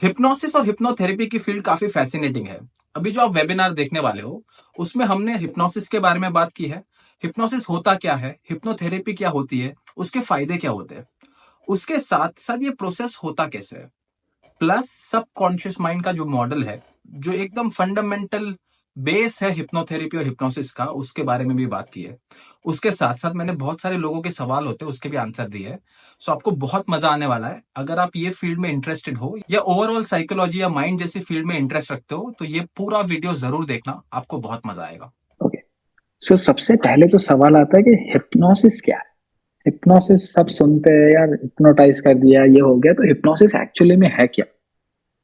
Hypnosis और hypnotherapy की field काफी फैसिनेटिंग है। अभी जो आप वेबिनार देखने वाले हो, उसमें हमने हिप्नोसिस के बारे में बात की है। हिप्नोसिस होता क्या है, हिप्नोथेरेपी क्या होती है, उसके फायदे क्या होते हैं, उसके साथ साथ ये प्रोसेस होता कैसे है, प्लस सबकॉन्शियस माइंड का जो मॉडल है, जो एकदम फंडामेंटल बेस है हिप्नोथेरेपी और हिप्नोसिस का, उसके बारे में भी बात की है। उसके साथ साथ मैंने बहुत सारे लोगों के सवाल होते हैं उसके भी आंसर दिए है। सो आपको बहुत मजा आने वाला है। अगर आप ये फील्ड में इंटरेस्टेड हो या ओवरऑल साइकोलॉजी या माइंड जैसी फील्ड में इंटरेस्ट रखते हो, तो ये पूरा वीडियो जरूर देखना, आपको बहुत मजा आएगा। ओके। सो सबसे पहले तो सवाल आता है कि हिप्नोसिस क्या है। हिप्नोसिस सब सुनते हैं यार, हिप्नोटाइज कर दिया ये हो गया, तो हिप्नोसिस एक्चुअली में है क्या?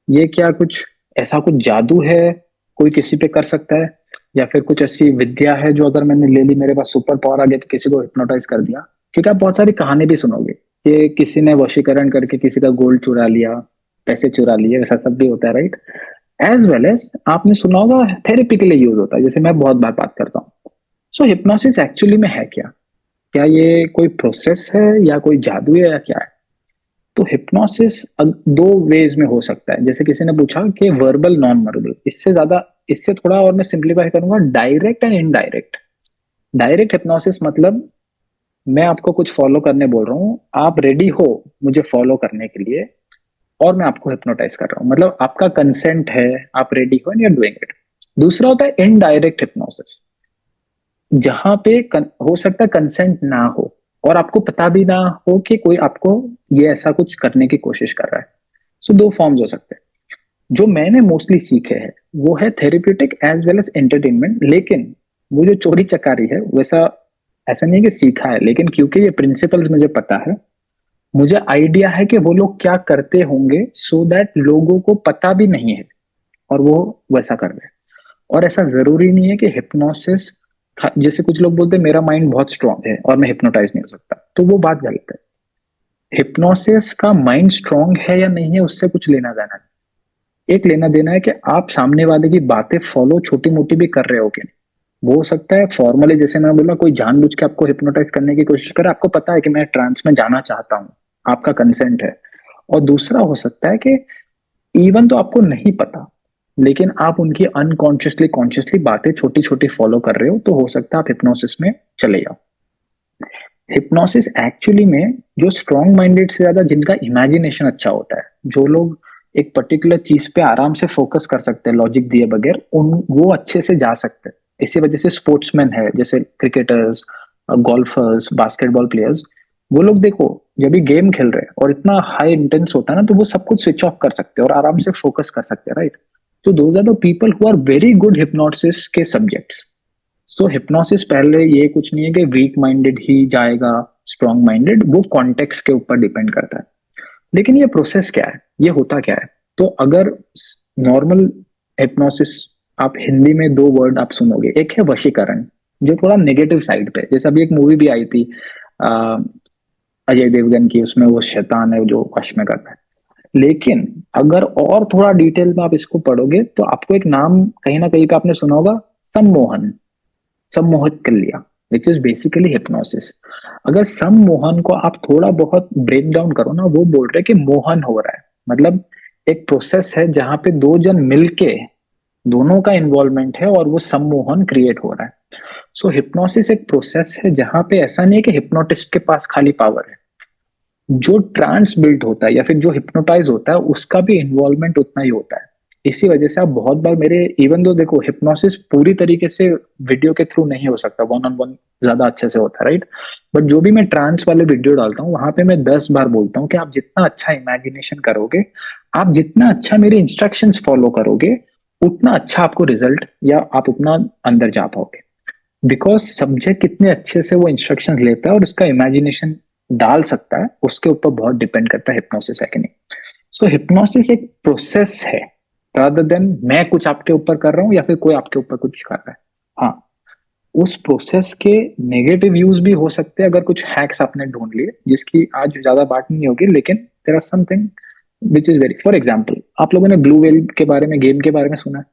ये क्या कुछ ऐसा कुछ जादू है, कोई किसी पे कर सकता है, या फिर कुछ ऐसी विद्या है जो अगर मैंने ले ली मेरे पास सुपर पावर आ गया तो किसी को हिप्नोटाइज कर दिया? क्योंकि आप बहुत सारी कहानी भी सुनोगे कि किसी ने वशीकरण करके किसी का गोल्ड चुरा लिया, पैसे चुरा लिए, वैसा सब भी होता है, राइट? एज वेल एज आपने सुना होगा थेरेपी के लिए यूज होता है, जैसे मैं बहुत बार बात करता हूँ। सो हिप्नोसिस एक्चुअली में है क्या? क्या ये कोई प्रोसेस है या कोई जादू है या क्या है? तो हिप्नोसिस दो वेज में हो सकता है। जैसे किसी ने पूछा कि वर्बल नॉन वर्बल, इससे ज्यादा, इससे थोड़ा और मैं सिंप्लीफाई करूंगा, direct and indirect. Direct hypnosis मतलब मैं आपको कुछ फॉलो करने बोल रहा हूँ, आप रेडी हो मुझे फॉलो करने के लिए, और मैं आपको हिप्नोटाइज कर रहा हूँ, मतलब आपका कंसेंट है, आप रेडी हो and you are doing it. दूसरा होता है इनडायरेक्ट हिप्नोसिस, जहां पे हो सकता है कंसेंट ना हो और आपको पता भी ना हो कि कोई आपको ये ऐसा कुछ करने की कोशिश कर रहा है। सो दो फॉर्म्स हो सकते हैं। जो मैंने मोस्टली सीखे हैं वो है therapeutic as well as entertainment, लेकिन वो जो चोरी चकारी है वैसा ऐसा नहीं है कि सीखा है, लेकिन क्योंकि ये प्रिंसिपल्स मुझे पता है, मुझे आइडिया है कि वो लोग क्या करते होंगे सो दैट लोगों को पता भी नहीं है और वो वैसा कर रहे हैं। और ऐसा जरूरी नहीं है कि हिप्नोसिस, जैसे कुछ लोग बोलते हैं मेरा माइंड बहुत स्ट्रांग है और मैं हिप्नोटाइज नहीं हो सकता, तो वो बात गलत है। हिप्नोसिस का माइंड स्ट्रांग है या नहीं है उससे कुछ लेना देना नहीं। एक लेना देना है कि आप सामने वाले की बातें फॉलो छोटी मोटी भी कर रहे हो कि नहीं। वो हो सकता है फॉर्मली, जैसे मैं बोला, कोई जानबूझ के आपको हिप्नोटाइज करने की कोशिश करे, आपको पता है कि मैं ट्रांस में जाना चाहता हूँ, आपका कंसेंट है। और दूसरा हो सकता है कि इवन तो आपको नहीं पता, लेकिन आप उनकी अनकॉन्शियसली कॉन्शियसली बातें छोटी छोटी फॉलो कर रहे हो, तो हो सकता है आप हिप्नोसिस में चले जाओ। हिप्नोसिस एक्चुअली में जो स्ट्रॉन्ग माइंडेड से ज्यादा जिनका इमेजिनेशन अच्छा होता है, जो लोग एक पर्टिकुलर चीज पे आराम से फोकस कर सकते हैं लॉजिक दिए बगैर, उन वो अच्छे से जा सकते हैं। इसी वजह से स्पोर्ट्समैन है, जैसे क्रिकेटर्स, गोल्फर्स, बास्केटबॉल प्लेयर्स, वो लोग देखो जब भी गेम खेल रहे हैं और इतना हाई इंटेंस होता है ना, तो वो सब कुछ स्विच ऑफ कर सकते हैं और आराम से फोकस कर सकते हैं, राइट? तो those are the people who are very good hypnosis के सब्जेक्ट्स। सो हिप्नोसिस पहले ये कुछ नहीं है कि वीक माइंडेड ही जाएगा, स्ट्रॉन्ग माइंडेड, वो कॉन्टेक्स्ट के ऊपर डिपेंड करता है। लेकिन ये प्रोसेस क्या है, ये होता क्या है? तो अगर नॉर्मल हिप्नोसिस, आप हिंदी में दो वर्ड आप सुनोगे, एक है वशीकरण, जो थोड़ा नेगेटिव साइड पे, जैसे अभी एक मूवी भी आई थी आ, अजय देवगन की, उसमें वो शैतान है जो वश में करता है। लेकिन अगर और थोड़ा डिटेल में आप इसको पढ़ोगे तो आपको एक नाम कहीं ना कहीं पे आपने सुना होगा, सम्मोहन, सम्मोहित कर लिया, विच इज बेसिकली हिप्नोसिस। अगर सम्मोहन को आप थोड़ा बहुत ब्रेक डाउन करो ना, वो बोल रहे हैं कि मोहन हो रहा है, मतलब एक प्रोसेस है जहां पे दो जन मिलके, दोनों का इन्वॉल्वमेंट है और वो सम्मोहन क्रिएट हो रहा है। सो हिप्नोसिस एक प्रोसेस है जहां पे ऐसा नहीं है कि हिप्नोटिस्ट के पास खाली पावर है, जो ट्रांस बिल्ट होता है या फिर जो हिप्नोटाइज होता है उसका भी इन्वॉल्वमेंट उतना ही होता है। इसी वजह से आप बहुत बार मेरे, इवन दो देखो हिप्नोसिस पूरी तरीके से वीडियो के थ्रू नहीं हो सकता, वन ऑन वन ज्यादा अच्छे से होता है, राइट? बट जो भी मैं ट्रांस वाले वीडियो डालता हूँ वहां पे मैं 10 बार बोलता हूँ कि आप जितना अच्छा इमेजिनेशन करोगे, आप जितना अच्छा मेरे इंस्ट्रक्शंस फॉलो करोगे, उतना अच्छा आपको रिजल्ट या आप उतना अंदर जा पाओगे। बिकॉज सब्जेक्ट कितने अच्छे से वो इंस्ट्रक्शंस लेता है और उसका इमेजिनेशन डाल सकता है, उसके ऊपर बहुत डिपेंड करता है हिप्नोसिस है कि नहीं। सो हिप्नोसिस एक प्रोसेस है, रादर देन मैं कुछ आपके ऊपर कर रहा हूँ या फिर कोई आपके ऊपर कुछ कर रहा है। हाँ, उस प्रोसेस के नेगेटिव यूज भी हो सकते हैं अगर कुछ हैक्स आपने ढूंढ लिए, जिसकी आज ज्यादा बात नहीं होगी, लेकिन there are something which is very, for example आप लोगों ने ब्लू वेल के बारे में, गेम के बारे में सुना है?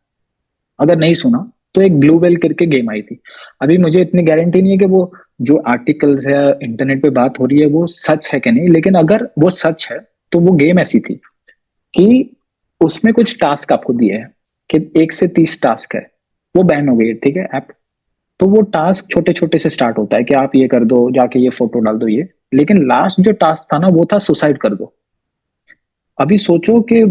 अगर नहीं सुना तो एक ब्लू वेल करके गेम आई थी। अभी मुझे इतनी गारंटी नहीं है कि वो जो आर्टिकल्स है इंटरनेट पे बात हो रही है वो सच है कि नहीं, लेकिन अगर वो सच है तो वो गेम ऐसी थी कि उसमें कुछ टास्क आपको दिए हैं कि 1 से 30 टास्क है, वो बैन हो गई है, ठीक है ऐप। तो वो टास्क छोटे छोटे से स्टार्ट होता है कि आप ये कर दो, जाके ये फोटो डाल दो ये, लेकिन लास्ट जो टास्क था ना वो था सुसाइड कर दो। अभी सोचो कि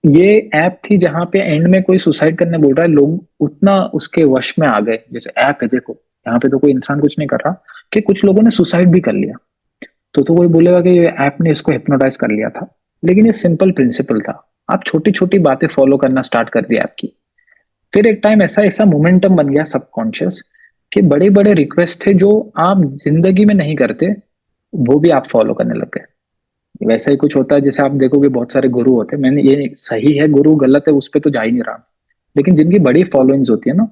ये ऐप थी जहां पे एंड में कोई सुसाइड करने बोल रहा है, लोग उतना उसके वश में आ गए, जैसे ऐप है देखो, यहाँ पे तो कोई इंसान कुछ नहीं कर रहा, कि कुछ लोगों ने सुसाइड भी कर लिया। तो कोई बोलेगा कि ये ऐप ने इसको हिप्नोटाइज कर लिया था, लेकिन ये सिंपल प्रिंसिपल था। आप छोटी छोटी बातें फॉलो करना स्टार्ट कर दिया आपकी, फिर एक टाइम ऐसा ऐसा मोमेंटम बन गया सबकॉन्शियस, कि बड़े बड़े रिक्वेस्ट थे जो आप जिंदगी में नहीं करते, वो भी आप फॉलो करने लग गए। वैसा ही कुछ होता है, जैसे आप देखोगे बहुत सारे गुरु होते हैं, मैंने ये सही है गुरु गलत है उस पर तो जा ही नहीं रहा, लेकिन जिनकी बड़ी फॉलोइंग्स होती है ना,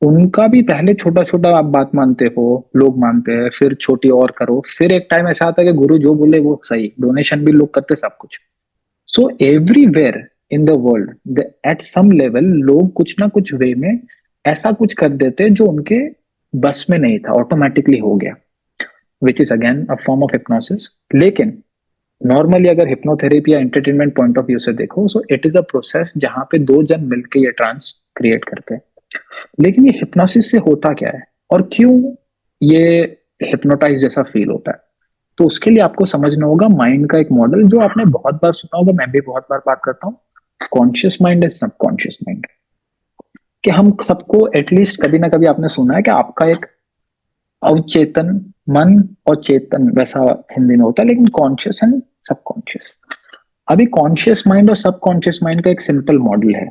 उनका भी पहले छोटा छोटा आप बात मानते हो, लोग मानते हैं, फिर छोटी और करो, फिर एक टाइम ऐसा आता है कि गुरु जो बोले वो सही, डोनेशन भी लोग करते सब कुछ। So everywhere in the world at some level लोग कुछ ना कुछ वे में ऐसा कुछ कर देते जो उनके बस में नहीं था, ऑटोमेटिकली हो गया, which is again a form of hypnosis. लेकिन नॉर्मली अगर हिप्नोथेरेपी या एंटरटेनमेंट पॉइंट ऑफ व्यू से देखो, so it is a process जहां पे दो जन मिलकर ये ट्रांस क्रिएट करते हैं। लेकिन ये हिप्नोसिस से होता क्या है और क्यों ये हिप्नोटाइज जैसा फील होता है, तो उसके लिए आपको समझना होगा माइंड का एक मॉडल जो आपने बहुत बार सुना होगा, मैं भी बहुत बार बात करता हूँ, conscious mind and subconscious mind. कि हम सबको एटलीस्ट कभी ना कभी आपने सुना है कि आपका एक अवचेतन मन और चेतन, वैसा हिंदी में होता है, लेकिन कॉन्शियस एंड सबकॉन्शियस। अभी कॉन्शियस माइंड और सबकॉन्शियस माइंड का एक सिंपल मॉडल है।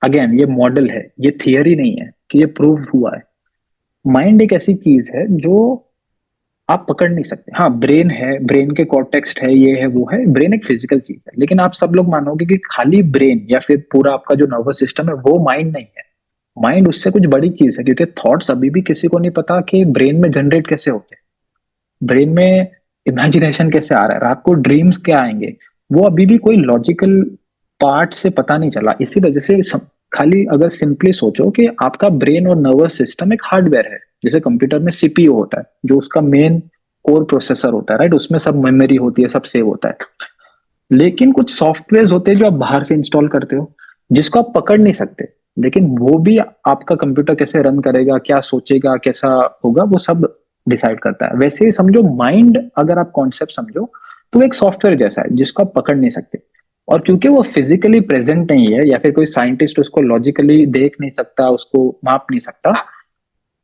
अगेन ये मॉडल है, ये थियरी नहीं है कि ये प्रूव हुआ है। माइंड एक ऐसी चीज है जो आप पकड़ नहीं सकते। हाँ ब्रेन है, ब्रेन के कॉर्टेक्स है, ये है वो है, ब्रेन एक फिजिकल चीज है, लेकिन आप सब लोग मानोगे कि खाली ब्रेन या फिर पूरा आपका जो नर्वस सिस्टम है वो माइंड नहीं है। माइंड उससे कुछ बड़ी चीज है, क्योंकि थॉट्स अभी भी किसी को नहीं पता कि ब्रेन में जनरेट कैसे होते हैं, ब्रेन में इमेजिनेशन कैसे आ रहा है, रात को ड्रीम्स क्या आएंगे, वो अभी भी कोई लॉजिकल पार्ट से पता नहीं चला। इसी वजह से खाली अगर सिंपली सोचो कि आपका ब्रेन और नर्वस सिस्टम एक हार्डवेयर है, जैसे कंप्यूटर में सीपीयू होता है जो उसका मेन कोर प्रोसेसर होता है, राइट, उसमें सब मेमोरी होती है, सब सेव होता है। लेकिन कुछ सॉफ्टवेयर होते हैं जो आप बाहर से इंस्टॉल करते हो, जिसको आप पकड़ नहीं सकते, लेकिन वो भी आपका कंप्यूटर कैसे रन करेगा, क्या सोचेगा, कैसा होगा, वो सब डिसाइड करता है। वैसे ही समझो माइंड, अगर आप कॉन्सेप्ट समझो तो एक सॉफ्टवेयर जैसा है जिसको आप पकड़ नहीं सकते। और क्योंकि वो फिजिकली प्रेजेंट नहीं है, या फिर कोई साइंटिस्ट उसको लॉजिकली देख नहीं सकता, उसको माप नहीं सकता,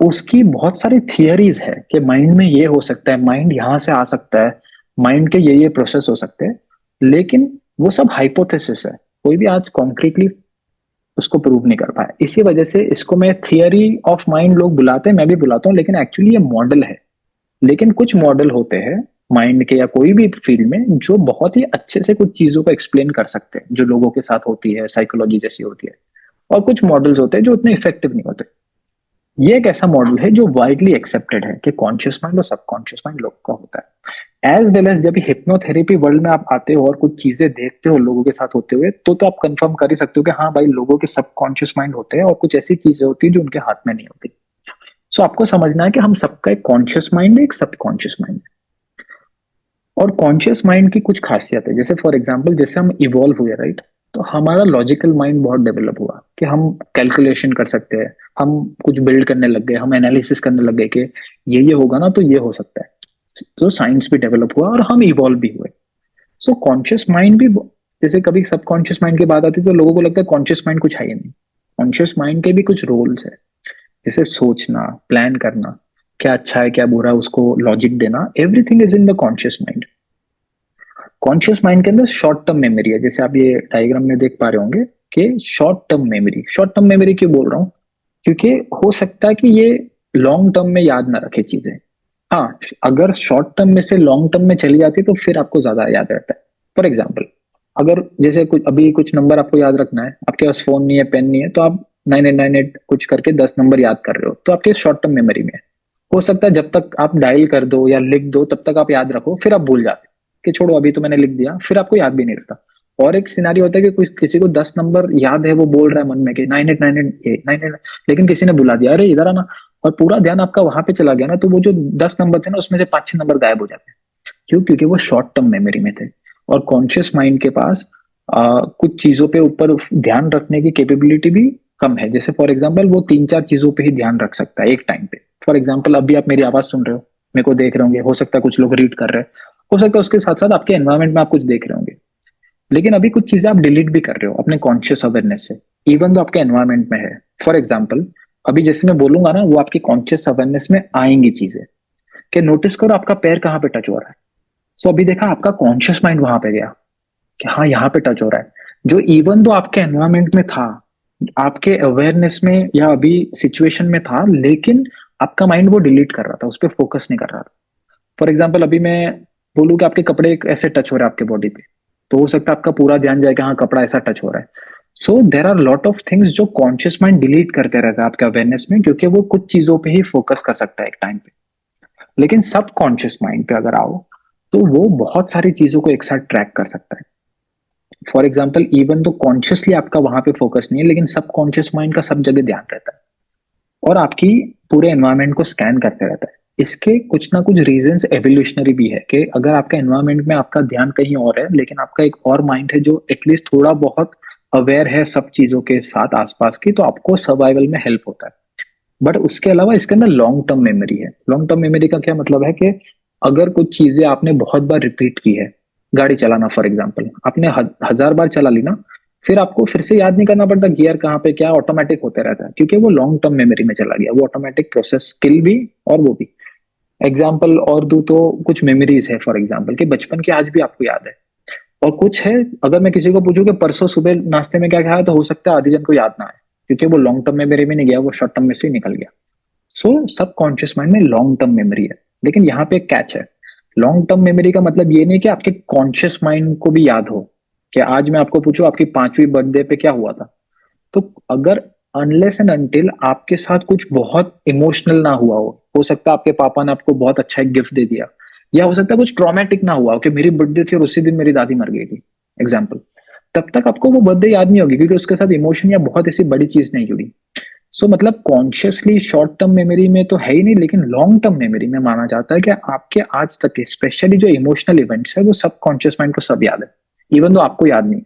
उसकी बहुत सारी थियरीज है कि माइंड में ये हो सकता है, माइंड यहां से आ सकता है, माइंड के ये प्रोसेस हो सकते हैं, लेकिन वो सब हाइपोथेसिस है, कोई भी आज कॉन्क्रीटली उसको प्रूव नहीं कर पाया। इसी वजह से इसको मैं थियरी ऑफ माइंड लोग बुलाते हैं, मैं भी बुलाता हूँ, लेकिन एक्चुअली ये मॉडल है। लेकिन कुछ मॉडल होते हैं माइंड के या कोई भी फील्ड में जो बहुत ही अच्छे से कुछ चीजों को एक्सप्लेन कर सकते हैं जो लोगों के साथ होती है, साइकोलॉजी जैसी होती है। और कुछ मॉडल्स होते हैं जो उतने इफेक्टिव नहीं होते। ये एक ऐसा मॉडल है जो वाइडली एक्सेप्टेड है कि कॉन्शियस माइंड और सबकॉन्शियस माइंड लोग का होता है। एज वेल एज जब हिप्नोथेरेपी वर्ल्ड में आप आते हो और कुछ चीजें देखते हो लोगों के साथ होते हुए, तो आप कंफर्म कर ही सकते हो कि हाँ भाई, लोगों के सबकॉन्शियस माइंड होते हैं और कुछ ऐसी चीजें होती है जो उनके हाथ में नहीं होती। सो आपको समझना है कि हम सबका एक कॉन्शियस माइंड है, एक सबकॉन्शियस माइंड है। और कॉन्शियस माइंड की कुछ खासियत है, जैसे फॉर एग्जाम्पल जैसे हम इवॉल्व हुए, राइट, तो हमारा लॉजिकल माइंड बहुत डेवलप हुआ कि हम कैलकुलेशन कर सकते हैं, हम कुछ बिल्ड करने लग गए, हम एनालिसिस करने लग गए कि ये होगा ना तो ये हो सकता है। तो साइंस भी डेवलप हुआ और हम इवॉल्व भी हुए। सो कॉन्शियस माइंड भी, जैसे कभी सबकॉन्शियस माइंड की बात आती है तो लोगों को लगता है कॉन्शियस माइंड कुछ है ही नहीं। कॉन्शियस माइंड के भी कुछ रोल्स है, जैसे सोचना, प्लान करना, क्या अच्छा है क्या बुरा है उसको लॉजिक देना, everything is in the conscious mind. Conscious mind के अंदर शॉर्ट टर्म मेमोरी है, जैसे आप ये डायग्राम में देख पा रहे होंगे कि short term memory. Short term memory क्यों बोल रहा हूँ, क्योंकि हो सकता है कि ये लॉन्ग टर्म में याद ना रखे चीजें। हाँ, अगर शॉर्ट टर्म में से लॉन्ग टर्म में चली जाती तो फिर आपको ज्यादा याद रहता है। फॉर एग्जाम्पल, अगर जैसे कुछ अभी कुछ नंबर आपको याद रखना है, आपके पास फोन नहीं है, पेन नहीं है, तो आप 9898 कुछ करके 10 नंबर याद कर रहे हो, तो आपके शॉर्ट टर्म मेमोरी में है। हो सकता है जब तक आप डायल कर दो या लिख दो तब तक आप याद रखो, फिर आप भूल जाते कि छोड़ो अभी तो मैंने लिख दिया, फिर आपको याद भी नहीं रहता। और एक सिनारी होता है कि कोई किसी को 10 नंबर याद है, वो बोल रहा है मन में कि 9898 लेकिन किसी ने बुला दिया, अरे इधर आना, और पूरा ध्यान आपका वहां पे चला गया ना, तो वो जो 10 नंबर थे ना उसमें से 5-6 नंबर गायब हो जाते हैं। क्यों? क्योंकि वो शॉर्ट टर्म मेमोरी में थे। और कॉन्शियस माइंड के पास कुछ चीजों पे ऊपर ध्यान रखने की कैपेबिलिटी भी कम है। जैसे फॉर एग्जांपल वो तीन चार चीजों पे ही ध्यान रख सकता है एक टाइम पे। फॉर एग्जांपल अभी आप मेरी आवाज सुन रहे हो, मेरे को देख रहे होंगे, हो सकता है कुछ लोग रीड कर रहे हैं, हो सकता है उसके साथ साथ आपके एनवायरमेंट में आप कुछ देख रहे होंगे। लेकिन अभी कुछ चीजें आप डिलीट भी कर रहे हो अपने कॉन्शियस अवेयरनेस से, इवन तो आपके एनवायरमेंट में है। फॉर एग्जाम्पल अभी जैसे मैं बोलूंगा ना, वो आपके कॉन्शियस अवेयरनेस में आएंगी चीजें, कि नोटिस करो आपका पैर कहाँ पे टच हो रहा है। सो अभी देखा आपका कॉन्शियस माइंड वहां पे गया कि हाँ यहाँ पे टच हो रहा है, जो इवन तो आपके एनवायरमेंट में था, आपके अवेयरनेस में या अभी सिचुएशन में था, लेकिन आपका माइंड वो डिलीट कर रहा था, उस पर फोकस नहीं कर रहा था। फॉर एग्जाम्पल अभी मैं बोलूँ कि आपके कपड़े ऐसे टच हो रहे हैं आपके बॉडी पे, तो हो सकता है आपका पूरा ध्यान जाए कि हाँ कपड़ा ऐसा टच हो रहा है। So there are lot of things जो कॉन्शियस माइंड डिलीट करते रहता है आपके अवेयरनेस में, क्योंकि वो कुछ चीजों पे ही फोकस कर सकता है एक टाइम पे। लेकिन सब कॉन्शियस माइंड पे अगर आओ, तो वो बहुत सारी चीजों को एक साथ ट्रैक कर सकता है। फॉर एग्जाम्पल इवन तो कॉन्शियसली आपका वहां पे फोकस नहीं है, लेकिन सब कॉन्शियस माइंड का सब जगह ध्यान रहता है और आपकी पूरे एनवायरनमेंट को स्कैन करते रहता है। इसके कुछ ना कुछ रीजंस एवोल्यूशनरी भी है, कि अगर आपका एनवायरनमेंट में आपका ध्यान कहीं और है, लेकिन आपका एक और माइंड है जो एटलीस्ट थोड़ा बहुत अवेयर है सब चीजों के साथ आसपास की, तो आपको सर्वाइवल में हेल्प होता है। बट उसके अलावा इसके अंदर लॉन्ग टर्म मेमोरी है। लॉन्ग टर्म मेमोरी का क्या मतलब है कि अगर कुछ चीजें आपने बहुत बार रिपीट की है, गाड़ी चलाना फॉर एग्जाम्पल आपने हजार बार चला ली ना, फिर आपको फिर से याद नहीं करना पड़ता गियर कहाँ पे क्या, ऑटोमेटिक होते रहता है, क्योंकि वो लॉन्ग टर्म मेमोरी में चला गया, वो ऑटोमेटिक प्रोसेस स्किल भी और वो भी। एग्जाम्पल और दू तो कुछ मेमोरीज है फॉर एग्जाम्पल कि बचपन की आज भी आपको याद है, और कुछ है अगर मैं किसी को पूछूं कि परसों सुबह नाश्ते में क्या खाया, तो हो सकता है आधी जन को याद ना आए, क्योंकि वो लॉन्ग टर्म मेमोरी में नहीं गया, वो शॉर्ट टर्म में से ही निकल गया। सो सब कॉन्शियस माइंड में लॉन्ग टर्म मेमोरी है। लेकिन यहाँ पे एक कैच है, लॉन्ग टर्म मेमोरी का मतलब ये नहीं कि आपके कॉन्शियस माइंड को भी याद हो, कि आज मैं आपको पूछूं आपकी 5वीं बर्थडे पे क्या हुआ था, तो अगर अनलेस एंड अनटिल आपके साथ कुछ बहुत इमोशनल ना हुआ हो सकता है आपके पापा ने आपको बहुत अच्छा एक गिफ्ट दे दिया, या हो सकता है कुछ ट्रॉमेटिक ना हुआ हो कि मेरी बर्थडे थी और उसी दिन मेरी दादी मर गई थी, एग्जाम्पल, तब तक आपको वो बर्थडे याद नहीं होगी, क्योंकि उसके साथ इमोशन या बहुत ऐसी बड़ी चीज नहीं जुड़ी। सो मतलब कॉन्शियसली शॉर्ट टर्म मेमोरी में तो है ही नहीं, लेकिन लॉन्ग टर्म मेमोरी में माना जाता है कि आपके आज तक के स्पेशली जो इमोशनल इवेंट्स है वो सब कॉन्शियस माइंड को सब याद है, इवन तो आपको याद नहीं।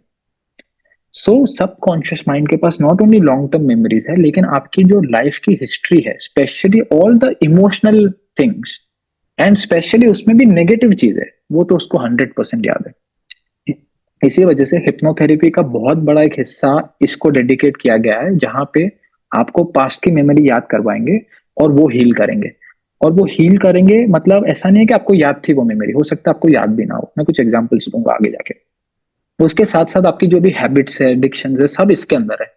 सो सब कॉन्शियस माइंड के पास not only long term memories है, लेकिन आपकी जो लाइफ की हिस्ट्री है, specially all the emotional things, and specially उसमें भी नेगेटिव चीज है, वो तो उसको 100% याद है। इसी वजह से हिप्नोथेरेपी का बहुत बड़ा एक हिस्सा इसको डेडिकेट किया गया है, जहां पे आपको पास्ट की मेमोरी याद करवाएंगे और वो हील करेंगे। और वो हील करेंगे मतलब ऐसा नहीं है कि आपको याद थी वो मेमोरी, हो सकता है आपको याद भी ना हो, मैं कुछ एग्जांपल्स दूंगा आगे जाके। उसके साथ साथ आपकी जो भी हैबिट्स है, एडिक्शन है, सब इसके अंदर है।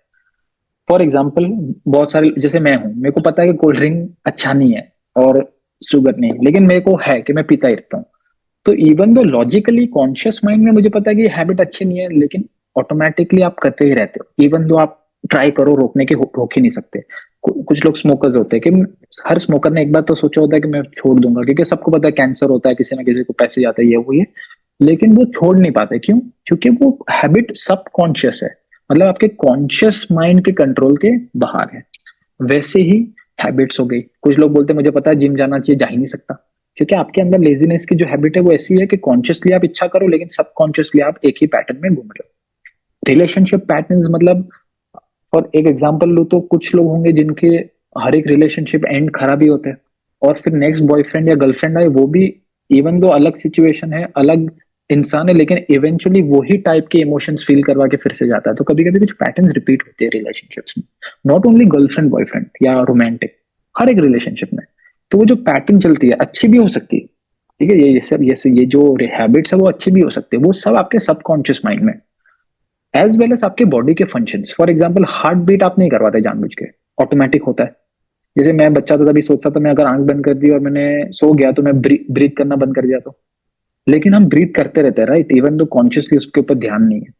फॉर एग्जाम्पल बहुत सारे, जैसे मैं हूं, मेरे को पता है कि कोल्ड ड्रिंक अच्छा नहीं है और शुगर नहीं, लेकिन मेरे को है कि मैं पीता ही रहता हूँ। तो even though logically conscious mind में मुझे पता है कि ये हैबिट अच्छी नहीं है, लेकिन ऑटोमेटिकली आप करते ही रहते हो, इवन दो आप ट्राई करो रोकने की, रोक ही नहीं सकते। कुछ लोग स्मोकर्स होते हैं कि हर स्मोकर ने एक बार तो सोचा होता है कि मैं छोड़ दूंगा, क्योंकि सबको पता है कैंसर होता है, किसी ना किसी को पैसे जाता है, ये वो ये, लेकिन वो छोड़ नहीं पाते। क्यों? क्योंकि वो हैबिट सब कॉन्शियस है, मतलब आपके कॉन्शियस माइंड के कंट्रोल के बाहर है। वैसे ही हैबिट्स हो गई, कुछ लोग बोलते हैं मुझे पता है जिम जाना चाहिए, जा ही नहीं सकता, क्योंकि आपके अंदर लेजीनेस की जो हैबिट है वो ऐसी है कि कॉन्शियसली आप इच्छा करो, लेकिन सबकॉन्शियसली आप एक ही पैटर्न में घूम रहे हो। रिलेशनशिप पैटर्न्स मतलब, और एक एग्जांपल लूँ तो कुछ लोग होंगे जिनके हर एक रिलेशनशिप एंड खराब ही होते हैं, और फिर नेक्स्ट बॉयफ्रेंड या गर्लफ्रेंड आए, वो भी इवन दो अलग सिचुएशन है, अलग इंसान है, लेकिन इवेंचुअली वही टाइप के इमोशंस फील करवा के फिर से जाता है। तो कभी कभी कुछ पैटर्न्स रिपीट होते हैं रिलेशनशिप्स में, नॉट ओनली गर्लफ्रेंड बॉयफ्रेंड या रोमांटिक, हर एक रिलेशनशिप में। तो वो जो पैटर्न चलती है अच्छी भी हो सकती है, ठीक है, ये सब ये जो हैबिट्स है वो अच्छी भी हो सकती है, वो सब आपके सबकॉन्शियस माइंड में, एज वेल एज आपके बॉडी के functions. For example heart beat आप नहीं करवाते जानबूझ के, ऑटोमेटिक होता है। जैसे मैं बच्चा था तभी सोचता था मैं अगर आंख बंद कर दी और मैंने सो गया तो मैं ब्रीथ करना बंद कर दिया तो, लेकिन हम ब्रीथ करते रहते हैं राइट, इवन तो कॉन्शियसली उसके ऊपर ध्यान नहीं है।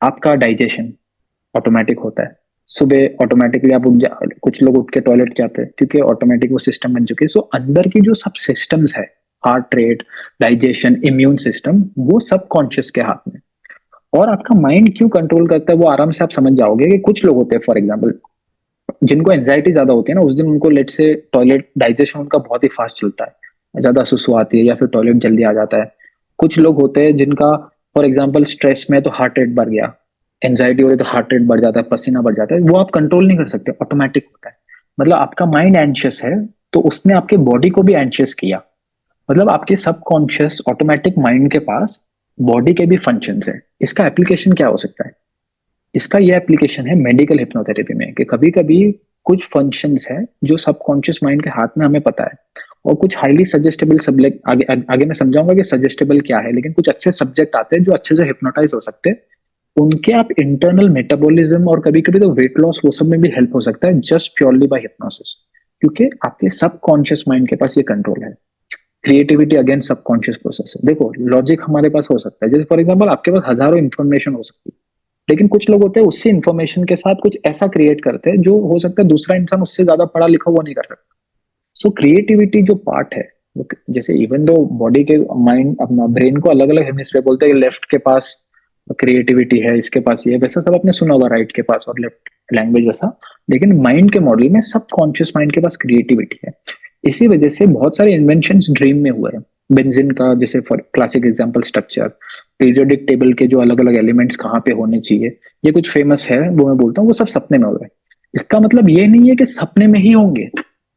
आपका डाइजेशन ऑटोमेटिक होता है, सुबह ऑटोमेटिकली आप कुछ लोग उठ के टॉयलेट जाते हैं क्योंकि ऑटोमेटिक वो सिस्टम बन चुके हैं। सो अंदर की जो सब सिस्टम्स है, heart rate, digestion, immune system, वो सब कॉन्शियस के हाथ में। और आपका माइंड क्यों कंट्रोल करता है वो आराम से आप समझ जाओगे कि कुछ लोग होते हैं फॉर एग्जाम्पल जिनको एंजाइटी ज्यादा होती है ना, उस दिन उनको लेट से टॉयलेट डाइजेशन उनका बहुत ही फास्ट चलता है, ज्यादा सुसु आती है या फिर टॉयलेट जल्दी आ जाता है। कुछ लोग होते हैं जिनका फॉर एग्जाम्पल स्ट्रेस में तो हार्ट रेट बढ़ गया, एंजाइटी हो रही तो हार्ट रेट बढ़ जाता है, पसीना बढ़ जाता है, वो आप कंट्रोल नहीं कर सकते, ऑटोमेटिक होता है। मतलब आपका माइंड एंशियस है तो उसने आपके बॉडी को भी एंशियस किया। मतलब आपके सबकॉन्शियस ऑटोमेटिक माइंड के पास बॉडी के भी फंक्शंस है। इसका एप्लीकेशन क्या हो सकता है? इसका यह एप्लीकेशन है मेडिकल हिप्नोथेरेपी में, कि कभी कभी कुछ फंक्शंस है जो सबकॉन्शियस माइंड के हाथ में हमें पता है, और कुछ हाईली सजेस्टेबल सब्जेक्ट, आगे मैं समझाऊंगा कि सजेस्टेबल क्या है, लेकिन कुछ अच्छे सब्जेक्ट आते हैं जो अच्छे से हिप्नोटाइज हो सकते हैं। उनके आप इंटरनल मेटाबॉलिज्म और कभी कभी तो वेट लॉस वो सब में भी हेल्प हो सकता है, जस्ट प्योरली बाय हिप्नोसिस। क्योंकि आपके सबकॉन्शियस माइंड के पास ये कंट्रोल है। क्रिएटिविटी अगेन सबकॉन्शियस प्रोसेस है। देखो लॉजिक हमारे पास हो सकता है, जैसे फॉर एग्जांपल आपके पास हजारों इंफॉर्मेशन हो सकती है, लेकिन कुछ लोग होते हैं उसी इंफॉर्मेशन के साथ कुछ ऐसा क्रिएट करते हैं जो हो सकता है दूसरा इंसान उससे ज्यादा पढ़ा लिखा हुआ नहीं कर सकता। सो क्रिएटिविटी जो पार्ट है, जैसे इवन दो बॉडी के माइंड अपना ब्रेन को अलग अलग हेमिस्फीयर बोलते हैं, लेफ्ट के पास क्रिएटिविटी है, इसके पास ये, वैसा सब आपने सुना होगा, राइट के पास और लेफ्ट लैंग्वेज वैसा। लेकिन माइंड के मॉडल में सबकॉन्शियस माइंड के पास क्रिएटिविटी है। इसी वजह से बहुत सारे इन्वेंशन ड्रीम में हुए हैं। बेंजीन का जैसे for classic example structure, periodic table के जो अलग अलग एलिमेंट्स कहाँ पे होने चाहिए, ये कुछ फेमस है वो मैं बोलता हूँ, वो सब सपने में हो रहा है। इसका मतलब ये नहीं है कि सपने में ही होंगे।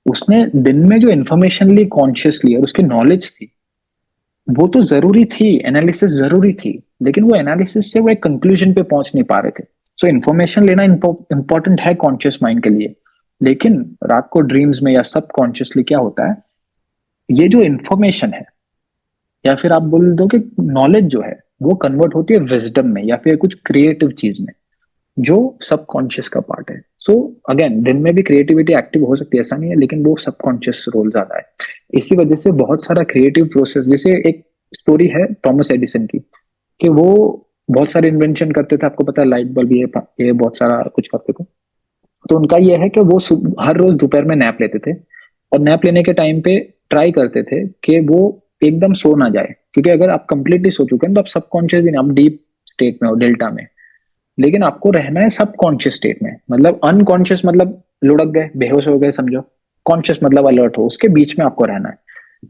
उसने दिन में जो इन्फॉर्मेशन ली कॉन्शियसली और उसकी नॉलेज थी, वो तो जरूरी थी, एनालिसिस जरूरी थी, लेकिन वो एनालिसिस से वो एक कंक्लूजन पे पहुंच नहीं पा रहे थे। सो इन्फॉर्मेशन लेना इंपॉर्टेंट है कॉन्शियस माइंड के लिए, लेकिन रात को ड्रीम्स में या सब कॉन्शियसली क्या होता है, ये जो इन्फॉर्मेशन है या फिर आप बोल दो कि नॉलेज जो है वो कन्वर्ट होती है विजडम में या फिर कुछ क्रिएटिव चीज में, जो सबकॉन्शियस का पार्ट है। सो अगेन दिन में भी क्रिएटिविटी एक्टिव हो सकती है, ऐसा नहीं है, लेकिन वो सबकॉन्शियस रोल ज्यादा है। इसी वजह से बहुत सारा क्रिएटिव प्रोसेस, जैसे एक स्टोरी है थॉमस एडिसन की, कि वो बहुत सारे इन्वेंशन करते थे, आपको पता है लाइट बल्ब ये बहुत सारा कुछ करते थे। तो उनका यह है कि वो हर रोज दोपहर में नैप लेते थे, और नैप लेने के टाइम पे ट्राई करते थे कि वो एकदम सो ना जाए, क्योंकि अगर आप कंप्लीटली सो चुके हैं तो आप सबकॉन्शियस भी नहीं, आप डीप स्टेट में हो, डेल्टा में। लेकिन आपको रहना है सबकॉन्शियस स्टेट में, मतलब अनकॉन्शियस मतलब लुढ़क गए, बेहोश हो गए समझो, कॉन्शियस मतलब अलर्ट हो, उसके बीच में आपको रहना है।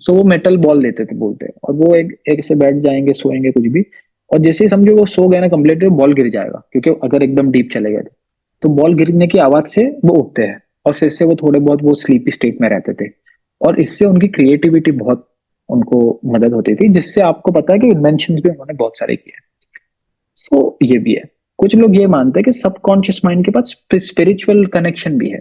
सो वो मेटल बॉल देते थे बोलते हैं, और वो एक एक से बैठ जाएंगे, सोएंगे कुछ भी, और जैसे ही समझो वो सो गए ना कंप्लीटली, बॉल गिर जाएगा, क्योंकि अगर एकदम डीप चले गए तो बॉल गिरने की आवाज से वो उठते हैं, और फिर से वो थोड़े बहुत वो स्लीपी स्टेट में रहते थे। और इससे उनकी क्रिएटिविटी बहुत उनको मदद होती थी, जिससे आपको पता है कि इन्वेंशन भी उन्होंने बहुत सारे किए। तो ये भी है। कुछ लोग ये मानते हैं कि सबकॉन्शियस माइंड के पास स्पिरिचुअल कनेक्शन भी है,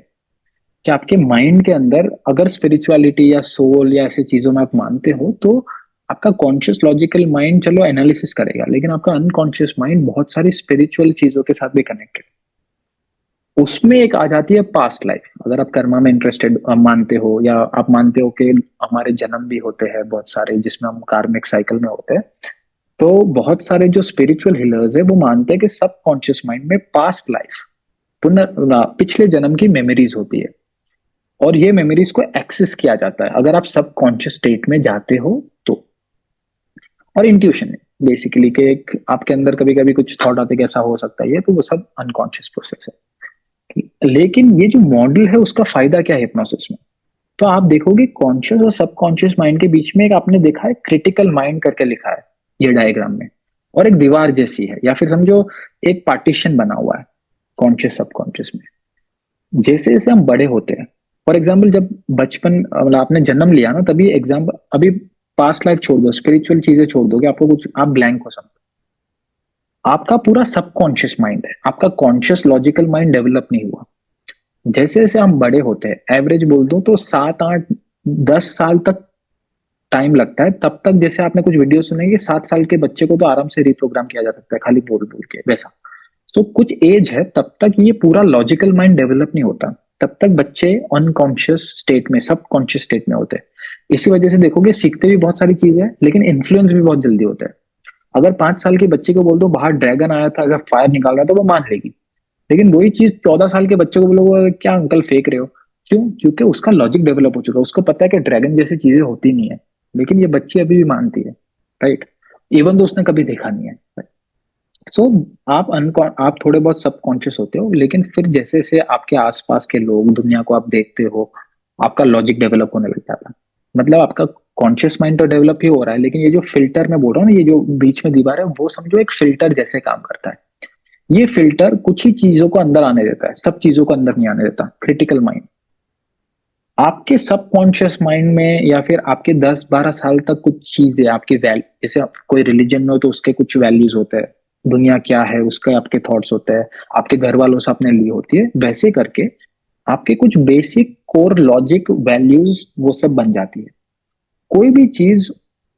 कि आपके माइंड के अंदर अगर स्पिरिचुअलिटी या सोल या ऐसी चीजों में आप मानते हो, तो आपका कॉन्शियस लॉजिकल माइंड चलो एनालिसिस करेगा, लेकिन आपका अनकॉन्शियस माइंड बहुत सारी स्पिरिचुअल चीजों के साथ भी कनेक्टेड। उसमें एक आ जाती है पास्ट लाइफ, अगर आप कर्मा में इंटरेस्टेड मानते हो, या आप मानते हो कि हमारे जन्म भी होते हैं बहुत सारे जिसमें हम कार्मिक साइकिल में होते हैं, तो बहुत सारे जो स्पिरिचुअल हीलर्स है वो मानते हैं कि सबकॉन्शियस माइंड में पास्ट लाइफ, पिछले जन्म की मेमोरीज होती है, और ये मेमोरीज को एक्सेस किया जाता है अगर आप सबकॉन्शियस स्टेट में जाते हो तो। और इंट्यूशन है बेसिकली कि एक आपके अंदर कभी कभी कुछ थॉट आते कि ऐसा हो सकता है ये, तो वो सब अनकॉन्शियस प्रोसेस है। लेकिन ये जो मॉडल है उसका फायदा क्या है हिप्नोसिस में? तो आप देखोगे कॉन्शियस और सबकॉन्शियस माइंड के बीच में एक आपने देखा है क्रिटिकल माइंड करके लिखा है ये डायग्राम में, और एक दीवार जैसी है, या फिर समझो एक पार्टीशन बना हुआ है कॉन्शियस सबकॉन्शियस में। जैसे जैसे हम बड़े होते हैं, फॉर एग्जाम्पल जब बचपन मतलब आपने जन्म लिया ना, तभी एग्जाम्पल अभी पास्ट लाइफ छोड़ दो, स्पिरिचुअल चीजें छोड़ दो कि आपको कुछ आप ब्लैंक हो सकते, आपका पूरा सबकॉन्शियस माइंड है, आपका कॉन्शियस लॉजिकल माइंड डेवलप नहीं हुआ। जैसे जैसे हम बड़े होते हैं, एवरेज बोल दो तो 7 8 10 साल तक टाइम लगता है, तब तक जैसे आपने कुछ वीडियो सुनेंगे 7 साल के बच्चे को तो आराम से रिप्रोग्राम किया जा सकता है खाली बोल बोल के वैसा। सो कुछ एज है तब तक ये पूरा लॉजिकल माइंड डेवलप नहीं होता, तब तक बच्चे अनकॉन्शियस स्टेट में, सब कॉन्शियस स्टेट में होते हैं। इसी वजह से देखोगे सीखते भी बहुत सारी चीजें हैं, लेकिन इन्फ्लुएंस भी बहुत जल्दी होता है। अगर 5 साल के बच्चे को बोल दो बाहर ड्रैगन आया था, अगर फायर निकाल रहा है तो वो मान लेगी, लेकिन वही चीज 14 साल के बच्चे को बोलोगे क्या अंकल फेंक रहे हो, क्यों? क्योंकि उसका लॉजिक डेवलप हो चुका है, उसको पता है कि ड्रैगन जैसी चीजें होती नहीं है। लेकिन ये बच्ची अभी भी मानती है, राइट, इवन तो उसने कभी देखा नहीं है। सो आप थोड़े बहुत सबकॉन्शियस होते हो, लेकिन फिर जैसे जैसे आपके आसपास के लोग दुनिया को आप देखते हो, आपका लॉजिक डेवलप होने लग जाता है। मतलब आपका कॉन्शियस माइंड तो डेवलप ही हो रहा है, लेकिन ये जो फिल्टर मैं बोल रहा हूँ ना, ये जो बीच में दीवार है, वो समझो एक फिल्टर जैसे काम करता है। ये फिल्टर कुछ ही चीजों को अंदर आने देता है, सब चीजों को अंदर नहीं आने देता। क्रिटिकल माइंड आपके सबकॉन्शियस माइंड में, या फिर आपके 10-12 साल तक कुछ चीजें आपकी वैल्यू, जैसे आप कोई रिलीजन में हो तो उसके कुछ वैल्यूज होते हैं, दुनिया क्या है उसके आपके थॉट्स होते हैं, आपके घर वालों से आपने ली होती है, वैसे करके आपके कुछ बेसिक कोर लॉजिक वैल्यूज वो सब बन जाती है। कोई भी चीज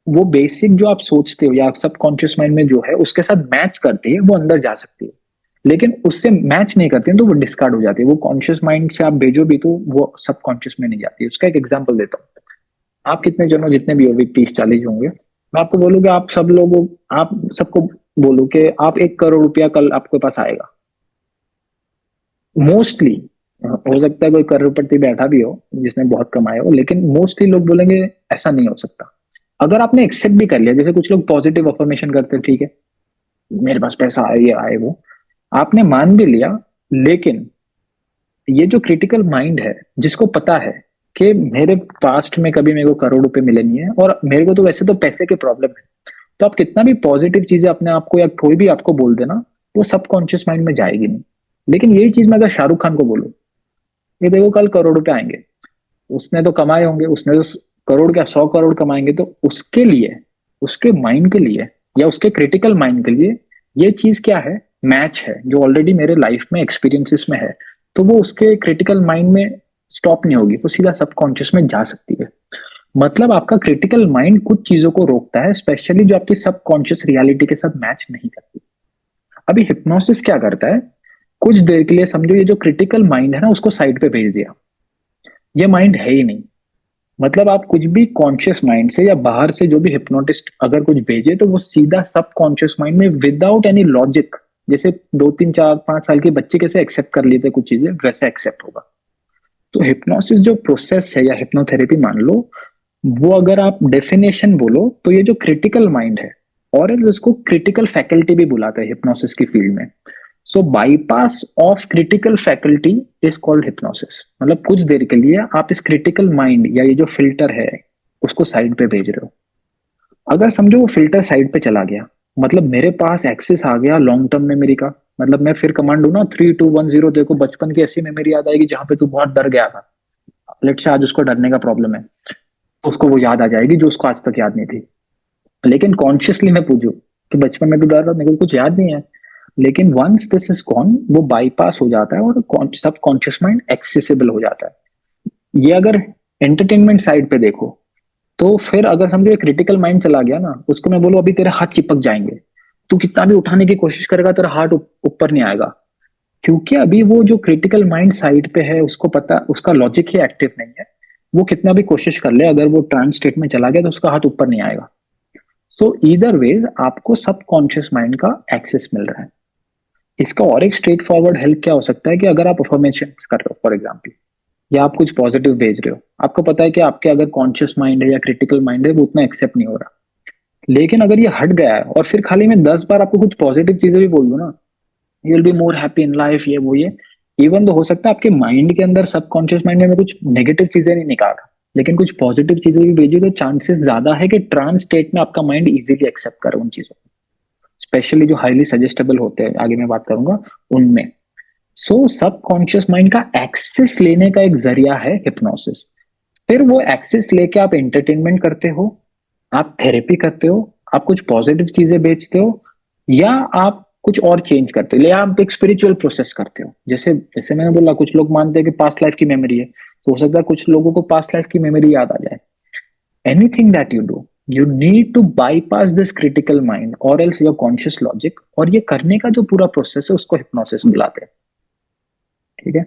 वो बेसिक जो आप सोचते हो या आप सबकॉन्शियस माइंड में जो है उसके साथ मैच करती है, वो अंदर जा सकती है। लेकिन उससे मैच नहीं करती है तो वो डिस्कार्ड हो जाती है। वो कॉन्शियस माइंड से आप भेजो भी तो वो सबकॉन्शियस में नहीं जाती है। उसका एक एग्जांपल देता हूँ। आप कितने जनों, जितने भी होंगे, 30-40 होंगे, मैं आपको बोलूँ कि आप सब लोगों, आप सबको बोलो कि आप 1 करोड़ रुपया कल आपके पास आएगा। मोस्टली हो सकता है कोई करोड़पति बैठा भी हो जिसने बहुत कमाया हो, लेकिन मोस्टली लोग बोलेंगे ऐसा नहीं हो सकता। अगर आपने एक्सेप्ट भी कर लिया, जैसे कुछ लोग पॉजिटिव अफर्मेशन करते हैं, ठीक है मेरे पास पैसा आए, ये आए वो, आपने मान भी लिया, लेकिन ये जो क्रिटिकल माइंड है, जिसको पता है कि मेरे पास्ट में कभी मेरे को करोड़ रुपए मिले नहीं है और मेरे को तो वैसे तो पैसे की प्रॉब्लम है, तो आप कितना भी पॉजिटिव चीजें अपने आप को या कोई भी आपको बोल देना, वो सबकॉन्शियस माइंड में जाएगी नहीं। लेकिन यही चीज मैं अगर शाहरुख खान को बोलूं, ये देखो कल करोड़ रुपए आएंगे, उसने तो कमाए होंगे, उसने तो करोड़ क्या 100 करोड़ कमाएंगे, तो उसके लिए, उसके माइंड के लिए या उसके क्रिटिकल माइंड के लिए ये चीज क्या है, मैच है जो ऑलरेडी मेरे लाइफ में एक्सपीरियंसेस में है। तो वो उसके क्रिटिकल माइंड में स्टॉप नहीं होगी, वो सीधा सबकॉन्शियस में जा सकती है। मतलब आपका क्रिटिकल माइंड कुछ चीजों को रोकता है, स्पेशली जो आपकी सबकॉन्शियस रियलिटी के साथ मैच नहीं करती। अभी हिप्नोसिस क्या करता है, कुछ देर के लिए समझो ये जो क्रिटिकल माइंड है ना, उसको साइड पे भेज दिया, ये माइंड है ही नहीं। मतलब आप कुछ भी कॉन्शियस माइंड से या बाहर से जो भी हिप्नोटिस्ट अगर कुछ भेजे, तो वो सीधा सब कॉन्शियस माइंड में विदाउट एनी लॉजिक, जैसे 2-3-4-5 साल के बच्चे कैसे एक्सेप्ट कर लेते कुछ चीजें, वैसे एक्सेप्ट होगा। तो हिप्नोसिस जो प्रोसेस है या हिप्नोथेरेपी मान लो, वो अगर आप डेफिनेशन बोलो तो ये जो क्रिटिकल माइंड है, और इसको क्रिटिकल फैकल्टी भी बुलाते हैं हिप्नोसिस की फील्ड में। So bypass of critical faculty is called hypnosis. मतलब कुछ देर के लिए आप इस क्रिटिकल माइंड या ये जो फिल्टर है उसको साइड पे भेज रहे हो। अगर समझो वो फिल्टर साइड पे चला गया, मतलब मेरे पास एक्सेस आ गया लॉन्ग टर्म मेमोरी का। मतलब मैं फिर कमांड दूं ना 3210, देखो बचपन की ऐसी मेमोरी याद आएगी जहां पे तू बहुत डर गया था, लेट से आज उसको डरने का प्रॉब्लम है, तो उसको वो याद आ जाएगी जो उसको आज तक याद नहीं थी। लेकिन कॉन्शियसली मैं पूछूं कि बचपन में तो डर रहा, मेरे को कुछ याद नहीं है, लेकिन वंस दिस इज गॉन, वो बाईपास हो जाता है और सब कॉन्शियस माइंड एक्सेसिबल हो जाता है। ये अगर एंटरटेनमेंट साइड पे देखो, तो फिर अगर समझो एक क्रिटिकल माइंड चला गया ना, उसको मैं बोलूं अभी तेरे हाथ चिपक जाएंगे, तू कितना भी उठाने की कोशिश करेगा तेरा हाथ ऊपर नहीं आएगा, क्योंकि अभी वो जो क्रिटिकल माइंड साइड पे है उसको पता, उसका लॉजिक ही एक्टिव नहीं है। वो कितना भी कोशिश कर ले, अगर वो ट्रांस स्टेट में चला गया तो उसका हाथ ऊपर नहीं आएगा। सो ईदर वेज आपको सबकॉन्शियस माइंड का एक्सेस मिल रहा है। इसका और एक स्ट्रेट फॉरवर्ड हेल्प क्या हो सकता है कि अगर आप अफर्मेशन कर रहे हो फॉर एग्जाम्पल, या आप कुछ पॉजिटिव भेज रहे हो, आपको पता है कि आपके अगर कॉन्शियस माइंड है या क्रिटिकल माइंड है वो उतना एक्सेप्ट नहीं हो रहा, लेकिन अगर ये हट गया है और फिर खाली मैं 10 बार आपको कुछ पॉजिटिव चीजें भी बोल दूं ना, you will be more happy in life, ये वो ये, इवन तो हो सकता है आपके माइंड के अंदर सबकॉन्शियस माइंड में मैं कुछ नेगेटिव चीजें नहीं निकाल रहा, लेकिन कुछ पॉजिटिव चीजें भी भेजू, तो चांसेस ज्यादा है कि ट्रांस स्टेट में आपका माइंड इजीली एक्सेप्ट करे उन चीजों को, स्पेशली जो हाईली सजेस्टेबल होते हैं, आगे मैं बात करूंगा उनमें। सो सबकॉन्शियस माइंड का एक्सेस लेने का एक जरिया है हिप्नोसिस। फिर वो एक्सेस लेके आप एंटरटेनमेंट करते हो, आप थेरेपी करते हो, आप कुछ पॉजिटिव चीजें बेचते हो, या आप कुछ और चेंज करते हो, या आप एक स्पिरिचुअल प्रोसेस करते हो। जैसे जैसे मैंने बोला, कुछ लोग मानते हैं कि पास्ट लाइफ की मेमोरी है, तो हो सकता है कुछ लोगों को पास्ट लाइफ की मेमोरी याद आ जाए। Anything that you do, you need to bypass this critical mind और एल्स योर कॉन्शियस लॉजिक, और ये करने का जो पूरा प्रोसेस है उसको हिप्नोसिस बुलाते हैं। ठीक है,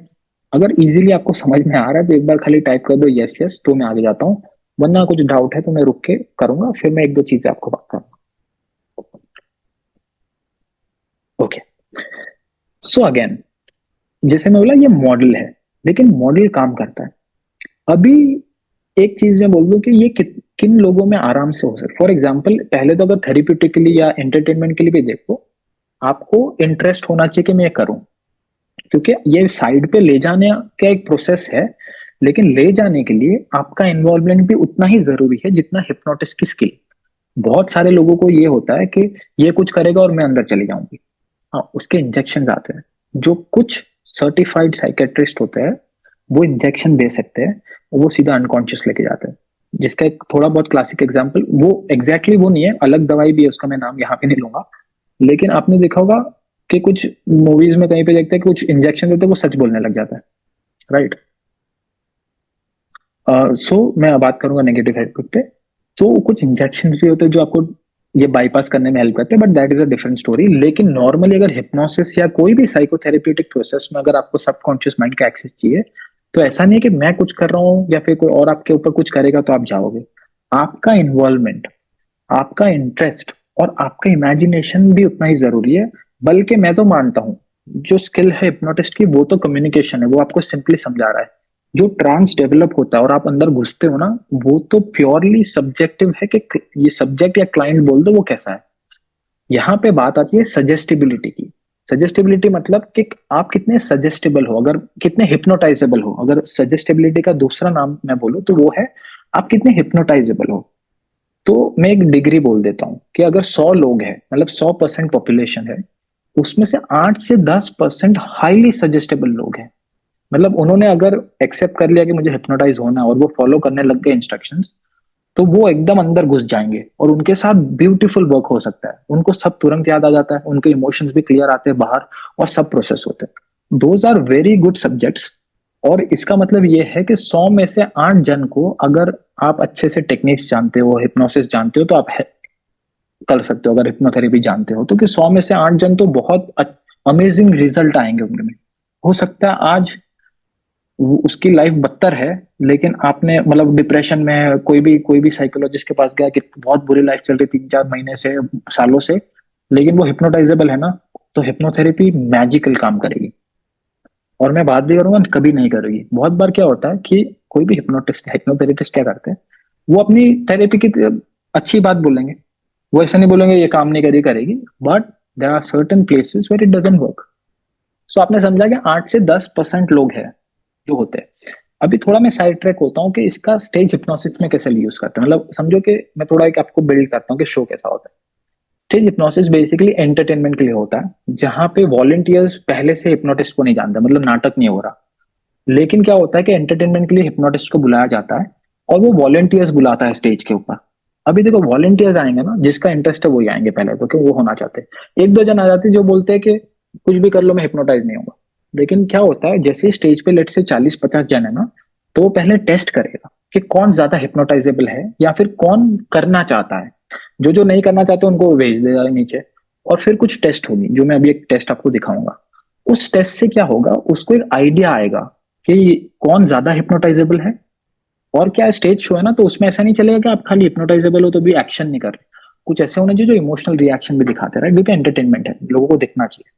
अगर इजीली आपको समझ में आ रहा है तो एक बार खाली टाइप कर दो यस यस, तो मैं आगे जाता हूँ। वरना कुछ डाउट है तो मैं रुक के करूंगा, फिर मैं एक दो चीजें आपको बात करूंगा। ओके, सो अगेन, जैसे मैं बोला ये मॉडल है, लेकिन मॉडल काम करता है। अभी एक चीज मैं बोल दूं कि ये किन लोगों में आराम से हो सकता है। फॉर एग्जाम्पल, पहले तो अगर थेरेप्यूटिकली या एंटरटेनमेंट के लिए भी देखो, आपको इंटरेस्ट होना चाहिए कि मैं ये करूं, क्योंकि ये साइड पे ले जाने का एक प्रोसेस है लेकिन ले जाने के लिए आपका इन्वॉल्वमेंट भी उतना ही जरूरी है जितना हिप्नोटिस्ट की स्किल। बहुत सारे लोगों को ये होता है कि ये कुछ करेगा और मैं अंदर चली जाऊंगी। हाँ, उसके इंजेक्शन आते हैं। जो कुछ सर्टिफाइड साइकेट्रिस्ट होते हैं वो इंजेक्शन दे सकते हैं, वो सीधा अनकॉन्शियस लेके जाते हैं। जिसका एक थोड़ा बहुत क्लासिक एग्जांपल, वो एग्जैक्टली वो नहीं है, अलग दवाई भी है, उसका मैं नाम यहाँ पे नहीं लूंगा। लेकिन आपने देखा होगा कि कुछ मूवीज में कहीं पे देखते हैं कि कुछ इंजेक्शन देते हैं वो सच बोलने लग जाता है, राइट। सो मैं बात करूंगा नेगेटिव इफेक्ट पे। तो कुछ इंजेक्शन भी होते हैं जो आपको ये बाईपास करने में हेल्प करते हैं, but that is a different story. लेकिन नॉर्मली अगर हिप्नोसिस या कोई भी साइकोथेरेप्यूटिक प्रोसेस में अगर आपको सबकॉन्शियस माइंड का एक्सेस चाहिए, तो ऐसा नहीं है कि मैं कुछ कर रहा हूँ या फिर कोई और आपके ऊपर कुछ करेगा तो आप जाओगे। आपका इन्वॉल्वमेंट, आपका इंटरेस्ट और आपका इमेजिनेशन भी उतना ही जरूरी है। बल्कि मैं तो मानता हूँ जो स्किल है हिप्नोटिस्ट की वो तो कम्युनिकेशन है, वो आपको सिंपली समझा रहा है। जो ट्रांस डेवलप होता है और आप अंदर घुसते हो ना, वो तो प्योरली सब्जेक्टिव है कि ये सब्जेक्ट या क्लाइंट बोल दो वो कैसा है। यहाँ पे बात आती है सजेस्टिबिलिटी की। सजेस्टिबिलिटी मतलब कि आप कितने सजेस्टेबल हो, अगर कितने हिप्नोटाइजेबल हो। अगर सजेस्टिबिलिटी का दूसरा नाम मैं बोलूँ तो वो है आप कितने हिप्नोटाइजेबल हो। तो मैं एक डिग्री बोल देता हूँ कि अगर 100 लोग हैं, मतलब 100% पॉपुलेशन है, उसमें से 8 से 10% हाईली सजेस्टेबल लोग हैं। मतलब उन्होंने अगर एक्सेप्ट कर लिया कि मुझे हिप्नोटाइज होना है और वो फॉलो करने लग गए इंस्ट्रक्शंस, तो वो एकदम अंदर घुस जाएंगे और उनके साथ ब्यूटीफुल वर्क हो सकता है। उनको सब तुरंत याद आ जाता है, उनके इमोशंस भी क्लियर आते हैं बाहर और सब प्रोसेस होते हैं। Those are very good subjects. और इसका मतलब ये है कि 100 में से 8 जन को अगर आप अच्छे से टेक्निक्स जानते हो, हिप्नोसिस जानते हो, तो आप कर सकते हो। अगर हिप्नोथेरेपी जानते हो तो कि 100 में से 8 जन तो बहुत अमेजिंग रिजल्ट आएंगे उनमें। हो सकता है आज उसकी लाइफ बदतर है, लेकिन आपने मतलब डिप्रेशन में है, कोई भी साइकोलॉजिस्ट के पास गया कि बहुत बुरी लाइफ चल रही 3-4 महीने से, सालों से, लेकिन वो हिप्नोटाइजेबल है ना, तो हिप्नोथेरेपी मैजिकल काम करेगी। और मैं बात भी करूंगा कभी नहीं करेगी। बहुत बार क्या होता है कि कोई भी हिप्नोटिस्ट हिप्नोथेरेपिस्ट क्या करते हैं, वो अपनी थेरेपी की अच्छी बात बोलेंगे, वो ऐसा नहीं बोलेंगे ये काम नहीं करी करेगी, but there are certain places where it doesn't work. So आपने समझा कि 8 से 10% लोग हैं जो होते हैं। अभी थोड़ा मैं साइड ट्रैक होता हूँ कि इसका स्टेज हिप्नोसिस में कैसे यूज करते हैं। मतलब समझो कि मैं थोड़ा एक आपको बिल्ड करता हूँ कि शो कैसा होता है। स्टेज हिप्नोसिस बेसिकली एंटरटेनमेंट के लिए होता है, जहां पे वॉलंटियर्स पहले से हिप्नोटिस्ट को नहीं जानते, मतलब नाटक नहीं हो रहा। लेकिन क्या होता है कि एंटरटेनमेंट के लिए हिप्नोटिस्ट को बुलाया जाता है और वो वॉलंटियर्स बुलाता है स्टेज के ऊपर। अभी देखो वॉलंटियर्स आएंगे ना, जिसका इंटरेस्ट है वही आएंगे पहले तो, क्यों वो होना चाहते हैं। 1-2 जन आ जाते हैं जो बोलते हैं कि कुछ भी कर लो मैं हिप्नोटाइज नहीं होगा। लेकिन क्या होता है, जैसे स्टेज पे लेट से 40-50 जन है ना, तो वो पहले टेस्ट करेगा कि कौन ज्यादा हिप्नोटाइजेबल है या फिर कौन करना चाहता है। जो जो नहीं करना चाहते उनको वो भेज देगा नीचे। और फिर कुछ टेस्ट होगी, जो मैं अभी एक टेस्ट आपको दिखाऊंगा। उस टेस्ट से क्या होगा, उसको एक आइडिया आएगा कि कौन ज्यादा हिप्नोटाइजेबल है। और क्या स्टेज शो है ना, तो उसमें ऐसा नहीं चलेगा कि आप खाली हिप्नोटाइजेबल हो तो भी एक्शन नहीं कर रहे। कुछ ऐसे होने चाहिए जो इमोशनल रिएक्शन भी दिखाते रहे, क्योंकि एंटरटेनमेंट है, लोगों को दिखना चाहिए।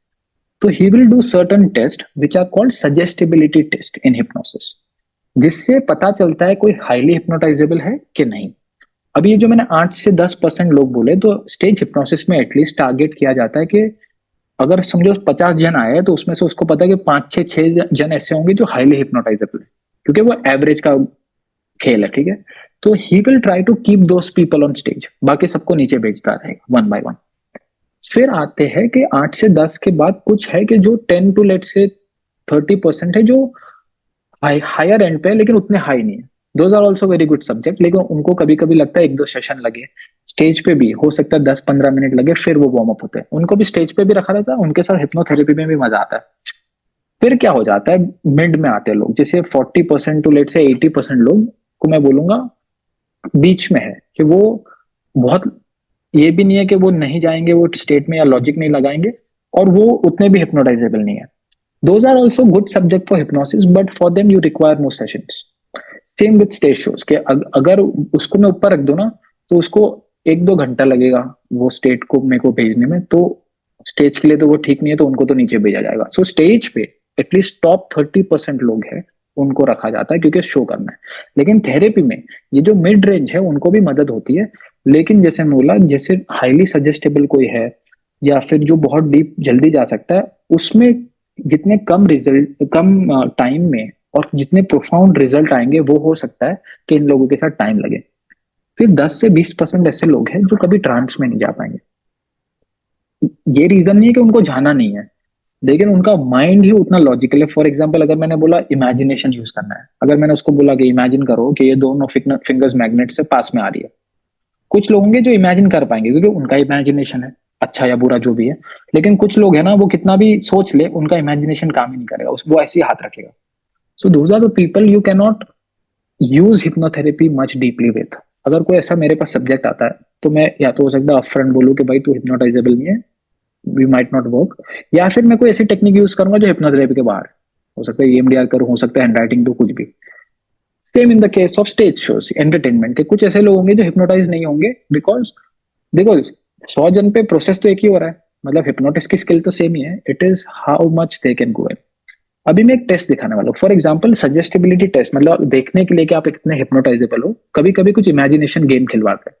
तो he will do certain test which are called suggestibility test in hypnosis, जिससे पता चलता है कोई हाईली हिप्नोटाइजेबल है कि नहीं। अभी ये जो मैंने 8 से 10% लोग बोले, तो स्टेज हिप्नोसिस में एटलीस्ट टारगेट किया जाता है कि अगर समझो 50 जन आए तो उसमें से उसको पता है कि 5 6 6 जन ऐसे होंगे जो हाईली हिप्नोटाइजेबल है, क्योंकि वो एवरेज का खेल है, ठीक है। तो he will try to keep those people on stage, बाकी सबको नीचे भेजता रहेगा 1 बाय 1। फिर आते हैं कि 8 से 10 के बाद कुछ है कि जो 10 to 30% है, जो हायर एंड पे है लेकिन उतने हाई नहीं है। Those are also very good subject, लेकिन उनको कभी कभी लगता है 1-2 सेशन लगे। स्टेज पे भी हो सकता है 10-15 मिनट लगे, फिर वो वार्म अप होते हैं। उनको भी स्टेज पे भी रखा रहता है, उनके साथ हिप्नोथेरेपी में भी मजा आता है। फिर क्या हो जाता है, मिड में आते हैं लोग, जैसे 40% टू लेट से 80% लोग को मैं बोलूंगा बीच में है कि वो बहुत, ये भी नहीं है कि वो नहीं जाएंगे वो स्टेट में या लॉजिक नहीं लगाएंगे, और वो उतने भी हिप्नोटाइजेबल नहीं है। Those are also good subject for hypnosis, but for them you require more sessions. Same with stage shows के, अगर उसको मैं ऊपर रख दूं ना, तो उसको 1-2 घंटा लगेगा वो स्टेट को मेरे को भेजने में। तो स्टेज के लिए तो वो ठीक नहीं है, तो उनको तो नीचे भेजा जाएगा। सो स्टेज पे एटलीस्ट टॉप 30% लोग हैं, उनको रखा जाता है क्योंकि शो करना है। लेकिन थेरेपी में ये जो मिड रेंज है उनको भी मदद होती है। लेकिन जैसे मैं बोला, जैसे हाईली सजेस्टेबल कोई है या फिर जो बहुत डीप जल्दी जा सकता है, उसमें जितने कम रिजल्ट, कम टाइम में और जितने प्रोफाउंड रिजल्ट आएंगे वो हो सकता है कि इन लोगों के साथ टाइम लगे। फिर 10 से 20% ऐसे लोग हैं जो कभी ट्रांस में नहीं जा पाएंगे। ये रीजन नहीं है कि उनको जाना नहीं है, लेकिन उनका माइंड ही उतना लॉजिकल है। फॉर एग्जाम्पल, अगर मैंने बोला इमेजिनेशन यूज करना है, अगर मैंने उसको बोला कि इमेजिन करो कि ये दोनों फिंगर्स मैग्नेट से पास में आ रही है, कुछ लोग होंगे जो इमेजिन कर पाएंगे क्योंकि उनका इमेजिनेशन है, अच्छा या बुरा जो भी है। लेकिन कुछ लोग है ना, वो कितना भी सोच ले उनका इमेजिनेशन काम ही नहीं करेगा, वो ऐसे ही हाथ रखेगा। So those are the people you can not use hypnotherapy much deeply with. अगर कोई ऐसा मेरे पास सब्जेक्ट आता है तो मैं या तो हो सकता है अपफ्रंट बोलूं कि भाई तू हिप्नोटाइजेबल नहीं है, वी माइट नॉट वर्क, या फिर मैं कोई ऐसी टेक्निक यूज करूंगा जो हिप्नोथेरेपी के बाहर है। हो सकता है EMDR करूं, हो सकता है हैंड राइटिंग दो, कुछ भी। Same in the case of stage shows, entertainment के कुछ ऐसे लोग होंगे जो हिप्नोटाइज नहीं होंगे, बिकॉज देखो 100 जन पे प्रोसेस तो एक ही हो रहा है, मतलब हिप्नोटिस्ट की स्किल तो सेम ही है, it is how much they can go in. अभी मैं एक टेस्ट दिखाने वाला हूँ, फॉर एग्जाम्पल सजेस्टिबिलिटी टेस्ट, मतलब देखने के लिए कि आप कितने हिप्नोटाइजेबल हो। कभी कभी कुछ इमेजिनेशन गेम खिलवाते हैं,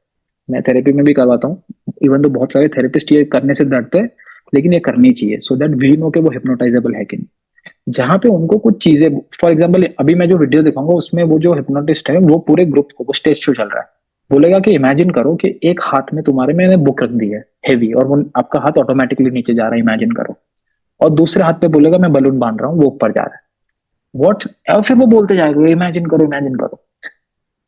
मैं थेरेपी में भी करवाता हूँ, इवन तो बहुत सारे थेरेपिस्ट ये करने से डरते हैं, लेकिन ये करनी चाहिए सो दैट वी नो कि वो हिप्नोटाइजेबल है कि नहीं। जहां पे उनको कुछ चीजें, फॉर एग्जाम्पल अभी मैं जो वीडियो दिखाऊंगा उसमें वो जो हिप्नोटिस्ट है वो पूरे ग्रुप को, वो स्टेज शो चल रहा है, बोलेगा कि इमेजिन करो कि एक हाथ में तुम्हारे मैंने बुक रख दी है हेवी, और वो आपका हाथ ऑटोमेटिकली नीचे जा रहा है, इमेजिन करो। और दूसरे हाथ पे बोलेगा मैं बलून बांध रहा हूँ, वो ऊपर जा रहा है। वॉट, और फिर वो बोलते जाएगा इमेजिन करो इमेजिन करो।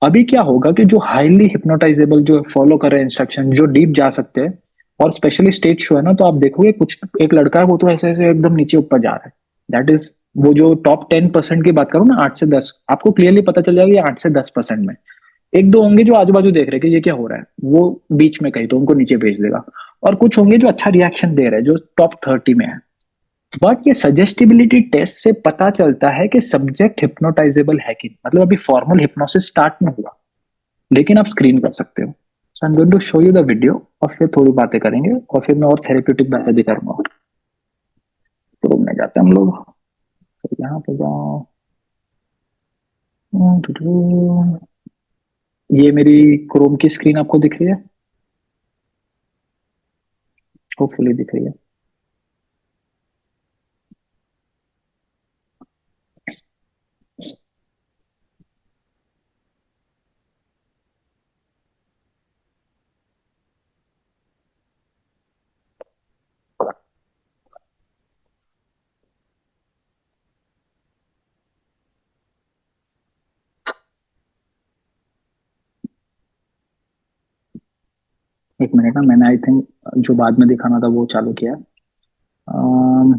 अभी क्या होगा कि जो हाईली हिप्नोटाइजेबल, जो फॉलो कर रहे हैं इंस्ट्रक्शन, जो डीप जा सकते हैं, और स्पेशली स्टेज शो है ना, तो आप देखोगे कुछ एक लड़का है वो तो ऐसे ऐसे एकदम नीचे ऊपर जा रहा है। दैट इज वो जो टॉप 10% की बात करूं ना, 8 से 10, आपको क्लियरली पता चल जाएगा ये 8 से 10% में। एक दो होंगे जो आजू बाजू देख रहे हैं कि ये क्या हो रहा है, वो बीच में कहीं तो उनको नीचे भेज देगा। और कुछ होंगे जो अच्छा रिएक्शन दे रहे हैं, जो टॉप 30 में है। बट ये सजेस्टिबिलिटी टेस्ट से पता चलता है कि सब्जेक्ट हिप्नोटाइजेबल है कि नहीं। मतलब अभी फॉर्मल हिप्नोसिस स्टार्ट नहीं हुआ, लेकिन आप स्क्रीन कर सकते हो। So I am going to show you the video, और फिर थोड़ी बातें करेंगे, और फिर मैं और थेरेप्यूटिक बातें भी करूंगा। तो रूम में जाते हैं हम लोग, तो यहाँ पे जाओ। ये मेरी क्रोम की स्क्रीन आपको दिख रही है, होपफुली दिख रही है। एक मिनट ना, मैंने आई थिंक जो बाद में दिखाना था वो चालू किया। अम,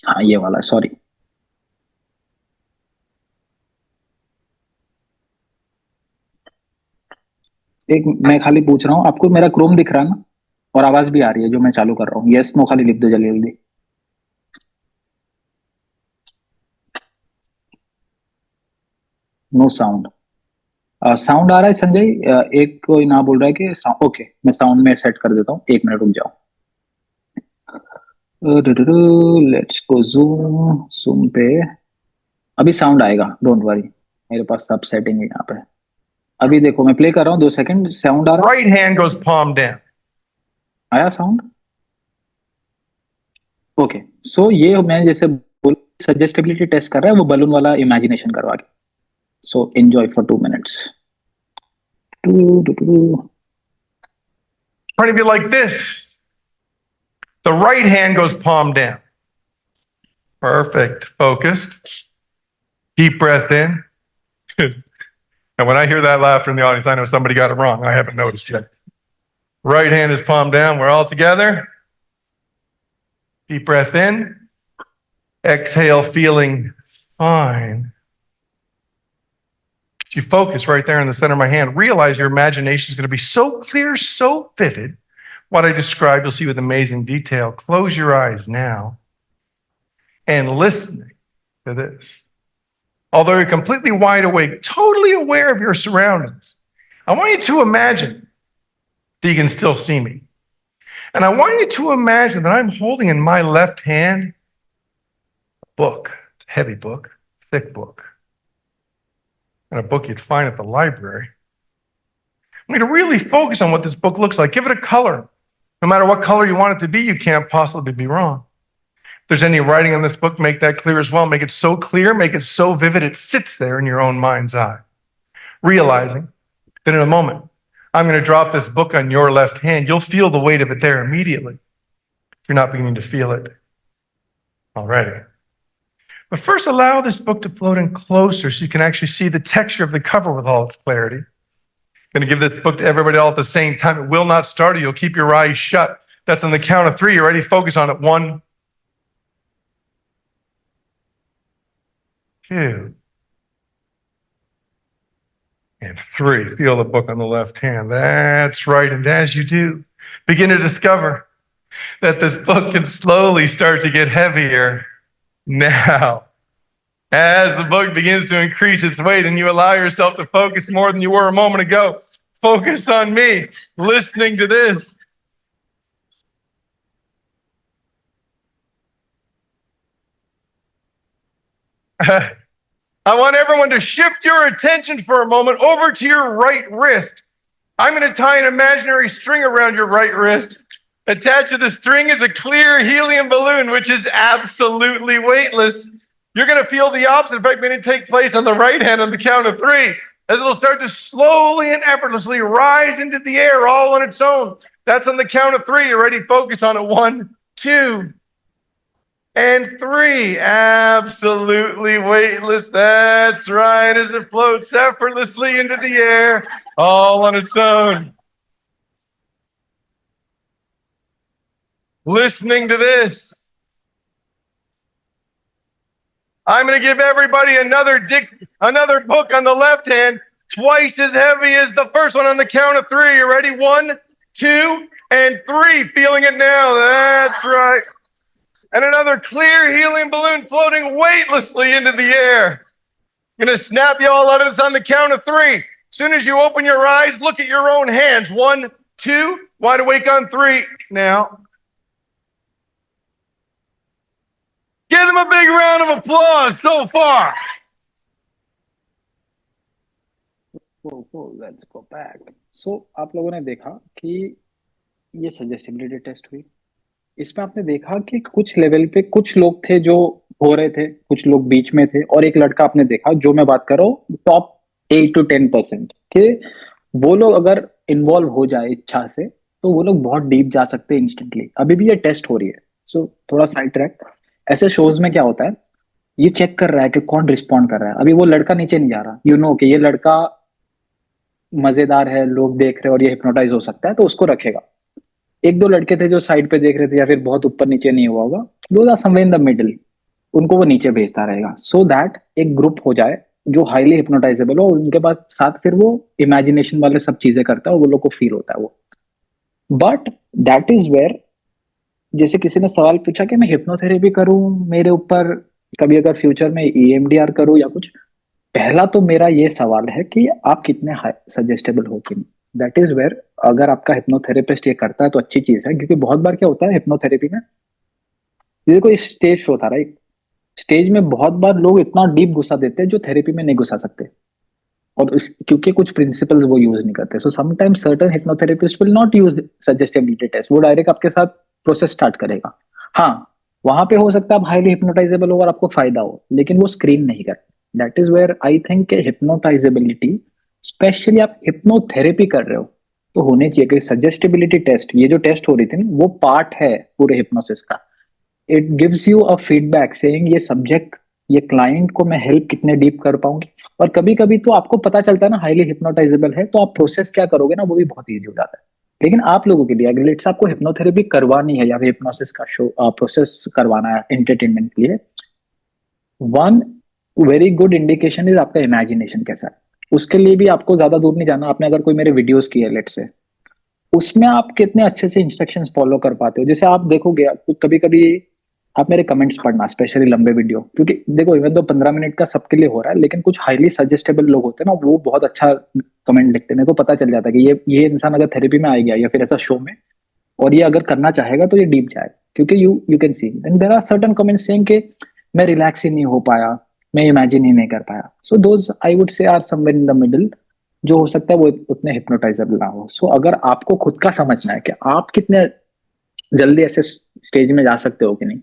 हाँ ये वाला, सॉरी। एक मैं खाली पूछ रहा हूँ, आपको मेरा क्रोम दिख रहा है ना, और आवाज भी आ रही है जो मैं चालू कर रहा हूँ? यस नो खाली लिख दो जल्दी जल्दी। No sound. साउंड आ रहा है संजय? एक कोई ना बोल रहा है कि साउंड, ओके मैं साउंड में सेट कर देता हूँ, 1 मिनट रुक जाओ। लेट्स गो जूम, जूम पे अभी साउंड आएगा, डोंट वरी, मेरे पास सब सेटिंग है यहाँ पे। अभी देखो मैं प्ले कर रहा हूँ, 2 सेकंड, साउंड आ रहा है? Right hand goes palm down. आया साउंड? ओके। सो ये मैं जैसे बोल, सजेस्टेबिलिटी टेस्ट कर रहा है वो बलून वाला इमेजिनेशन करवा के। So enjoy for 2 minutes. Trying to be like this. The right hand goes palm down. Perfect. Focused. Deep breath in. And when I hear that laughter in the audience, I know somebody got it wrong. I haven't noticed yet. Right hand is palm down. We're all together. Deep breath in. Exhale, feeling fine. If you focus right there in the center of my hand, realize your imagination is going to be so clear, so vivid. What I described, you'll see with amazing detail. Close your eyes now and listening to this. Although you're completely wide awake, totally aware of your surroundings, I want you to imagine that you can still see me. And I want you to imagine that I'm holding in my left hand a book. It's a heavy book, thick book, and a book you'd find at the library. I'm going to really focus on what this book looks like. Give it a color. No matter what color you want it to be, you can't possibly be wrong. there's any writing on this book, make that clear as well. Make it so clear, make it so vivid, it sits there in your own mind's eye. Realizing that in a moment, I'm going to drop this book on your left hand. You'll feel the weight of it there immediately. If you're not beginning to feel it already. But first, allow this book to float in closer so you can actually see the texture of the cover with all its clarity. I'm going to give this book to everybody all at the same time. It will not startle you. You'll keep your eyes shut. That's on the count of 3. You ready? Focus on it. 1, 2, and 3. Feel the book on the left hand. That's right. And as you do, begin to discover that this book can slowly start to get heavier. Now, as the book begins to increase its weight and you allow yourself to focus more than you were a moment ago, focus on me, listening to this. I want everyone to shift your attention for a moment over to your right wrist. I'm going to tie an imaginary string around your right wrist. Attached to the string is a clear helium balloon, which is absolutely weightless. You're going to feel the opposite effect going to take place on the right hand on the count of 3, as it'll start to slowly and effortlessly rise into the air all on its own. That's on the count of 3. You ready? Focus on it. 1, 2, and 3. Absolutely weightless. That's right, as it floats effortlessly into the air all on its own. Listening to this. I'm going to give everybody another book on the left hand, twice as heavy as the first one on the count of 3. You ready? 1, 2, and 3. Feeling it now. That's right. And another clear helium balloon floating weightlessly into the air. I'm going to snap you all out of this on the count of 3. As soon as you open your eyes, look at your own hands. 1, 2, wide awake on 3. Now, give them a big round of applause so far. Let's go back. So आप लोगों ने देखा कि ये suggestibility test हुई। इसमें आपने देखा कि कुछ लेवल पे कुछ लोग थे जो हो रहे थे, कुछ लोग बीच में थे, और एक लड़का आपने देखा, जो मैं बात कर रहा हूँ टॉप 8 to 10%, कि वो लोग अगर इन्वॉल्व हो जाए इच्छा से तो वो लोग बहुत डीप जा सकते हैं इंस्टेंटली। अभी भी ये टेस्ट हो रही है। सो थोड़ा साइड ट्रैक। ऐसे शोज में क्या होता है, ये चेक कर रहा है कि कौन रिस्पॉन्ड कर रहा है। अभी वो लड़का नीचे नहीं जा रहा, कि ये लड़का मजेदार है, लोग देख रहे हैं और ये हिप्नोटाइज हो सकता है, तो उसको रखेगा। 1-2 लड़के थे जो साइड पे देख रहे थे या फिर बहुत ऊपर नीचे नहीं हुआ होगा, those are somewhere in the middle, उनको वो नीचे भेजता रहेगा, सो दैट एक ग्रुप हो जाए जो हाईली हिप्नोटाइजेबल हो, उनके पास साथ फिर वो इमेजिनेशन वाले सब चीजें करता है, वो लोग को फील होता है वो। बट दैट इज वेयर, जैसे किसी ने सवाल पूछा कि मैं हिप्नोथेरेपी करूं, मेरे ऊपर कभी अगर फ्यूचर में EMDR करूं या कुछ, पहला तो मेरा ये सवाल है कि आप कितने सजेस्टेबल हो कि नहीं। दैट इज वेयर अगर आपका हिप्नोथेरेपिस्ट ये करता है तो अच्छी चीज है, क्योंकि बहुत बार क्या होता है हिप्नोथेरेपी में, ये कोई स्टेज शो था, राइट? स्टेज में बहुत बार लोग इतना डीप घुसा देते हैं जो थेरेपी में नहीं घुसा सकते, और क्योंकि कुछ प्रिंसिपल्स वो यूज नहीं करते। So sometimes certain hypnotherapist will not use suggestibility test, वो डायरेक्ट आपके साथ प्रोसेस स्टार्ट करेगा। हाँ, वहां पे हो सकता है आप हाईली हिप्नोटाइजेबल हो और आपको फायदा हो, लेकिन वो स्क्रीन नहीं करते। That is where I think hypnotizability, specially आप हिप्नोथेरेपी कर रहे हो तो होने चाहिए कि सजेस्टेबिलिटी टेस्ट, ये जो टेस्ट हो रही थी ना, वो पार्ट है पूरे हिप्नोसिस का। It gives you a feedback saying ये सब्जेक्ट, ये क्लाइंट को मैं हेल्प कितने डीप कर पाऊंगी। और कभी कभी तो आपको पता चलता है ना हाईली हिप्नोटाइजेबल है, तो आप प्रोसेस क्या करोगे ना, वो भी बहुत ईजी हो जाता है। लेकिन आप लोगों के लिए अगर लेट्स आपको हिप्नोथेरेपी करवानी है या फिर हिप्नोसिस का शो प्रोसेस करवाना है एंटरटेनमेंट के लिए, one very good indication is आपका इमेजिनेशन कैसा है। उसके लिए भी आपको ज्यादा दूर नहीं जाना। आपने अगर कोई मेरे वीडियोस किए लेट्स से, उसमें आप कितने अच्छे से इंस्ट्रक्शंस फॉलो कर पाते हो। जैसे आप देखोगे, आपको कभी कभी आप मेरे कमेंट्स पढ़ना, स्पेशली लंबे वीडियो, क्योंकि देखो इवन तो 15 मिनट का सबके लिए हो रहा है, लेकिन कुछ हाईली सजेस्टेबल लोग होते हैं ना, वो बहुत अच्छा कमेंट लिखते हैं। मेरे को पता चल जाता है कि ये इंसान अगर थेरेपी में आ गया या फिर ऐसा शो में, और ये अगर करना चाहेगा तो ये डीप जाए, क्योंकि you can see then there are certain comments saying कि मैं रिलैक्स ही नहीं हो पाया, मैं इमेजिन ही नहीं कर पाया। So those I would say are somewhere in the middle, जो हो सकता है वो उतने हिप्नोटाइजेबल ना हो। सो अगर आपको खुद का समझना है कि आप कितने जल्दी ऐसे स्टेज में जा सकते हो कि नहीं,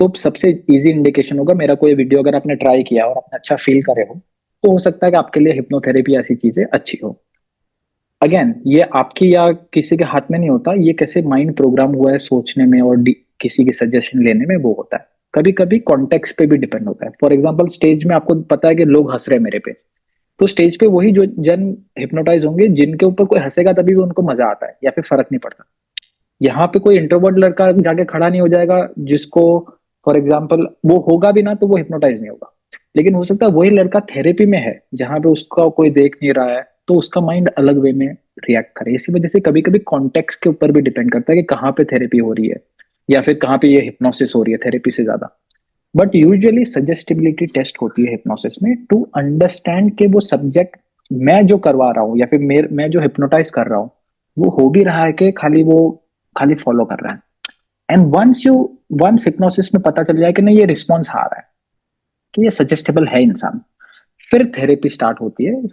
तो सबसे इजी इंडिकेशन होगा, मेरा कोई वीडियो अगर आपने ट्राई किया और आपने अच्छा फील करे हो, तो हो सकता है कि आपके लिए हिप्नोथेरेपी ऐसी चीजें अच्छी हो। अगेन, ये आपकी या किसी के हाथ में नहीं होता, ये कैसे माइंड प्रोग्राम हुआ है सोचने में और किसी की सजेशन लेने में, वो होता है। कभी कभी कॉन्टेक्स्ट पे भी डिपेंड होता है। फॉर एग्जाम्पल, स्टेज में आपको पता है कि लोग हंस रहे हैं मेरे पे, तो स्टेज पे वही जो जन हिप्नोटाइज होंगे जिनके ऊपर कोई हंसेगा, तभी भी उनको मजा आता है या फिर फर्क नहीं पड़ता। यहाँ पे कोई इंट्रोवर्ट लड़का जाके खड़ा नहीं हो जाएगा जिसको, फॉर एग्जाम्पल, वो होगा भी ना तो वो हिप्नोटाइज नहीं होगा। लेकिन हो सकता है वही लड़का थेरेपी में है जहां पे उसका कोई देख नहीं रहा है, तो उसका माइंड अलग वे में रिएक्ट करे। इसी वजह से कभी कभी कॉन्टेक्स्ट के ऊपर भी डिपेंड करता है कि कहाँ पे थेरेपी हो रही है या फिर कहाँ पे ये हिप्नोसिस हो रही है थेरेपी से ज्यादा। बट यूजुअली सजेस्टिबिलिटी टेस्ट होती है हिप्नोसिस में टू अंडरस्टैंड कि वो सब्जेक्ट मैं जो करवा रहा हूँ या फिर मैं जो हिप्नोटाइज कर रहा हूँ वो हो भी रहा है कि खाली वो खाली फॉलो कर रहा है। एंड वंस हिप्नोसिस में पता चल जाए कि नहीं ये रिस्पॉन्स आ रहा है, कि ये सजेस्टेबल है इंसान, फिर थेरेपी स्टार्ट होती है,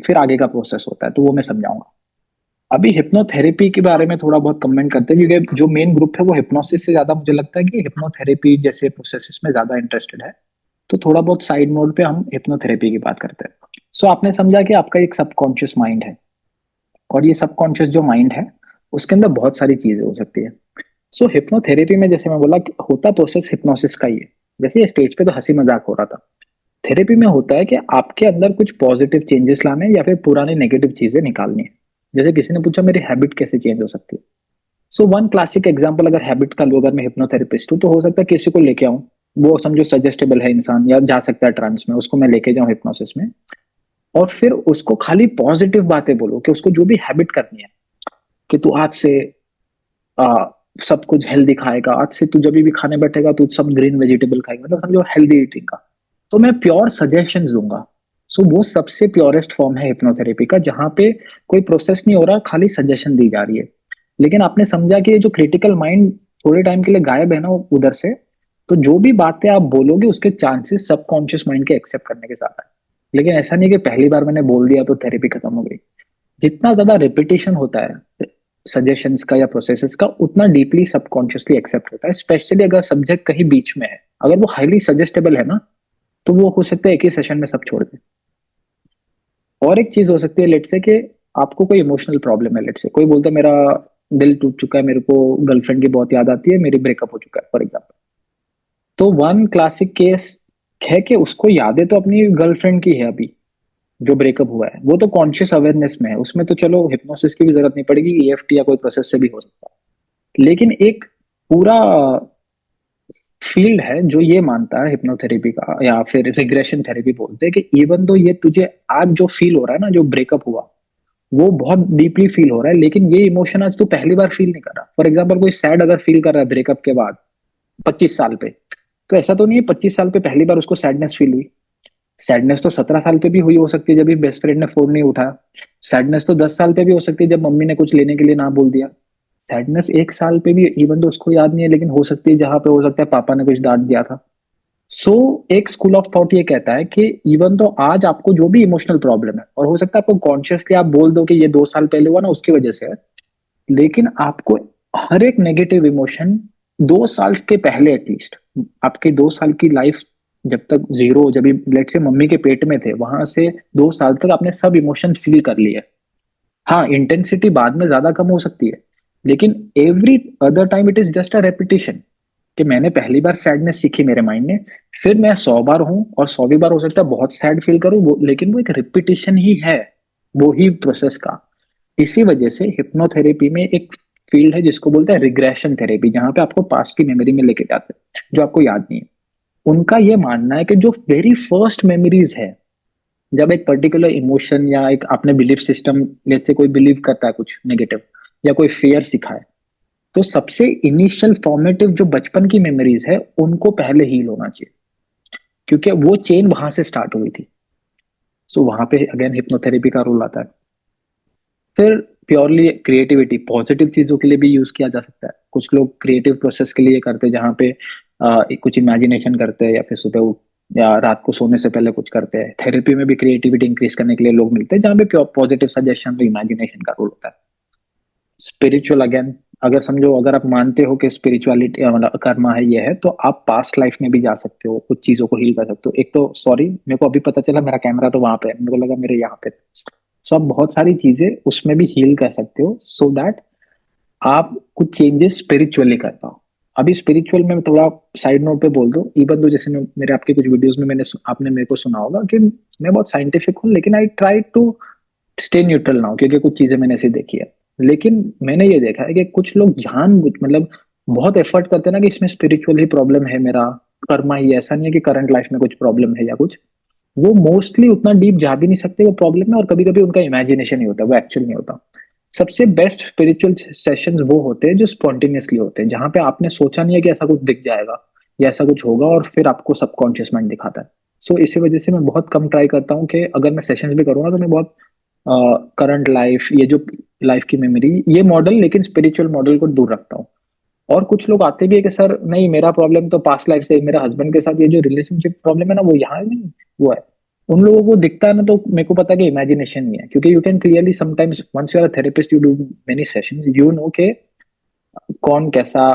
फिर आगे का प्रोसेस होता है, तो वो मैं समझाऊंगा। अभी हिप्नोथेरेपी के बारे में थोड़ा बहुत कमेंट करते हैं, क्योंकि जो मेन ग्रुप है वो हिप्नोसिस से ज्यादा मुझे लगता है कि हिप्नोथेरेपी जैसे प्रोसेसेस में ज्यादा इंटरेस्टेड है। तो थोड़ा बहुत साइड नोट पे हम हिप्नोथेरेपी की बात करते हैं। सो आपने समझा कि आपका एक सबकॉन्शियस माइंड है, और ये सबकॉन्शियस जो माइंड है उसके अंदर बहुत सारी चीजें हो सकती है। सो हिप्नोथेरेपी में जैसे मैं बोला कि होता प्रोसेस हिप्नोसिस का ही है। जैसे ये स्टेज पे तो हंसी मजाक हो रहा था, थेरेपी में होता है कि आपके अंदर कुछ पॉजिटिव चेंजेस लाने हैं या फिर पुरानी नेगेटिव चीजें निकालनी है। जैसे किसी ने पूछा मेरी हैबिट कैसे चेंज हो सकती है। सो वन क्लासिक एग्जांपल, अगर हैबिट का लो, अगर मैं हिप्नोथेरेपिस्ट हूँ तो हो सकता है किसी को लेके आऊं, वो समझो सजेस्टेबल है इंसान या जा सकता है ट्रांस में, उसको मैं लेके जाऊं हिप्नोसिस में, और फिर उसको खाली पॉजिटिव बातें बोलो कि उसको जो भी हैबिट करनी है, कि तू आज से आ, सब कुछ हेल्दी खाएगा, आज से तू जब भी खाने बैठेगा तू सब ग्रीन वेजिटेबल खाएगा, मतलब समझो हेल्दी ईटिंग का। तो मैं प्योर सजेशन दूंगा। सो वो सबसे प्योरेस्ट फॉर्म है हिप्नोथेरेपी का, जहां पे कोई प्रोसेस नहीं हो रहा, खाली सजेशन दी जा रही है। लेकिन आपने समझा कि ये जो क्रिटिकल माइंड थोड़े टाइम के लिए गायब है ना उधर से, तो जो भी बातें आप बोलोगे उसके चांसेस सबकॉन्शियस माइंड के एक्सेप्ट करने के साथ है। लेकिन ऐसा नहीं कि पहली बार मैंने बोल दिया तो थेरेपी खत्म हो गई। जितना ज्यादा रिपीटेशन होता है सजेशंस का या प्रोसेसेस का, उतना डीपली सबकॉन्शियसली एक्सेप्ट होता है। स्पेशली अगर सब्जेक्ट कहीं बीच में है, अगर वो हाईली सजेस्टेबल है ना, तो वो हो सकता है एक ही सेशन में सब छोड़ दे। और एक चीज हो सकती है, लेट से कि आपको कोई इमोशनल प्रॉब्लम है, लेट से कोई बोलता है मेरा दिल टूट चुका है, मेरे को गर्लफ्रेंड की बहुत याद आती है, मेरी ब्रेकअप हो चुका है फॉर एग्जाम्पल। तो वन क्लासिक केस है कि उसको यादें तो अपनी गर्लफ्रेंड की है अभी, जो ब्रेकअप हुआ है वो तो कॉन्शियस अवेयरनेस में है, उसमें तो चलो हिप्नोसिस की भी जरूरत नहीं पड़ेगी, ईएफटी या कोई प्रोसेस से भी हो सकता है। लेकिन एक पूरा फील्ड है जो ये मानता है हिप्नोथेरेपी का, या फिर रिग्रेशन थेरेपी बोलते हैं, कि इवन तो ये तुझे आज जो फील हो रहा है ना, जो ब्रेकअप हुआ वो बहुत डीपली फील हो रहा है, लेकिन ये इमोशन आज तू पहली बार फील नहीं कर रहा। फॉर एग्जाम्पल, कोई सैड अगर फील कर रहा है ब्रेकअप के बाद 25 साल पे, तो ऐसा तो नहीं है 25 साल पे पहली बार उसको सैडनेस फील हुई। सैडनेस तो 17 साल पे भी हुई हो सकती है जब भी बेस्ट फ्रेंड ने फोन नहीं उठाया। सैडनेस तो 10 साल पे भी हो सकती है जब मम्मी ने कुछ लेने के लिए ना बोल दिया। सैडनेस 1 साल पे भी इवन तो उसको याद नहीं है, लेकिन हो सकती है जहां पे हो सकता है पापा ने कुछ डांट दिया था। सो एक स्कूल ऑफ थॉट ये कहता है कि इवन तो आज आपको जो भी इमोशनल प्रॉब्लम है, और हो सकता है आपको कॉन्शियसली आप बोल दो कि ये 2 साल पहले हुआ ना उसकी वजह से है, लेकिन आपको हर एक नेगेटिव इमोशन 2 साल के पहले एटलीस्ट, आपके 2 साल की लाइफ जब तक जीरो, जब लेट से मम्मी के पेट में थे, वहां से 2 साल तक आपने सब इमोशन फील कर लिए। हाँ, इंटेंसिटी बाद में ज्यादा कम हो सकती है, लेकिन every other time it is just a repetition, कि मैंने पहली बार सैडनेस सीखी मेरे माइंड ने, फिर मैं 100 बार हूं और 100वीं बार हो सकता है बहुत सैड फील करूं वो, लेकिन वो एक रिपीटिशन ही है, वो ही प्रोसेस का। इसी वजह से हिप्नोथेरेपी में एक फील्ड है जिसको बोलते हैं रिग्रेशन थेरेपी, जहां पे आपको पास्ट की मेमोरी में लेके जाते हैं जो आपको याद नहीं है। उनका ये मानना है कि जो वेरी फर्स्ट मेमोरीज है, जब एक पर्टिकुलर इमोशन या एक आपने बिलीफ सिस्टम, लेट से कोई बिलीव करता है कुछ नेगेटिव या कोई फेयर सिखा है, तो सबसे इनिशियल फॉर्मेटिव जो बचपन की मेमोरीज है उनको पहले हील होना चाहिए, क्योंकि वो चेन वहां से स्टार्ट हुई थी। सो वहां पे अगेन हिप्नोथेरेपी का रोल आता है। फिर प्योरली क्रिएटिविटी पॉजिटिव चीजों के लिए भी यूज किया जा सकता है। कुछ लोग क्रिएटिव प्रोसेस के लिए करते हैं, जहाँ पे कुछ इमेजिनेशन करते हैं, या फिर सुबह उठ या रात को सोने से पहले कुछ करते हैं। थेरेपी में भी क्रिएटिविटी इंक्रीज करने के लिए लोग मिलते हैं, जहाँ पे पॉजिटिव सजेशन और इमेजिनेशन का रोल होता है। स्पिरिचुअल अगेन अगर समझो, अगर आप मानते हो कि स्पिरिचुअलिटी मतलब कर्मा है, ये है, तो आप पास्ट लाइफ में भी जा सकते हो, कुछ चीजों को हील कर सकते हो। एक तो सॉरी, मेरे को अभी पता चला मेरा कैमरा तो वहां पे है, मेरे को लगा मेरे यहाँ पे। सो आप बहुत सारी चीजें उसमें भी हील कर सकते हो, सो दैट आप कुछ चेंजेस स्पिरिचुअली कर पाओ। अभी स्पिरिचुअल में थोड़ा साइड नोट पे बोल दो, इवन तो जैसे मेरे आपके कुछ वीडियोस में आपने मेरे को सुना होगा कि मैं बहुत साइंटिफिक हूँ, लेकिन I try to stay neutral now, क्योंकि कुछ चीजें मैंने ऐसी देखी है। लेकिन मैंने ये देखा है कि कुछ लोग मतलब बहुत एफर्ट करते हैं ना कि इसमें स्पिरिचुअल ही प्रॉब्लम है, मेरा कर्मा ही, ऐसा नहीं है कि करंट लाइफ में कुछ प्रॉब्लम है या कुछ। वो मोस्टली उतना डीप जा भी नहीं सकते वो प्रॉब्लम में, और कभी कभी उनका इमेजिनेशन ही होता है, वो एक्चुअल नहीं होता। सबसे बेस्ट स्पिरिचुअल सेशंस वो होते हैं जो स्पॉन्टेनियसली होते हैं, जहां पे आपने सोचा नहीं है कि ऐसा कुछ दिख जाएगा या ऐसा कुछ होगा, और फिर आपको सबकॉन्शियस माइंड दिखाता है। सो इसी वजह से मैं बहुत कम ट्राई करता हूँ कि अगर मैं सेशंस भी करूंगा तो मैं बहुत करंट लाइफ, ये जो लाइफ की मेमोरी, ये मॉडल, लेकिन स्पिरिचुअल मॉडल को दूर रखता हूँ। और कुछ लोग आते भी है कि सर नहीं, मेरा प्रॉब्लम तो पास्ट लाइफ से, मेरे हस्बैंड के साथ ये जो रिलेशनशिप प्रॉब्लम है ना, वो यहाँ नहीं, वो है। उन लोगों को दिखता है ना, तो मेरे को पता है कि इमेजिनेशन नहीं है, क्योंकि you can clearly sometimes, once you are a therapist, you do many sessions, you know के कौन कैसा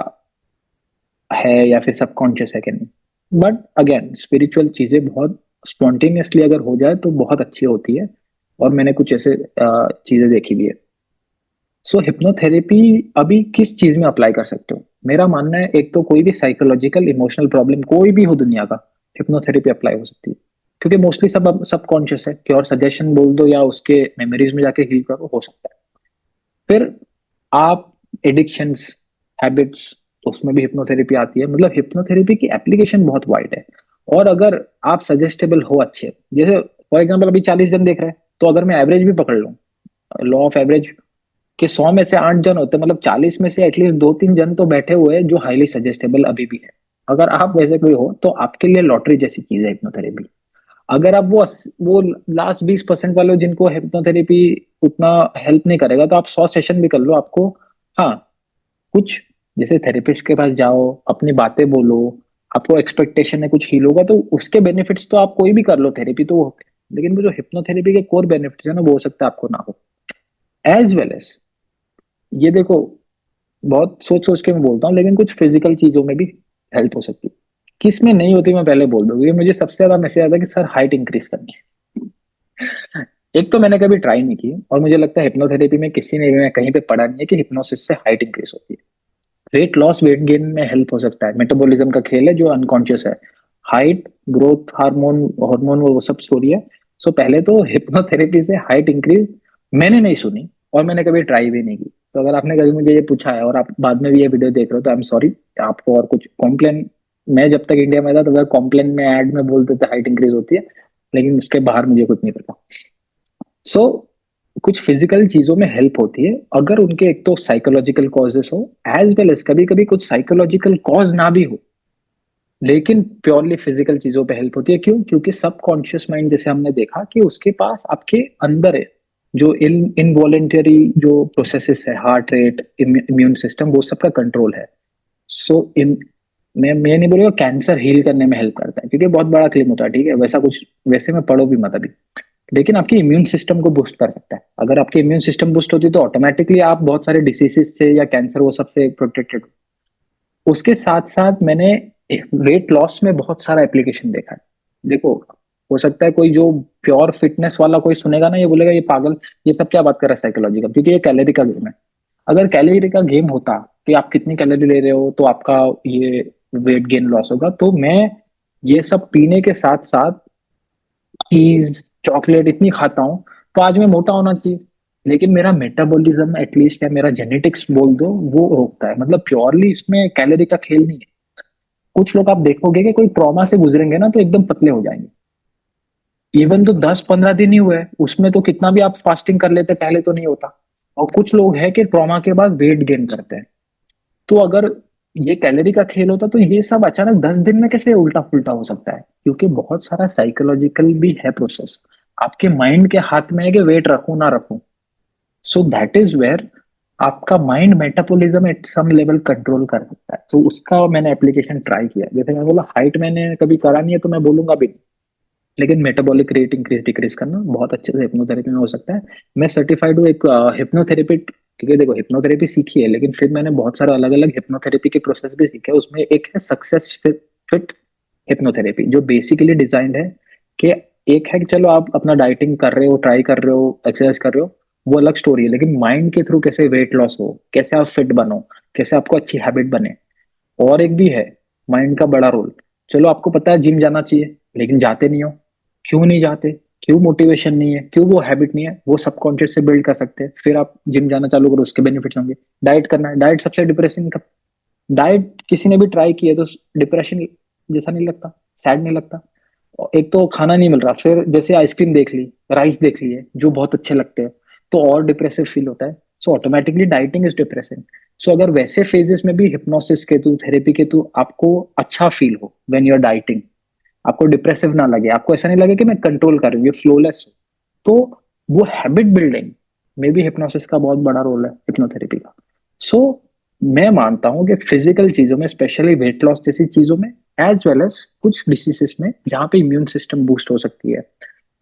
है या फिर सबकॉन्शियस है कि नहीं। बट अगेन, स्पिरिचुअल चीजें बहुत स्पॉन्टेनियसली अगर हो जाए तो बहुत अच्छी होती है, और मैंने कुछ ऐसे चीजें देखी भी है। सो हिप्नोथेरेपी अभी किस चीज में अप्लाई कर सकते हो? मेरा मानना है, एक तो कोई भी साइकोलॉजिकल इमोशनल प्रॉब्लम कोई भी हो दुनिया का, हिप्नोथेरेपी अप्लाई हो सकती है, क्योंकि मोस्टली सब सबकॉन्शियस है। प्योर सजेशन बोल दो या उसके मेमोरीज में जाके हील करो, हो सकता है। फिर आप एडिक्शंस, हैबिट्स, उसमें भी हिप्नोथेरेपी आती है। मतलब हिप्नोथेरेपी की एप्लीकेशन बहुत वाइड है। और अगर आप सजेस्टेबल हो अच्छे, जैसे फॉर एग्जांपल अभी 40 जन देख रहे हैं, तो अगर मैं एवरेज भी पकड़ लूं, लॉ ऑफ एवरेज, कि 100 में से 8 जन होते हैं, मतलब 40 में से एटलीस्ट 2-3 जन तो बैठे हुए हैं जो हाईली सजेस्टेबल अभी भी है। अगर आप वैसे कोई हो तो आपके लिए लॉटरी जैसी चीज है हिप्नोथेरेपी। अगर आप वो लास्ट 20% वाले हो जिनको हिप्नोथेरेपी उतना हेल्प नहीं करेगा, तो आप 100 सेशन भी कर लो, आपको, हाँ, कुछ, जैसे थेरेपिस्ट के पास जाओ, अपनी बातें बोलो, आपको एक्सपेक्टेशन है कुछ हील होगा, तो उसके बेनिफिट्स तो आप कोई भी कर लो, थेरेपी तो वो होते हैं, लेकिन वो जो हिप्नोथेरेपी के कोर बेनिफिट्स है ना, वो हो सकता है आपको ना हो। एज वेल एज, ये देखो, बहुत सोच सोच के मैं बोलता हूँ, लेकिन कुछ फिजिकल चीजों में भी हेल्प हो सकती है। किस में नहीं होती मैं पहले बोल दूँ, क्योंकि मुझे सबसे ज्यादा मैसेज आता है कि सर हाइट इंक्रीज करनी है। एक तो मैंने कभी ट्राई नहीं की, और मुझे लगता है हिप्नोथेरेपी में किसी ने भी, मैं कहीं पे पढ़ा नहीं है कि हिप्नोसिस से हाइट इंक्रीज होती है। वेट लॉस, वेट गेन में हेल्प हो सकता है, मेटाबॉलिज्म का खेल है जो अनकॉन्शियस है। हाइट ग्रोथ हार्मोन, हार्मोन वो सब स्टोरी है। सो पहले तो हिप्नोथेरेपी से हाइट इंक्रीज मैंने नहीं सुनी, और मैंने कभी ट्राई भी नहीं की। तो अगर आपने कभी मुझे ये पूछा है और आप बाद में भी ये वीडियो देख रहे हो, तो आई एम सॉरी, आपको और कुछ कॉम्प्लेन, मैं जब तक इंडिया में था तो अगर कॉम्प्लेन में एड में बोलते थे हाइट इंक्रीज होती है, लेकिन उसके बाहर मुझे कुछ नहीं पता। सो कुछ फिजिकल चीजों में हेल्प होती है, अगर उनके एक तो साइकोलॉजिकल कॉजेस हो, एज वेल एज कभी कभी कुछ साइकोलॉजिकल कॉज ना भी हो, लेकिन प्योरली फिजिकल चीजों पे हेल्प होती है। क्यों? क्योंकि सबकॉन्शियस माइंड, जैसे हमने देखा कि उसके पास आपके अंदर है जो इनवॉलेंटरी जो प्रोसेसेस है, हार्ट रेट, इम्यून सिस्टम, वो सब का कंट्रोल है। सो इन मैं नहीं बोलूंगा कैंसर हील करने में हेल्प करता है, क्योंकि बहुत बड़ा क्लेम होता है, ठीक है, वैसा कुछ वैसे में पढ़ो भी मत अभी। लेकिन आपकी इम्यून सिस्टम को बूस्ट कर सकता है। अगर आपकी इम्यून सिस्टम बूस्ट होती है तो ऑटोमेटिकली आप बहुत सारे डिसीजेस से या कैंसर, वो सबसे प्रोटेक्टेड। उसके साथ साथ मैंने वेट लॉस में बहुत सारा एप्लीकेशन देखा है। देखो, हो सकता है कोई जो प्योर फिटनेस वाला कोई सुनेगा ना, ये बोलेगा ये पागल, ये सब क्या बात कर रहा है साइकोलॉजी का, क्योंकि ये कैलोरी का गेम है। अगर कैलोरी का गेम होता कि आप कितनी कैलोरी ले रहे हो तो आपका ये वेट गेन लॉस होगा, तो मैं ये सब पीने के साथ साथ चीज, चॉकलेट इतनी खाता हूँ, तो आज मैं मोटा होना चाहिए। लेकिन मेरा मेटाबॉलिज्म एटलीस्ट, या मेरा जेनेटिक्स बोल दो, वो रोकता है। मतलब प्योरली इसमें कैलोरी का खेल नहीं है। कुछ लोग आप देखोगे कि कोई ट्रॉमा से गुजरेंगे ना, तो एकदम पतले हो जाएंगे। इवन तो 10-15 दिन ही हुए हैं, उसमें तो कितना भी आप फास्टिंग कर लेते पहले तो नहीं होता। और कुछ लोग हैं कि ट्रॉमा के बाद वेट गेन करते हैं। तो अगर ये कैलोरी का खेल होता, तो ये सब अचानक 10 दिन में कैसे उल्टा पुल्टा हो सकता है? क्योंकि बहुत सारा साइकोलॉजिकल भी है प्रोसेस। आपके माइंड के हाथ में है कि वेट रखूं ना रखूं। सो दैट इज वेयर आपका mind metabolism at some level control कर सकता है। तो उसका मैंने एप्लीकेशन ट्राई किया। जैसे मैं बोला, हाइट मैंने कभी करा नहीं है तो मैं बोलूंगा भी नहीं, लेकिन मेटाबॉलिक रेट इंक्रीज डिक्रीज करना बहुत अच्छे से हिप्नोथेरेपी में हो सकता है। मैं सर्टिफाइड हूँ एक हिप्नोथेरेपी क्योंकि देखो हिप्नोथेरेपी सीखी है, लेकिन फिर मैंने बहुत सारे अलग अलग हिप्नोथेरेपी के प्रोसेस भी सीखे। उसमें एक है सक्सेस फिट हिप्नोथेरेपी, जो बेसिकली डिजाइंड है कि एक है कि चलो आप अपना डाइटिंग कर रहे हो, ट्राई कर रहे हो, एक्सरसाइज कर रहे हो, वो अलग स्टोरी है, लेकिन माइंड के थ्रू कैसे वेट लॉस हो, कैसे आप फिट बनो, कैसे आपको अच्छी हैबिट बने। और एक भी है माइंड का बड़ा रोल। चलो आपको पता है जिम जाना चाहिए, लेकिन जाते नहीं हो। क्यों नहीं जाते? क्यों मोटिवेशन नहीं है, क्यों वो हैबिट नहीं है? वो सबकॉन्शियस से बिल्ड कर सकते हैं, फिर आप जिम जाना चालू करो, उसके बेनिफिट्स होंगे। डाइट करना है, डाइट सबसे डिप्रेसिंग का। डाइट किसी ने भी ट्राई किया तो डिप्रेशन जैसा नहीं लगता, सैड नहीं लगता। और एक तो खाना नहीं मिल रहा, फिर जैसे आइसक्रीम देख ली, राइस देख लिए जो बहुत अच्छे लगते हैं, तो और डिप्रेसिव फील होता है। So automatically dieting is depressing. So अगर वैसे फेजेस में भी हिप्नोसिस के थ्रू, थेरेपी के थ्रू आपको अच्छा फील हो व्हेन यू आर डाइटिंग, आपको डिप्रेसिव ना लगे, आपको ऐसा नहीं लगे कि मैं कंट्रोल कर रही हूँ, ये फ्लोलेस हो, तो वो हैबिट बिल्डिंग में भी हिप्नोसिस का बहुत बड़ा रोल है, हिप्नोथेरेपी का। सो मैं मानता हूँ कि फिजिकल चीजों में, स्पेशली वेट लॉस जैसी चीजों में, एज वेल एज कुछ डिसीजेस में जहाँ पे इम्यून सिस्टम बूस्ट हो सकती है,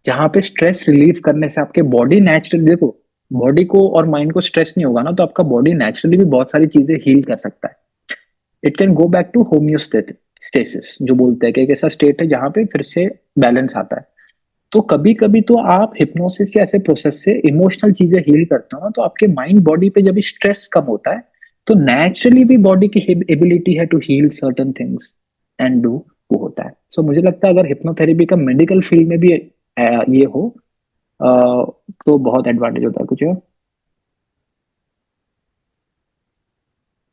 जहाँ पे स्ट्रेस रिलीव करने से आपके बॉडी नेचुरली, देखो बॉडी को और माइंड को स्ट्रेस नहीं होगा ना, तो आपका बॉडी नेचुरली भी बहुत सारी चीजें हील कर सकता है। It can go back to homeostasis, जो बोलते हैं कि एक ऐसा स्टेट है जहां पे फिर से बैलेंस आता है। तो कभी कभी तो आप हिप्नोसिस या ऐसे प्रोसेस से इमोशनल चीजें हील करते हो ना, तो आपके माइंड बॉडी पे जब स्ट्रेस कम होता है, तो नेचुरली भी बॉडी की एबिलिटी है to heal certain things and do, वो होता है। सो मुझे लगता है अगर हिप्नोथेरेपी का मेडिकल फील्ड में भी ये हो, अ, तो बहुत एडवांटेज होता है कुछ।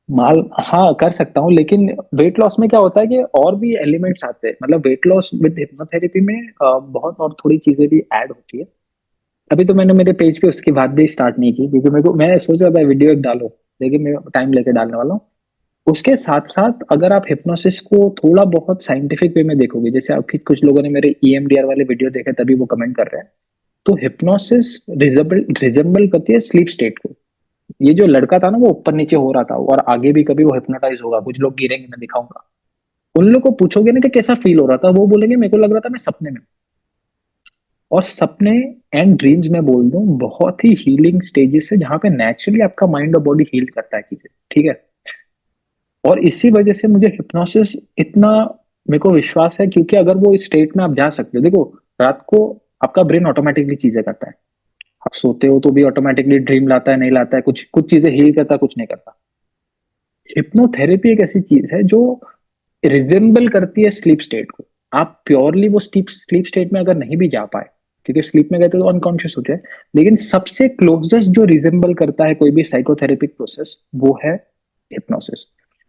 माल, हाँ कर सकता हूँ, लेकिन वेट लॉस में क्या होता है कि और भी एलिमेंट्स आते हैं। मतलब वेट लॉस विद हिप्नोथेरेपी में बहुत और थोड़ी चीजें भी ऐड होती है। अभी तो मैंने मेरे पेज पे उसकी बात भी स्टार्ट नहीं की, क्योंकि मेरे को, मैं सोच रहा था वीडियो एक डालो, लेकिन मैं टाइम लेके डालने वाला हूँ। उसके साथ साथ अगर आप हिप्नोसिस को थोड़ा बहुत साइंटिफिक वे में देखोगे, जैसे आपकी कुछ लोगों ने मेरे EMDR वाले वीडियो देखे तभी वो कमेंट कर रहे हैं, तो हिप्नोसिस रिजेंबल करती है स्लीप स्टेट को। ये जो लड़का था ना, वो ऊपर नीचे हो रहा था, और आगे भी कभी वो हिप्नोटाइज होगा, कुछ लोग गिरेंगे, मैं दिखाऊंगा। उन लोग को पूछोगे ना कि कैसा फील हो रहा था, वो बोलेंगे मेरे को लग रहा था मैं सपने में हूं। और सपने एंड ड्रीम्स में बोल दूं, बहुत ही हीलिंग स्टेजेस है जहां पे नेचुरली आपका माइंड और बॉडी हील करता है चीजें, ठीक है। और इसी वजह से मुझे हिप्नोसिस इतना, मेरे को विश्वास है, क्योंकि अगर वो इस स्टेट में आप जा सकते हो, देखो रात को आपका ब्रेन ऑटोमेटिकली चीजें करता है। आप सोते हो तो भी ऑटोमेटिकली ड्रीम लाता है, नहीं लाता है, कुछ कुछ चीजें हील करता है, कुछ नहीं करता। हिप्नोथेरेपी एक ऐसी चीज है जो रिजेंबल करती है स्लीप स्टेट को। आप प्योरली वो स्लीप स्टेट में अगर नहीं भी जा पाए, क्योंकि स्लीप में गए तो अनकॉन्शियस हो जाए, लेकिन सबसे क्लोजेस्ट जो रिजेंबल करता है कोई भी साइकोथेरेपिक प्रोसेस, वो है हिप्नोसिस।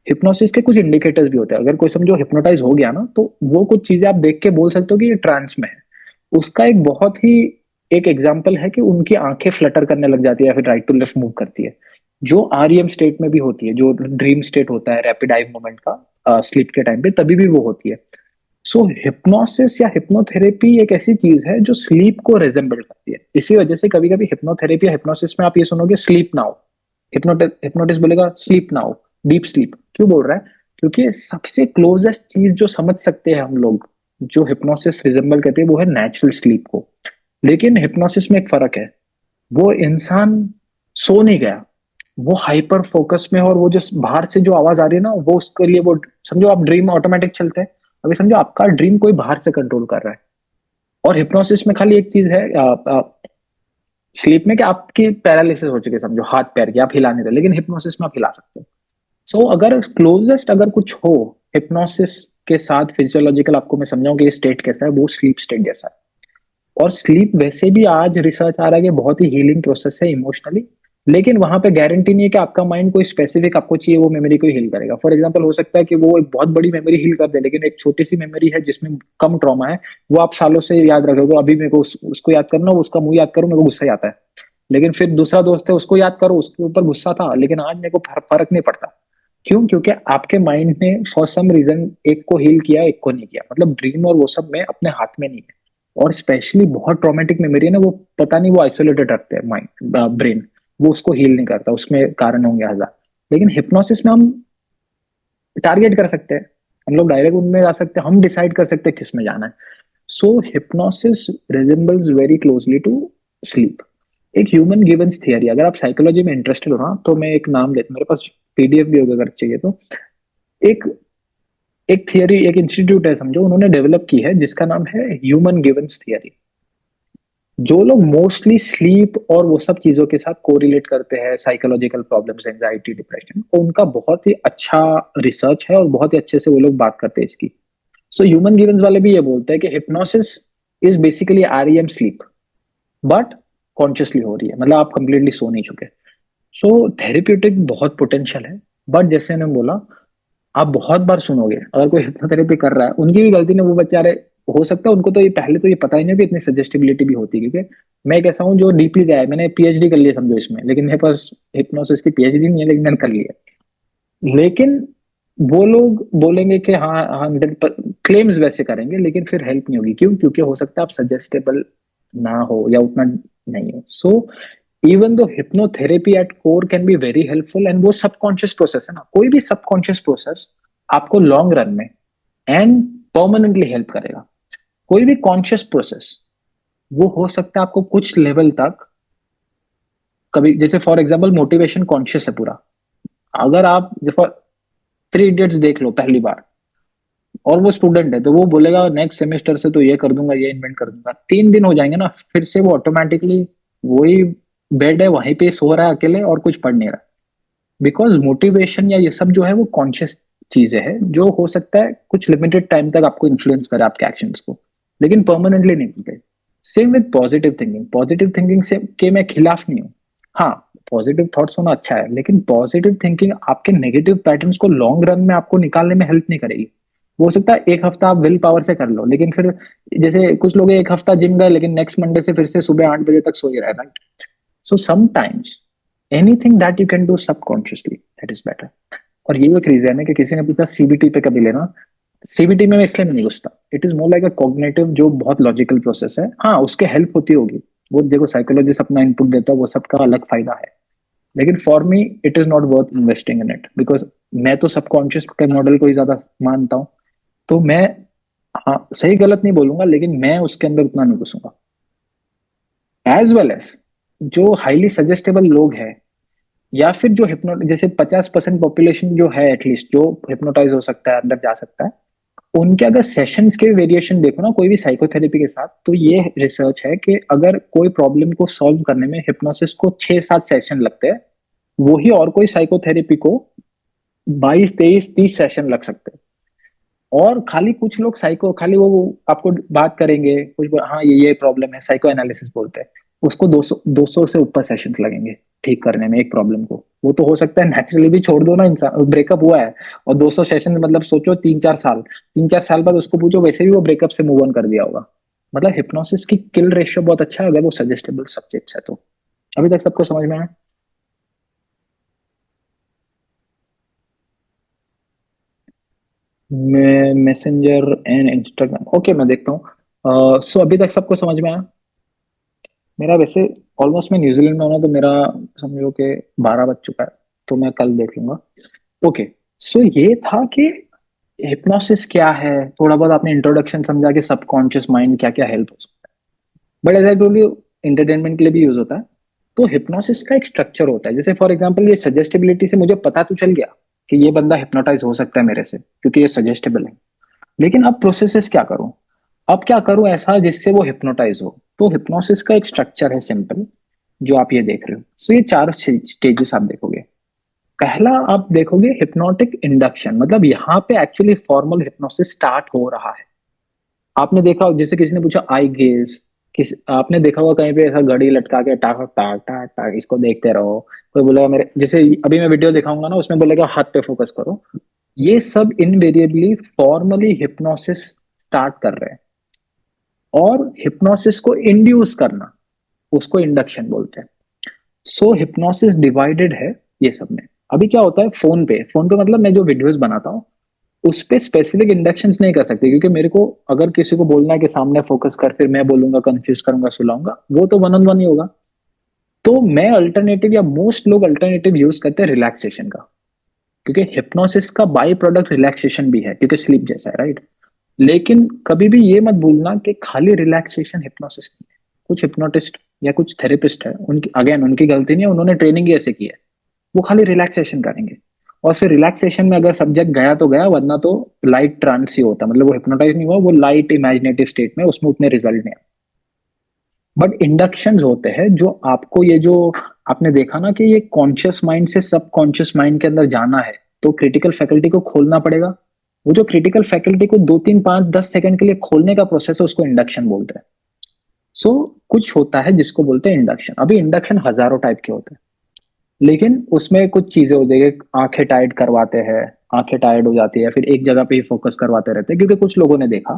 हिप्नोसिस के कुछ इंडिकेटर्स भी होते हैं। अगर कोई समझो हिप्नोटाइज हो गया ना, तो वो कुछ चीजें आप देख के बोल सकते हो कि ये ट्रांस में है। उसका एक बहुत ही एक एग्जाम्पल है कि उनकी आंखें फ्लटर करने लग जाती है, या फिर राइट टू लेफ्ट मूव करती है, जो REM स्टेट में भी होती है, जो ड्रीम स्टेट होता है रैपिड आई मूवमेंट का, स्लीप के टाइम पे तभी भी वो होती है। सो हिप्नोसिस या हिप्नोथेरेपी एक ऐसी चीज है जो स्लीप को रिजेंबल करती है। इसी वजह से कभी कभी हिप्नोथेरेपी या हिप्नोसिस में आप ये सुनोगे स्लीप नाउ, हिप्नोटिस बोलेगा स्लीप नाउ, डीप स्लीप। क्यों बोल रहा है? क्योंकि सबसे क्लोजेस्ट चीज जो समझ सकते हैं हम लोग, जो हिप्नोसिस रिजेंबल करती है, वो है नेचुरल स्लीप को। लेकिन हिप्नोसिस में एक फर्क है, वो इंसान सो नहीं गया, वो हाइपर फोकस में है, और वो जो बाहर से जो आवाज आ रही है ना, वो उसके लिए वो, समझो आप ड्रीम ऑटोमेटिक चलते हैं, अभी समझो आपका ड्रीम कोई बाहर से कंट्रोल कर रहा है। और हिप्नोसिस में खाली एक चीज है, स्लीप में कि आपकी पैरालिसिस हो चुकी है, समझो हाथ पैर की आप हिला नहीं रहे, लेकिन हिप्नोसिस में आप हिला सकते हो। सो अगर क्लोजेस्ट अगर कुछ हो हिप्नोसिस के साथ फिजियोलॉजिकल, आपको मैं समझाऊं कि ये स्टेट कैसा है, वो स्लीप स्टेट जैसा है। और स्लीप वैसे भी आज रिसर्च आ रहा है कि बहुत ही हीलिंग प्रोसेस है इमोशनली, लेकिन वहां पे गारंटी नहीं है कि आपका माइंड कोई स्पेसिफिक आपको चाहिए वो मेमोरी को हील करेगा। फॉर एग्जांपल हो सकता है कि वो एक बहुत बड़ी मेमोरी हील कर दे, लेकिन एक छोटी सी मेमोरी है जिसमें कम ट्रॉमा है, वो आप सालों से याद रखोगे। अभी मेरे को उसको याद करना, उसका मुंह याद करो, मेरे को गुस्सा ही आता है। लेकिन फिर दूसरा दोस्त है, उसको याद करो, उसके ऊपर गुस्सा था, लेकिन आज मेरे को फर्क नहीं पड़ता। क्यों? क्योंकि आपके माइंड ने फॉर सम रीजन एक को हील किया, एक को नहीं किया। मतलब ड्रीम और वो सब में अपने हाथ में नहीं है। और स्पेशली बहुत ट्रॉमेटिक मेमोरी है ना, वो पता नहीं, वो आइसोलेटेड रखते हैं माइंड, ब्रेन, वो उसको हील नहीं करता, उसमें कारण होंगे हजार। लेकिन हिप्नोसिस में हम टारगेट कर सकते हैं, हम लोग डायरेक्ट उनमें जा सकते हैं, हम डिसाइड कर सकते हैं किस में जाना है। So hypnosis resembles very closely to sleep. एक ह्यूमन गिवंस थियरी, अगर आप साइकोलॉजी में इंटरेस्टेड हो ना तो मैं एक नाम देता हूँ, मेरे पास पीडीएफ भी होगा अगर चाहिए तो। एक एक थियरी, एक इंस्टीट्यूट है समझो, उन्होंने डेवलप की है जिसका नाम है ह्यूमन गिवंस थियरी। जो लोग मोस्टली स्लीप और वो सब चीजों के साथ कोरिलेट करते हैं, साइकोलॉजिकल प्रॉब्लम्स, एंजाइटी, डिप्रेशन, उनका बहुत ही अच्छा रिसर्च है और बहुत ही अच्छे से वो लोग बात करते हैं इसकी। सो ह्यूमन गिवंस वाले भी ये बोलते हैं कि hypnosis is basically REM sleep, but consciously हो रही है, मतलब आप कंप्लीटली सो नहीं चुके। सो थेरेप्यूटिक बहुत पोटेंशियल है, बट जैसे मैंने बोला, आप बहुत बार सुनोगे अगर कोई हिप्नोथेरेपी कर रहा है, उनकी भी गलती नहीं, वो बेचारे, हो सकता है उनको तो ये पहले तो ये पता ही नहीं कि इतनी सजेस्टिबिलिटी भी होती है, क्योंकि मैं एक ऐसा हूँ जो डीपली गया है, मैंने पीएचडी कर लिया समझो इसमें, लेकिन मेरे पास हिप्नोसिस की पीएचडी नहीं है, लेकिन मैंने कर लिया। लेकिन वो लोग बोलेंगे कि हाँ 100 क्लेम्स वैसे करेंगे, लेकिन फिर हेल्प नहीं होगी। क्यों? क्योंकि हो सकता है आप सजेस्टेबल ना हो या उतना नहीं हो। So even though hypnotherapy at core can be very helpful, and वो सबकॉन्शियस प्रोसेस है ना, कोई भी सबकॉन्शियस प्रोसेस आपको लॉन्ग रन में एंड परमानेंटली हेल्प करेगा। कोई भी कॉन्शियस प्रोसेस वो हो सकता है आपको कुछ लेवल तक, कभी जैसे फॉर एग्जांपल मोटिवेशन कॉन्शियस है पूरा। अगर आप फॉर 3 इडियट्स देख लो पहली बार, और वो स्टूडेंट है तो वो बोलेगा नेक्स्ट सेमेस्टर से तो ये कर दूंगा, ये इन्वेंट कर दूंगा, 3 दिन हो जाएंगे ना, फिर से वो ऑटोमेटिकली वही बेड है वहीं पे सो रहा है अकेले और कुछ पढ़ नहीं रहा। बिकॉज मोटिवेशन या ये सब जो है वो कॉन्शियस चीजें हैं, जो हो सकता है कुछ लिमिटेड टाइम तक आपको इन्फ्लुएंस करे आपके एक्शंस को, लेकिन परमानेंटली नहीं करते। Same with positive thinking, positive thinking से के मैं खिलाफ नहीं हूँ। हाँ, पॉजिटिव थॉट्स होना अच्छा है, लेकिन पॉजिटिव थिंकिंग आपके नेगेटिव पैटर्न्स को लॉन्ग रन में आपको निकालने में हेल्प नहीं करेगी। हो सकता है एक हफ्ता आप विल पावर से कर लो, लेकिन फिर जैसे कुछ लोग एक हफ्ता जिम गए लेकिन नेक्स्ट मंडे से फिर से सुबह 8 बजे तक सो ही रहे, right? So sometimes anything that you can do subconsciously, that is better. और ये एक रीजन है कि किसी ने पूछा सीबीटी पे कभी लेना, सीबीटी में मैं इसलिए नहीं घुसता। It is more like a cognitive, जो बहुत लॉजिकल प्रोसेस है। हाँ, उसके हेल्प होती होगी, वो देखो साइकोलॉजिस्ट अपना इनपुट देता है, वो सबका अलग फायदा है, लेकिन for me it is not worth investing in it, because मैं तो सबकॉन्शियस के मॉडल को ही ज्यादा मानता हूँ। तो मैं, हाँ सही गलत नहीं बोलूंगा, लेकिन मैं उसके अंदर उतना नहीं घुसूंगा। एज वेल एज जो हाईली सजेस्टेबल लोग हैं, या फिर जो हिप्नो, जैसे 50% पॉपुलेशन जो है एटलीस्ट, जो हिप्नोटाइज हो सकता है, अंदर जा सकता है, उनके अगर सेशंस के वेरिएशन देखो ना कोई भी साइकोथेरेपी के साथ, तो ये रिसर्च है कि अगर कोई प्रॉब्लम को सॉल्व करने में हिप्नोसिस को 6-7 सेशन लगते हैं, वही और कोई साइकोथेरेपी को 22-23-30 सेशन लग सकते हैं। और खाली कुछ लोग साइको, खाली वो आपको बात करेंगे कुछ, हाँ ये प्रॉब्लम है, साइको एनालिसिस बोलते हैं उसको, 200 से ऊपर सेशन लगेंगे ठीक करने में एक प्रॉब्लम को। वो तो हो सकता है नेचुरली भी छोड़ दो ना, इंसान ब्रेकअप हुआ है और 200 सेशन, मतलब सोचो 3-4 साल, 3-4 साल बाद उसको पूछो, वैसे भी वो ब्रेकअप से मूव ऑन कर दिया होगा। मतलब हिप्नोसिस की किल रेशियो बहुत अच्छा है अगर वो सजेस्टेबल सब्जेक्ट्स है तो। अभी तक सबको समझ में आया? मैं मैसेंजर एंड इंस्टाग्राम, ओके मैं देखता हूँ। सो अभी तक सबको समझ में आया? मेरा वैसे ऑलमोस्ट, मैं न्यूजीलैंड में हूं ना, तो मेरा समझो कि 12 बज चुका है, तो मैं कल देख लूंगा। ओके, सो ये था कि हिप्नोसिस क्या है, थोड़ा बहुत आपने इंट्रोडक्शन समझा कि सबकॉन्शियस माइंड क्या क्या हेल्प हो सकता है, but as I told you entertainment के लिए भी यूज होता है। तो हिप्नोसिस का एक स्ट्रक्चर होता है, जैसे फॉर एग्जांपल ये सजेस्टेबिलिटी से मुझे पता तो चल गया कि ये बंदा हिप्नोटाइज हो सकता है मेरे से, क्योंकि ये सजेस्टेबल है। लेकिन अब प्रोसेसेस क्या करूं, अब क्या करूं ऐसा जिससे वो हिप्नोटाइज हो? तो हिप्नोसिस का एक स्ट्रक्चर है सिंपल, जो आप ये देख रहे हो। सो ये 4 स्टेजेस आप देखोगे। पहला आप देखोगे हिप्नोटिक इंडक्शन, मतलब यहाँ पे एक्चुअली फॉर्मल हिप्नोसिस स्टार्ट हो रहा है। आपने देखा हो, जैसे किसी ने पूछा आई गेज, किस आपने देखा होगा कहीं पे ऐसा घड़ी लटका के टाक टाक टाक टाक इसको देखते रहो। कोई बोलेगा मेरे, जैसे अभी मैं वीडियो दिखाऊंगा ना, उसमें बोलेगा हाथ पे फोकस करो। ये सब इनवेरिएबली फॉर्मली हिप्नोसिस स्टार्ट कर रहे हैं। और हिप्नोसिस को इंड्यूस करना, उसको इंडक्शन बोलते हैं। सो हिप्नोसिस डिवाइडेड है ये सब में। अभी क्या होता है, फोन पे मतलब मैं जो वीडियोस बनाता हूँ उस पे स्पेसिफिक इंडक्शंस नहीं कर सकते, क्योंकि मेरे को अगर किसी को बोलना है कि सामने फोकस कर, फिर मैं बोलूंगा, कंफ्यूज करूंगा, सुलाऊंगा, वो तो वन ऑन वन ही होगा। तो मैं अल्टरनेटिव, या मोस्ट लोग अल्टरनेटिव यूज करते हैं रिलैक्सेशन का, क्योंकि हिप्नोसिस का बाई प्रोडक्ट रिलैक्सेशन भी है, क्योंकि स्लीप जैसा है, राइट? लेकिन कभी भी ये मत भूलना कि खाली रिलैक्सेशन हिप्नोसिस नहीं है। कुछ हिप्नोटिस्ट या कुछ थेरेपिस्ट है, उनकी अगेन उनकी गलती नहीं है, उन्होंने ट्रेनिंग ही ऐसे की है, वो खाली रिलैक्सेशन करेंगे और फिर रिलैक्सेशन में अगर सब्जेक्ट गया तो गया, वरना तो लाइट ट्रांस ही होता, मतलब वो हिप्नोटाइज नहीं हुआ, वो लाइट इमेजिनेटिव स्टेट में, उसमें उतने रिजल्ट नहीं। बट इंडक्शन होते हैं जो आपको, ये जो आपने देखा ना कि ये कॉन्शियस माइंड से सब कॉन्शियस माइंड के अंदर जाना है, तो क्रिटिकल फैकल्टी को खोलना पड़ेगा। वो जो क्रिटिकल फैकल्टी को 2 3 5 10 सेकंड के लिए खोलने का प्रोसेस है, उसको इंडक्शन बोलते हैं। सो कुछ होता है जिसको बोलते हैं इंडक्शन। अभी इंडक्शन हजारों टाइप के होते हैं, लेकिन उसमें कुछ चीजें हो जाएगी, आंखें टाइट करवाते हैं, आंखें टाइट हो जाती है, फिर एक जगह पे ही फोकस करवाते रहते हैं, क्योंकि कुछ लोगों ने देखा,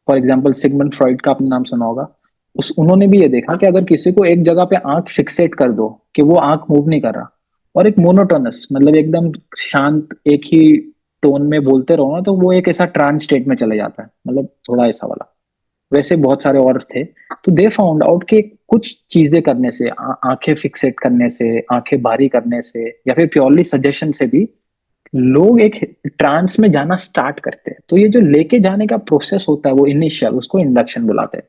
फॉर एग्जाम्पल सिगमंड फ्रॉइड का आपने नाम सुना होगा, उस उन्होंने भी ये देखा कि अगर किसी को एक जगह पे आंख फिक्सेट कर दो कि वो आंख मूव नहीं कर रहा, और एक मोनोटोनस मतलब एकदम शांत एक ही टोन में बोलते रहो ना, तो वो एक ऐसा ट्रांस स्टेट में चले जाता है, मतलब थोड़ा ऐसा वाला। वैसे बहुत सारे और थे। तो दे फाउंड आउट कि कुछ चीजें करने से, आंखें फिक्सेट करने से, आंखें बारी करने से, या फिर प्योरली सजेशन से भी लोग एक ट्रांस में जाना स्टार्ट करते हैं। तो ये जो लेके जाने का प्रोसेस होता है वो इनिशियल, उसको इंडक्शन बुलाते हैं।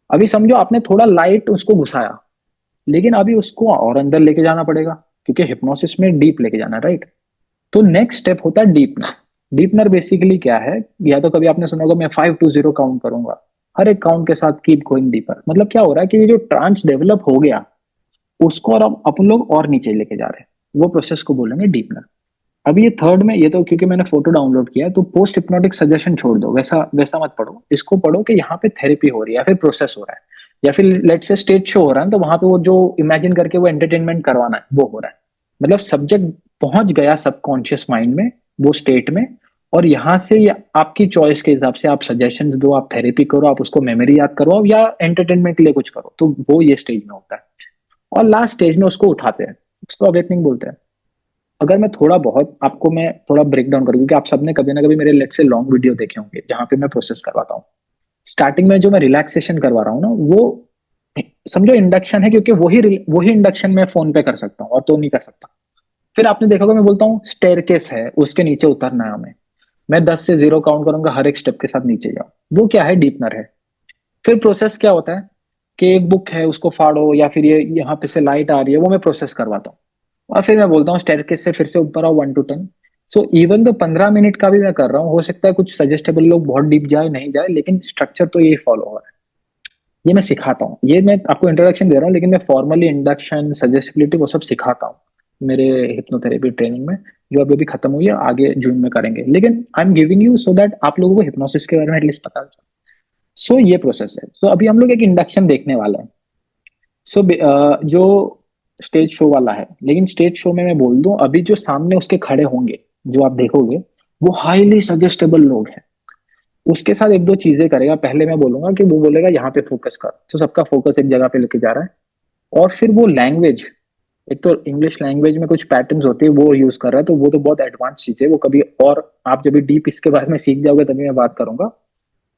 अभी समझो आपने थोड़ा लाइट उसको घुसाया, लेकिन अभी उसको और अंदर लेके जाना पड़ेगा, क्योंकि हिप्नोसिस में डीप लेके जाना, राइट। तो नेक्स्ट स्टेप होता है डीपनर। डीपनर बेसिकली क्या है, या तो कभी आपने सुना होगा मैं 5 to 0 काउंट करूंगा, हर एक काउंट के साथ कीप गोइंग डीपर। मतलब क्या हो रहा है कि ये जो ट्रांस डेवलप हो गया, उसको और अब अपन लोग और नीचे लेके जा रहे हैं, वो प्रोसेस को बोलेंगे डीपनर। अभी ये थर्ड में, ये तो क्योंकि मैंने फोटो डाउनलोड किया है, तो पोस्ट हिप्नोटिक सजेशन छोड़ दो, वैसा वैसा मत पढ़ो, इसको पढ़ो कि यहाँ पे थेरेपी हो रही है या फिर प्रोसेस हो रहा है, या फिर लेट से स्टेज शो हो रहा है, तो वहां पे वो जो इमेजिन करके वो एंटरटेनमेंट करवाना है वो हो रहा है। मतलब सब्जेक्ट पहुंच गया सबकॉन्शियस माइंड में, वो स्टेट में, और यहाँ से आपकी चॉइस के हिसाब से आप सजेशंस दो, आप थेरेपी करो, आप उसको मेमोरी याद करवाओ, या एंटरटेनमेंट के लिए कुछ करो, तो वो ये स्टेज में होता है। और लास्ट स्टेज में उसको उठाते हैं, उसको अवेकनिंग बोलते हैं। अगर मैं थोड़ा बहुत आपको मैं थोड़ा ब्रेक डाउन करूँ, क्योंकि आप सबने कभी ना कभी मेरे लेट से लॉन्ग वीडियो देखे होंगे जहां पे मैं प्रोसेस करवाता हूँ। स्टार्टिंग में जो मैं रिलैक्सेशन करवा रहा हूँ ना, वो समझो इंडक्शन है, क्योंकि वही इंडक्शन मैं फोन पे कर सकता हूँ और तो नहीं कर सकता। फिर आपने देखा होगा मैं बोलता हूँ स्टेयरकेस है, उसके नीचे उतरना है हमें, मैं 10 से 0 काउंट करूंगा, हर एक स्टेप के साथ नीचे जाओ, वो क्या है, डीपनर है। फिर प्रोसेस क्या होता है कि एक बुक है उसको फाड़ो, या फिर ये यहाँ पे से लाइट आ रही है, वो मैं प्रोसेस करवाता हूँ। और फिर मैं बोलता हूँ स्टेयरकेस से फिर से ऊपर आओ 1 to 10। सो इवन तो 15 मिनट का भी मैं कर रहा हूँ, हो सकता है कुछ सजेस्टेबल लोग बहुत डीप जाए नहीं जाए, लेकिन स्ट्रक्चर तो यही फॉलो हो रहा है। ये मैं सिखाता हूँ, ये मैं आपको इंट्रोडक्शन दे रहा हूँ, लेकिन मैं फॉर्मली इंडक्शन सजेस्टिबिलिटी वो सब सिखाता हूँ मेरे हिप्नोथेरेपी ट्रेनिंग में, जो अभी अभी खत्म हुई है, आगे जून में करेंगे। लेकिन I am giving you so that आप लोगों को हिप्नोसिस के बारे में एटलीस्ट पता चले। सो ये प्रोसेस है। सो अभी हम लोग एक इंडक्शन देखने वाले हैं। सो जो स्टेज शो वाला है, लेकिन स्टेज शो में मैं बोल दूं, अभी जो सामने उसके खड़े होंगे, जो आप देखोगे, वो हाईली सजेस्टेबल लोग हैं। उसके साथ एक दो चीजें करेगा, पहले मैं बोलूंगा कि वो बोलेगा यहाँ पे फोकस कर, तो सबका फोकस एक जगह पे लेके जा रहा है। और फिर वो लैंग्वेज, एक तो इंग्लिश लैंग्वेज में कुछ पैटर्न्स होते हैं वो यूज कर रहा है, तो वो तो बहुत एडवांस चीज है, वो कभी और आप जब भी डीप इसके बारे में सीख जाओगे तभी मैं बात करूंगा।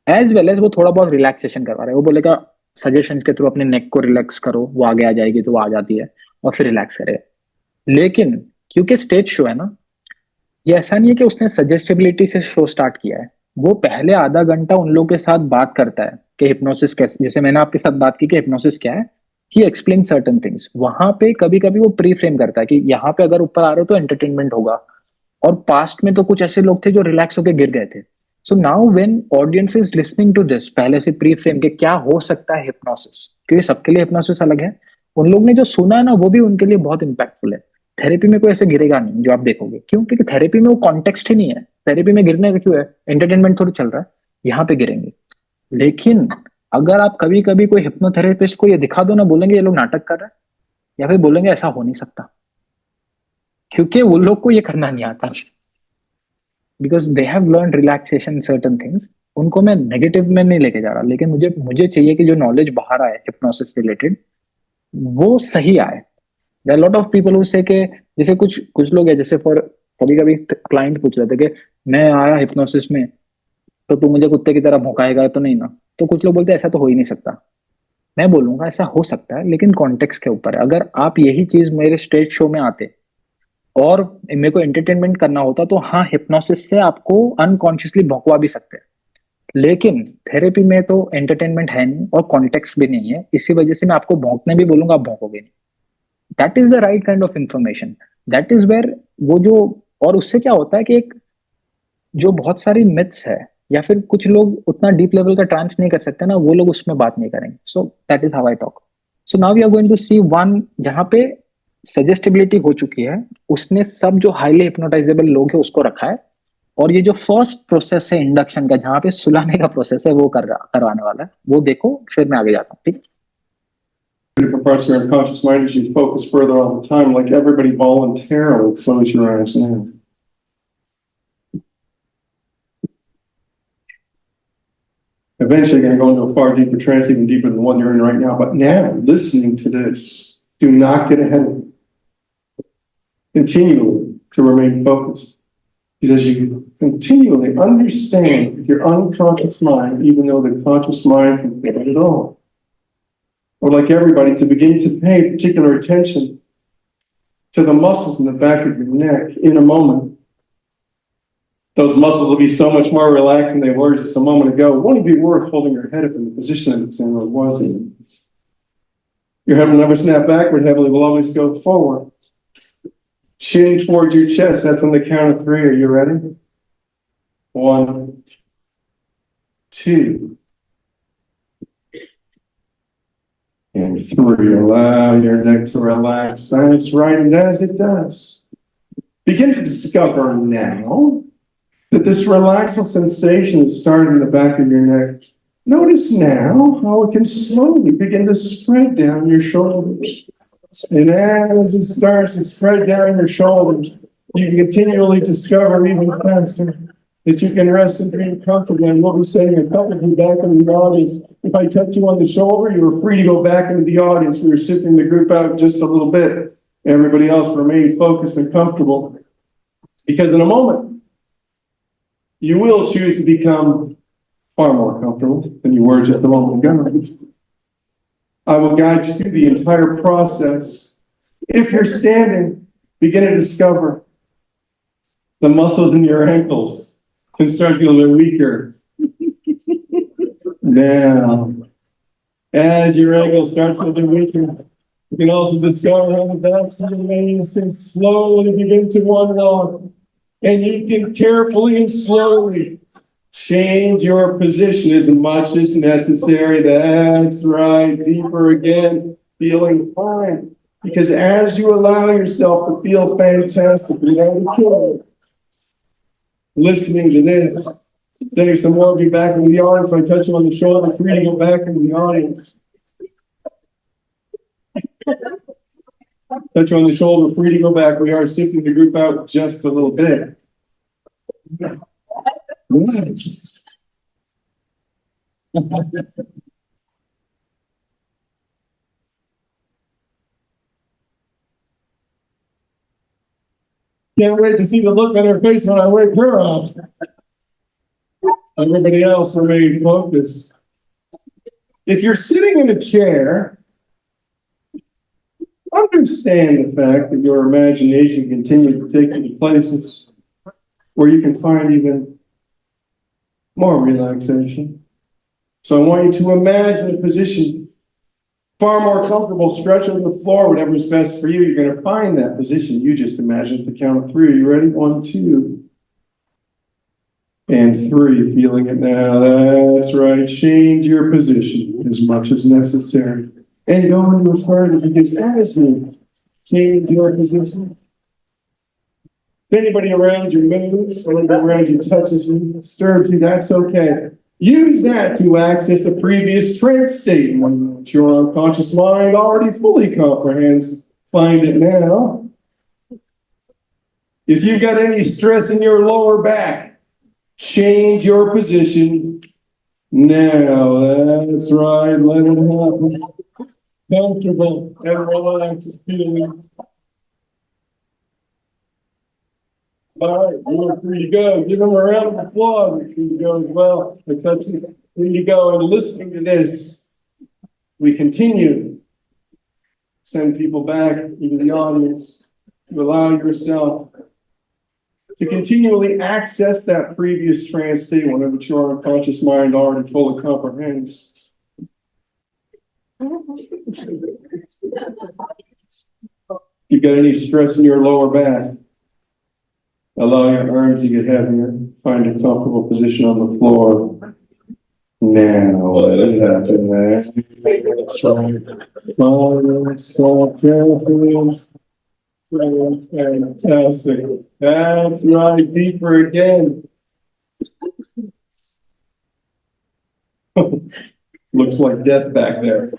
एज वेल एज वो थोड़ा बहुत रिलैक्सेशन करवा रहा है, वो बोलेगा सजेशंस के थ्रू अपने नेक को रिलैक्स करो, वो आगे आ जाएगी, तो वो आ जाती है, और फिर रिलैक्स करेगा। लेकिन क्योंकि स्टेज शो है ना, ये ऐसा नहीं है कि उसने सजेस्टेबिलिटी से शो स्टार्ट किया है। वो पहले आधा घंटा उन लोगों के साथ बात करता है कि हिप्नोसिस कैसे, जैसे मैंने आपके साथ बात की कि हिप्नोसिस क्या है, ही एक्सप्लेन सर्टन थिंग्स। वहां पे कभी कभी वो प्री फ्रेम करता है कि यहाँ पे अगर ऊपर आ रहे हो तो एंटरटेनमेंट होगा, और पास्ट में तो कुछ ऐसे लोग थे जो रिलैक्स होकर गिर गए थे। So now when audience is listening to this, पहले से प्री फ्रेम के क्या हो सकता है हिप्नोसिस, क्योंकि सबके लिए हिप्नोसिस अलग है। उन लोग ने जो सुना है ना, वो भी उनके लिए बहुत इंपैक्टफुल है। थेरेपी में कोई ऐसे गिरेगा नहीं जो आप देखोगे, क्यों, क्योंकि थेरेपी में वो कॉन्टेक्स्ट ही नहीं है। थेरेपी में गिरने का क्यों है, एंटरटेनमेंट थोड़ी चल रहा है, यहाँ पे गिरेंगे। लेकिन अगर आप कभी कभी कोई हिप्नोथेरेपिस्ट को ये दिखा दो ना, बोलेंगे ये लोग नाटक कर रहे हैं, या फिर बोलेंगे ऐसा हो नहीं सकता, क्योंकि वो लोग को ये करना नहीं आता, because they have learn relaxation certain things. उनको मैं नेगेटिव में नहीं लेके जा रहा, लेकिन मुझे मुझे चाहिए कि जो नॉलेज बाहर आए हिप्नोसिस रिलेटेड, वो सही आए। There lot of people who say के, जैसे कुछ कुछ लोग है, जैसे फॉर कभी कभी क्लाइंट पूछ रहे थे कि मैं आया हिप्नोसिस में, तो तू मुझे कुत्ते की तरह भौंकाएगा तो नहीं ना। तो कुछ लोग बोलते हैं ऐसा तो हो ही नहीं सकता। मैं बोलूंगा ऐसा हो सकता है, लेकिन कॉन्टेक्स्ट के ऊपर है। अगर आप यही चीज मेरे स्टेज शो में आते और मेरे को एंटरटेनमेंट करना होता, तो हाँ, हिप्नोसिस से आपको अनकॉन्शियसली भौंकवा भी सकते हैं, लेकिन थेरेपी में तो एंटरटेनमेंट है नहीं और कॉन्टेक्स्ट भी नहीं है, इसी वजह से मैं आपको भौंकने भी बोलूंगा, आप भौंकोगे नहीं। That is the right kind of information. That is where वो जो, और उससे क्या होता है कि एक जो बहुत सारी मिथ्स है, या फिर कुछ लोग उतना डीप लेवल का ट्रांस नहीं कर सकते ना, वो लोग उसमें बात नहीं करेंगे। So that is how I talk. So now we are going to see one जहां पे सजेस्टिबिलिटी हो चुकी है, उसने सब जो हाईली हिप्नोटाइजेबल लोग है उसको रखा है, और ये जो फर्स्ट प्रोसेस है इंडक्शन का, जहां पे सुलाने का प्रोसेस है, वो करवाने वाला है। वो देखो, फिर मैं आगे जाता हूँ, ठीक है? Different parts of your unconscious mind as you focus further all the time, like everybody voluntarily close your eyes now. Eventually, you're going to go into a far deeper trance, even deeper than the one you're in right now. But now, listening to this, do not get ahead of it. Continually to remain focused. Because as you continually understand with your unconscious mind, even though the conscious mind can get it all, or like everybody, to begin to pay particular attention to the muscles in the back of your neck in a moment. Those muscles will be so much more relaxed than they were just a moment ago. Won't it be worth holding your head up in the position it's in, or was in? Your head will never snap backward, heavily will always go forward. Chin towards your chest, that's on the count of 3. Are you ready? 1, 2, and 3. Allow your neck to relax. That's right, and as it does, begin to discover now that this relaxing sensation is starting in the back of your neck. Notice now how it can slowly begin to spread down your shoulders. And as it starts to spread down your shoulders, you can continually discover even faster that you can rest and be comfortable. And what we're saying, a couple of you back in the audience, if I touch you on the shoulder, you were free to go back into the audience. We were sifting the group out just a little bit. Everybody else remained focused and comfortable. Because in a moment, you will choose to become far more comfortable than you were just a moment ago. I will guide you through the entire process. If you're standing, begin to discover the muscles in your ankles can start to get a little weaker. Now, as your ankles start to get weaker, you can also discover how the backs of your legs can slowly begin to unlock. And you can carefully and slowly change your position as much as necessary. That's right. Deeper again, feeling fine. Because as you allow yourself to feel fantastic, listening to this, sending some more of you back into the audience. So I touch you on the shoulder, free to go back into the audience. Touch you on the shoulder, free to go back. We are sifting the group out just a little bit. Nice. Can't wait to see the look on her face when I wake her up. Everybody else remain focused. If you're sitting in a chair, understand the fact that your imagination continues to take you to places where you can find even more relaxation. So I want you to imagine a position far more comfortable, stretch on the floor, whatever is best for you. You're going to find that position you just imagined at the count of 3. Are you ready? 1, 2, and 3. Feeling it now. That's right. Change your position as much as necessary. And go into it further, because as you change your position, if anybody around you moves, or anybody around you touches you, disturbs you, that's okay. Use that to access a previous trance state which your unconscious mind already fully comprehends. Find it now. If you've got any stress in your lower back, change your position now. That's right. Let it happen. Comfortable and relaxed feeling. All right, you're free to go. Give them a round of applause. You're free to go as well. I touch you. Free to go. And listening to this, we continue. Send people back into the audience. You allow yourself to continually access that previous trance state whenever your unconscious mind already fully comprehends. You got any stress in your lower back? Allow your arms to get heavier. Find a comfortable position on the floor. Now let it happen there. Fantastic. That's right. Deeper again. Looks like death back there.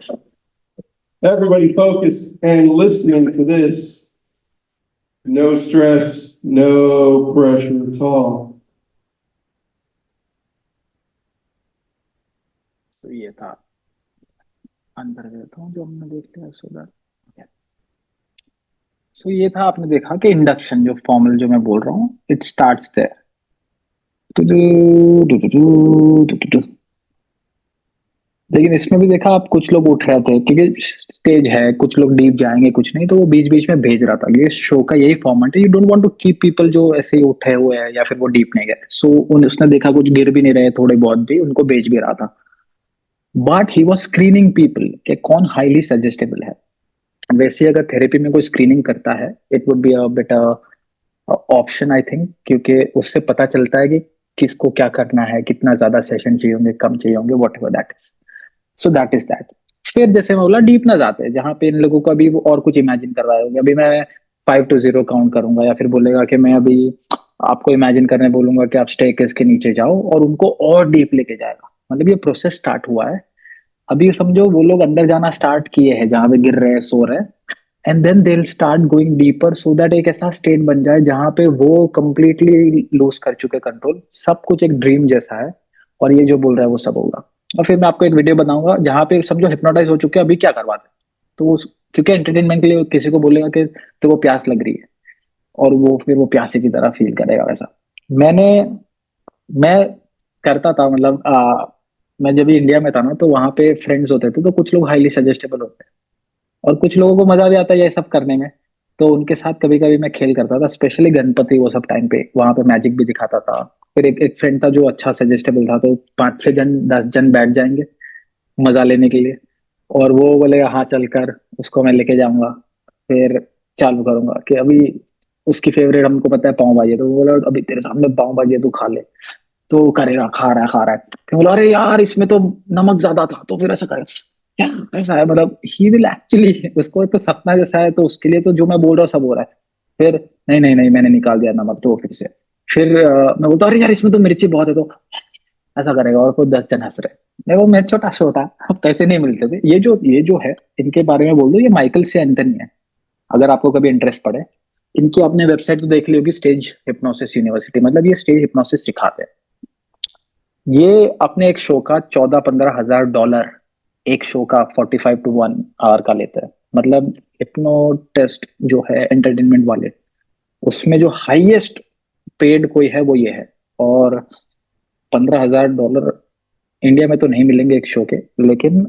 Everybody focus and listening to this. No stress, no pressure at all. तो ये था अंदर देता हूँ जो हमने देख लिया सो ये था आपने देखा कि इंडक्शन जो फॉर्मल जो मैं बोल रहा हूँ इट स्टार्ट्स देयर लेकिन इसमें भी देखा आप कुछ लोग उठ रहे थे क्योंकि स्टेज है कुछ लोग डीप जाएंगे कुछ नहीं तो वो बीच बीच में भेज रहा था ये शो का यही फॉर्मेट है you don't want to keep people जो ऐसे ही उठे हुए हैं या फिर वो डीप नहीं गए सो उसने देखा कुछ गिर भी नहीं रहे थोड़े बहुत भी उनको भेज भी रहा था but he was screening people कि कौन हाईली सजेस्टेबल है वैसे अगर थेरेपी में कोई स्क्रीनिंग करता है it would be a better option I think क्योंकि उससे पता चलता है कि किसको क्या करना है कितना ज्यादा सेशन चाहिए होंगे कम चाहिए होंगे what ever that is so that is that फिर जैसे मैं बोला डीप ना जाते हैं जहां पे इन लोगों का भी वो और कुछ इमेजिन कर रहा है अभी मैं 5 to 0 काउंट करूंगा या फिर बोलेगा कि मैं अभी आपको इमेजिन करने बोलूंगा कि आप स्टेयरकेस के नीचे जाओ और उनको और डीप लेके जाएगा मतलब ये प्रोसेस स्टार्ट हुआ है अभी समझो वो लोग अंदर जाना स्टार्ट किए हैं जहां पे गिर रहे हैं सो रहे हैं and then they will start going deeper so that एक ऐसा स्टेट बन जाए जहां पे वो कंप्लीटली लूज कर चुके कंट्रोल सब कुछ एक ड्रीम जैसा है और ये जो बोल रहा है वो सब होगा और फिर मैं आपको एक वीडियो बनाऊंगा जहां पे समझो हिप्नोटाइज हो चुके हैं अभी क्या करवाते हैं तो क्योंकि एंटरटेनमेंट के लिए किसी को बोलेगा कि तो वो प्यास लग रही है और वो फिर वो प्यासे की तरह फील करेगा वैसा मैं करता था मतलब मैं जब इंडिया में था ना तो वहां पे फ्रेंड्स होते थे तो कुछ लोग हाईली सजेस्टेबल होते हैं और कुछ लोगों को मजा भी आता है ये सब करने में तो उनके साथ कभी कभी मैं खेल करता था स्पेशली गणपति वो सब टाइम पे वहां पे मैजिक भी दिखाता था फिर एक फ्रेंड था जो अच्छा सजेस्टेबल था तो 5-6 जन 10 जन बैठ जाएंगे मजा लेने के लिए और वो बोलेगा हाँ चल कर उसको मैं लेके जाऊंगा फिर चालू करूंगा कि अभी उसकी फेवरेट हमको पता है पाव भाजी है तो वो बोला अभी तेरे सामने पाव भाजी है तू खा ले तो वो करेगा खा रहा है फिर बोला अरे यार इसमें तो नमक ज्यादा था तो फिर ऐसा करेगा क्या ऐसा है मतलब ही विल एक्चुअली उसको तो सपना जैसा है तो उसके लिए तो जो मैं बोल रहा हूँ सब हो रहा है फिर नहीं मैंने निकाल दिया नमक तो फिर से फिर मैं बोलता अरे यार इसमें तो मिर्ची बहुत है तो ऐसा करेगा और कोई 10 जन हंस रहे देखो मैं छोटा पैसे नहीं मिलते थे ये जो है इनके बारे में बोल दो ये माइकल से एंथनी है अगर आपको कभी इंटरेस्ट पड़े इनकी आपने वेबसाइट तो देख ली होगी स्टेज हिप्नोसिस यूनिवर्सिटी मतलब ये स्टेज हिप्नोसिस सिखाते हैं ये अपने एक शो का 14-15 हजार डॉलर एक शो का 45 to 1 आवर का लेते हैं मतलब हिप्नो टेस्ट जो है एंटरटेनमेंट वाले उसमें जो हाईएस्ट पेड कोई है वो ये है और $15,000 इंडिया में तो नहीं मिलेंगे एक शो के लेकिन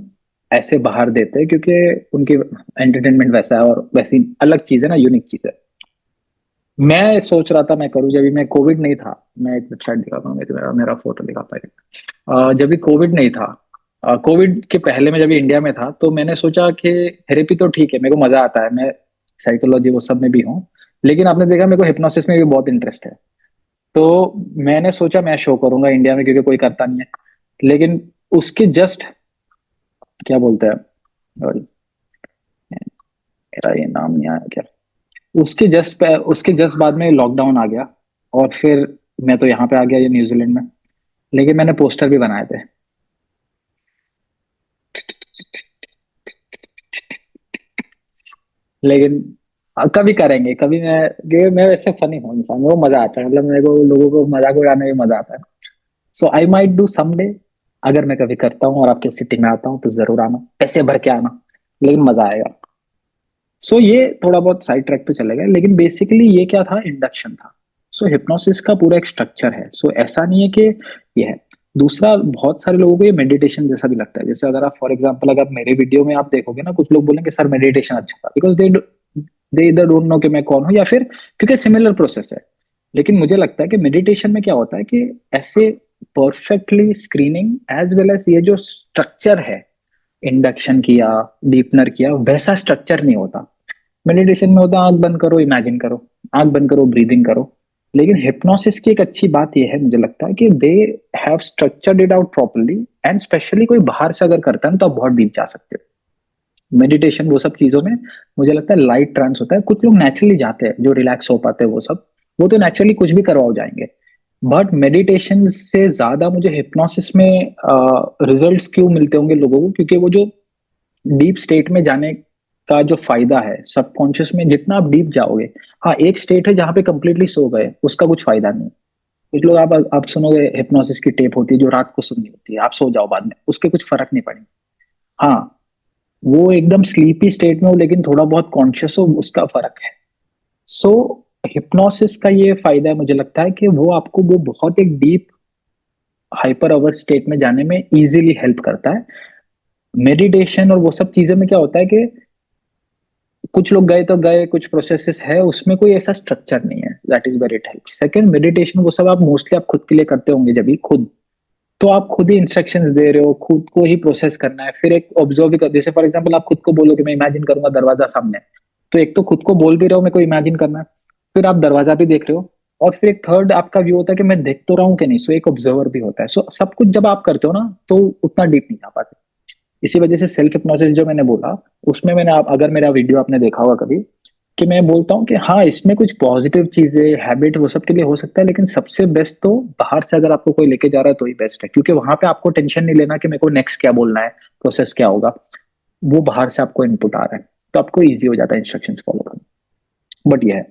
ऐसे बाहर देते हैं क्योंकि उनकी एंटरटेनमेंट वैसा है और वैसी अलग चीज है ना यूनिक चीज है मैं सोच रहा था मैं करूँ जब भी मैं कोविड नहीं था मैं एक वेबसाइट दिखाता हूँ मेरा फोटो दिखाता है जब भी कोविड नहीं था कोविड के पहले में जब इंडिया में था तो मैंने सोचा कि थेरेपी तो ठीक है मेरे को मजा आता है मैं साइकोलॉजी वो सब में भी हूँ लेकिन आपने देखा मेरे को हिप्नोसिस में भी बहुत इंटरेस्ट है तो मैंने सोचा मैं शो करूंगा इंडिया में क्योंकि कोई करता नहीं है लेकिन उसके जस्ट क्या बोलते हैं सॉरी मेरा ये नाम नहीं आया क्या उसके जस्ट बाद में लॉकडाउन आ गया और फिर मैं तो यहाँ पे आ गया ये न्यूजीलैंड में लेकिन मैंने पोस्टर भी बनाए थे लेकिन कभी करेंगे कभी मैं वैसे फनी हूँ इंसान मेरे को मजा आता है मतलब मेरे को लोगों को मजाक उड़ाने में मजा आता है सो आई माइट डू समडे अगर मैं कभी करता हूँ और आपके सिटी में आता हूँ तो जरूर आना पैसे भर के आना लेकिन मजा आएगा सो ये थोड़ा बहुत साइड ट्रैक पे चले गए लेकिन बेसिकली ये क्या था इंडक्शन था सो हिप्नोसिस का पूरा एक स्ट्रक्चर है सो ऐसा नहीं है कि ये है दूसरा बहुत सारे लोगों को ये मेडिटेशन जैसा भी लगता है जैसे अगर आप फॉर एग्जांपल अगर मेरे वीडियो में आप देखोगे ना कुछ लोग बोलेंगे सर मेडिटेशन अच्छा था बिकॉज दे इधर डोंट नो कि मैं कौन हूं या फिर क्योंकि सिमिलर प्रोसेस है लेकिन मुझे लगता है कि मेडिटेशन में क्या होता है कि ऐसे perfectly screening as well as ये जो स्ट्रक्चर है, इंडक्शन किया, डीपनर किया, वैसा स्ट्रक्चर नहीं होता। मेडिटेशन में होता है आंख बंद करो, इमेजिन करो, आंख बंद करो, ब्रीदिंग करो। लेकिन हिप्नोसिस की एक अच्छी बात यह है, मुझे लगता है कि they have structured it out properly, and specially कोई बाहर से अगर करता है ना, तो आप बहुत डीप जा सकते हो। मेडिटेशन वो सब चीजों में मुझे लगता है लाइट ट्रांस होता है। कुछ लोग नेचुरली जाते हैं जो रिलैक्स हो पाते हैं, वो सब वो तो नेचुरली कुछ भी करवाओ जाएंगे। बट मेडिटेशन से ज्यादा मुझे हिप्नोसिस में रिजल्ट्स क्यों मिलते होंगे लोगों को, क्योंकि वो जो डीप स्टेट में जाने का जो फायदा है, सबकॉन्शियस में जितना आप डीप जाओगे। हाँ, एक स्टेट है जहां पे कंप्लीटली सो गए, उसका कुछ फायदा नहीं। कुछ लोग आप सुनोगे हिप्नोसिस की टेप होती है जो रात को सुननी होती है, आप सो जाओ बाद में, उसके कुछ फर्क नहीं पड़ेगा। हाँ, वो एकदम स्लीपी स्टेट में हो लेकिन थोड़ा बहुत कॉन्शियस हो, उसका फर्क है। सो हिप्नोसिस का ये फायदा है, मुझे लगता है कि वो आपको वो बहुत एक डीप हाइपर अवर स्टेट में जाने में इजीली हेल्प करता है। मेडिटेशन और वो सब चीजें में क्या होता है कि कुछ लोग गए तो गए, कुछ प्रोसेसेस है उसमें कोई ऐसा स्ट्रक्चर नहीं है। That is very it help. Second, meditation वो सब आप मोस्टली आप खुद के लिए करते होंगे जब भी खुद, तो आप खुद ही इंस्ट्रक्शंस दे रहे हो, खुद को ही प्रोसेस करना है। फिर एक ऑब्जर्व भी कर, जैसे फॉर एग्जांपल आप खुद को बोलो कि मैं इमेजिन करूंगा दरवाजा सामने, तो एक तो खुद को बोल भी रहे हो मेरे को इमेजिन करना है, फिर आप दरवाजा भी देख रहे हो, और फिर एक थर्ड आपका व्यू होता है कि मैं देख तो रहा हूँ कि नहीं। सो एक ऑब्जर्वर भी होता है। सो सब कुछ जब आप करते हो ना, तो उतना डीप नहीं जा पाते। इसी वजह से सेल्फ हिप्नोसिस जो मैंने बोला, उसमें मैंने आप अगर मेरा वीडियो आपने देखा होगा कभी, कि मैं बोलता हूँ कि हाँ, इसमें कुछ पॉजिटिव चीजें, हैबिट वो सब के लिए हो सकता है, लेकिन सबसे बेस्ट तो बाहर से अगर आपको कोई लेके जा रहा है तो ही बेस्ट है, क्योंकि वहां पे आपको टेंशन नहीं लेना कि मेरे को नेक्स्ट क्या बोलना है, प्रोसेस क्या होगा। वो बाहर से आपको इनपुट आ रहा है, तो आपको ईजी हो जाता है इंस्ट्रक्शन फॉलो करना। बट ये है।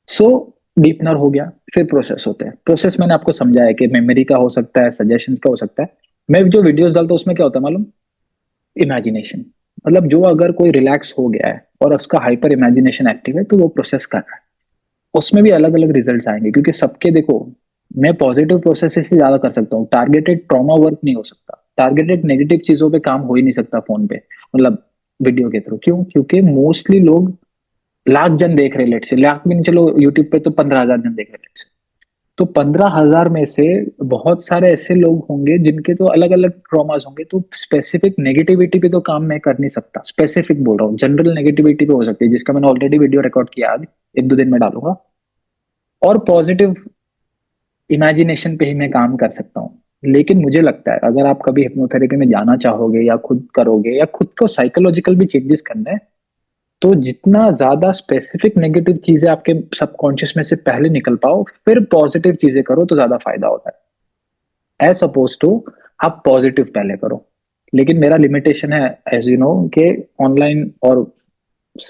सो डीपनर हो गया, फिर प्रोसेस होते हैं। प्रोसेस मैंने आपको समझाया कि मेमोरी का हो सकता है, सजेशन का हो सकता है। मैं जो वीडियोस डालता हूँ उसमें क्या होता है मालूम, इमेजिनेशन। मतलब जो अगर कोई रिलैक्स हो गया है और उसका हाइपर इमेजिनेशन एक्टिव है, तो वो प्रोसेस कर रहा है, उसमें भी अलग अलग रिजल्ट्स आएंगे। क्योंकि सबके देखो, मैं पॉजिटिव प्रोसेस से ज्यादा कर सकता हूँ, टारगेटेड ट्रॉमा वर्क नहीं हो सकता, टारगेटेड नेगेटिव चीजों पे काम हो ही नहीं सकता फोन पे, मतलब वीडियो के थ्रू। क्यों? क्योंकि मोस्टली लोग, लाख जन देख रहे, लेट से लाख भी नहीं, चलो यूट्यूब पे तो 15,000 जन देख रहे, लेट से, तो 15,000 में से बहुत सारे ऐसे लोग होंगे जिनके तो अलग अलग ट्रॉमास होंगे। तो स्पेसिफिक नेगेटिविटी पे तो काम मैं कर नहीं सकता। स्पेसिफिक बोल रहा हूँ, जनरल नेगेटिविटी पे हो सकती है, जिसका मैंने ऑलरेडी वीडियो रिकॉर्ड किया, आज 1-2 दिन में डालूंगा। और पॉजिटिव इमेजिनेशन पे ही मैं काम कर सकता हूँ। लेकिन मुझे लगता है अगर आप कभी हिप्नोथेरेपी में जाना चाहोगे या खुद करोगे या खुद को साइकोलॉजिकल भी चेंजेस करना है, तो जितना ज्यादा स्पेसिफिक नेगेटिव चीजें आपके सबकॉन्शियस में से पहले निकल पाओ, फिर पॉजिटिव चीजें करो, तो ज्यादा फायदा होता है। एज अपोज टू आप पॉजिटिव पहले करो। लेकिन मेरा लिमिटेशन है, एज यू नो, कि ऑनलाइन और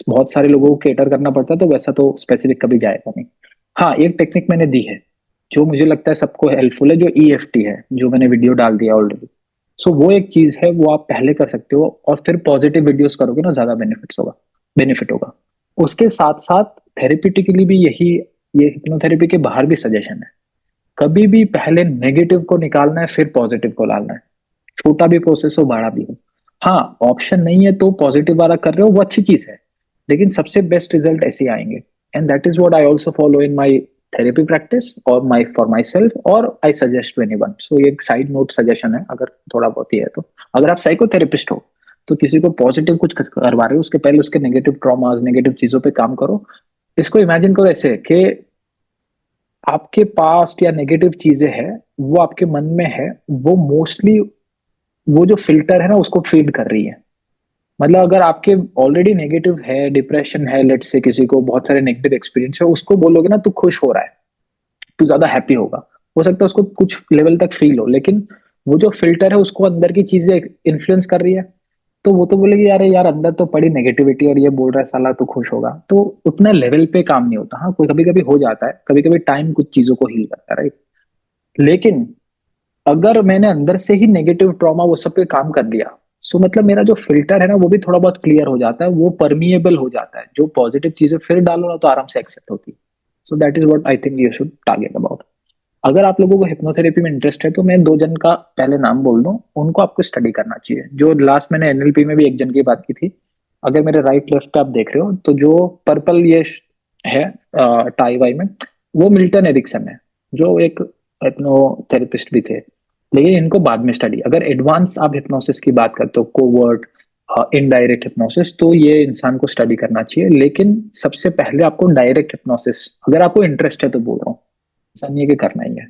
बहुत सारे लोगों को केटर करना पड़ता है, तो वैसा तो स्पेसिफिक कभी जाएगा नहीं। हाँ, एक टेक्निक मैंने दी है जो मुझे लगता है सबको हेल्पफुल है, जो EFT है, जो मैंने वीडियो डाल दिया ऑलरेडी। सो वो एक चीज है, वो आप पहले कर सकते हो, और फिर पॉजिटिव वीडियोस करोगे ना, ज्यादा बेनिफिट होगा। उसके साथ साथ थेरेपिटिकली भी यही, ये हिप्नोथेरेपी के बाहर भी सजेशन है, कभी भी पहले नेगेटिव को निकालना है, फिर पॉजिटिव को लाना है। छोटा भी प्रोसेस हो, बड़ा भी हो। हाँ, ऑप्शन नहीं है तो पॉजिटिव वाला कर रहे हो, वो अच्छी चीज है, लेकिन सबसे बेस्ट रिजल्ट ऐसे ही आएंगे। And that is what I also follow in my therapy practice और माय फॉर माई सेल्फ, और आई सजेस्ट टू एनीवन। सो ये एक साइड नोट सजेशन है, अगर थोड़ा बहुत ही है तो। अगर आप साइकोथेरेपिस्ट हो, तो किसी को पॉजिटिव कुछ करवा रहे हो, उसके पहले उसके नेगेटिव ट्रॉमास, नेगेटिव चीजों पे काम करो। इसको इमेजिन करो ऐसे कि आपके पास्ट या नेगेटिव चीजें हैं, वो आपके मन में है, वो मोस्टली वो जो फिल्टर है ना, उसको फीड कर रही है। मतलब अगर आपके ऑलरेडी नेगेटिव है, डिप्रेशन है, लेट से किसी को बहुत सारे नेगेटिव एक्सपीरियंस है, उसको बोलोगे ना तू खुश हो रहा है, तू ज्यादा हैप्पी होगा, हो सकता है उसको कुछ लेवल तक फील हो, लेकिन वो जो फिल्टर है उसको अंदर की चीजें इन्फ्लुएंस कर रही है। तो वो तो बोलेगी यार यार अंदर तो पड़ी नेगेटिविटी, और ये बोल रहा है साला तू खुश होगा, तो उतना लेवल पे काम नहीं होता। हाँ, कोई कभी कभी हो जाता है, कभी कभी टाइम कुछ चीजों को हील करता है, राइट। लेकिन अगर मैंने अंदर से ही नेगेटिव ट्रॉमा वो सब पे काम कर दिया, सो मतलब मेरा जो फिल्टर है ना, वो भी थोड़ा बहुत क्लियर हो जाता है, वो परमिएबल हो जाता है। जो पॉजिटिव चीजें फिर डालो ना, तो आराम से एक्सेप्ट होती है। सो that is what I think you should target about. अगर आप लोगों को हिप्नोथेरेपी में इंटरेस्ट है, तो मैं 2 जन का पहले नाम बोल दूं, उनको आपको स्टडी करना चाहिए। जो लास्ट मैंने NLP में भी एक जन की बात की थी, अगर मेरे राइट लेफ्ट पे आप देख रहे हो, तो जो पर्पल ये है टाई वाई में, वो मिल्टन एरिक्सन है, जो एक हिप्नोथेरेपिस्ट भी थे, लेकिन इनको बाद में स्टडी, अगर एडवांस आप हिप्नोसिस की बात करते हो, कोवर्ट इनडायरेक्ट हिप्नोसिस, तो ये इंसान को स्टडी करना चाहिए। लेकिन सबसे पहले आपको डायरेक्ट हिप्नोसिस, अगर आपको इंटरेस्ट है तो बोल रहा हूँ, ऐसा नहीं है कि करना ही है।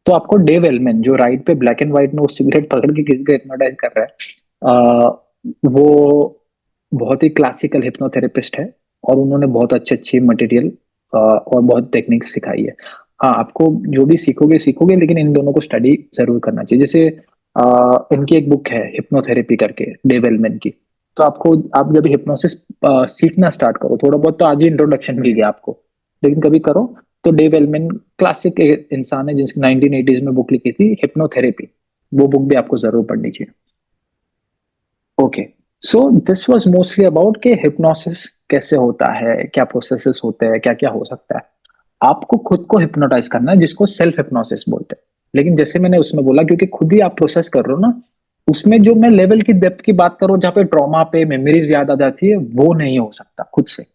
तो आपको डेव एलमैन, जो राइट पे ब्लैक एंड व्हाइट में वो सिगरेट पकड़ के किसी को हिप्नोटाइज कर रहा है, वो बहुत ही क्लासिकल हिप्नोथेरेपिस्ट है, और उन्होंने बहुत अच्छी अच्छी मटेरियल और बहुत टेक्निक सिखाई है। हाँ, आपको जो भी सीखोगे सीखोगे, लेकिन इन दोनों को स्टडी जरूर करना चाहिए। जैसे इनकी एक बुक है हिप्नोथेरेपी करके, डेव एलमैन की। तो आपको, आप जब हिप्नोसिस सीखना स्टार्ट करो, थोड़ा बहुत तो आज ही इंट्रोडक्शन मिल गया आपको, लेकिन कभी करो तो डेव एलमैन क्लासिक इंसान है जिसने 1980s में बुक लिखी थी हिप्नोथेरेपी, वो बुक भी आपको जरूर पढ़नी चाहिए। Okay, so this was mostly about कि हिप्नोसिस कैसे होता है, क्या प्रोसेसेस होते हैं, क्या क्या हो सकता है। आपको खुद को हिप्नोटाइज करना है, जिसको सेल्फ हिप्नोसिस बोलते हैं। लेकिन जैसे मैंने उसमें बोला, क्योंकि खुद ही आप प्रोसेस कर रहे हो ना, उसमें जो मैं लेवल की डेप्थ की बात करूं, जहाँ पे ट्रॉमा पे मेमोरीज याद आ जाती है, वो नहीं हो सकता खुद से।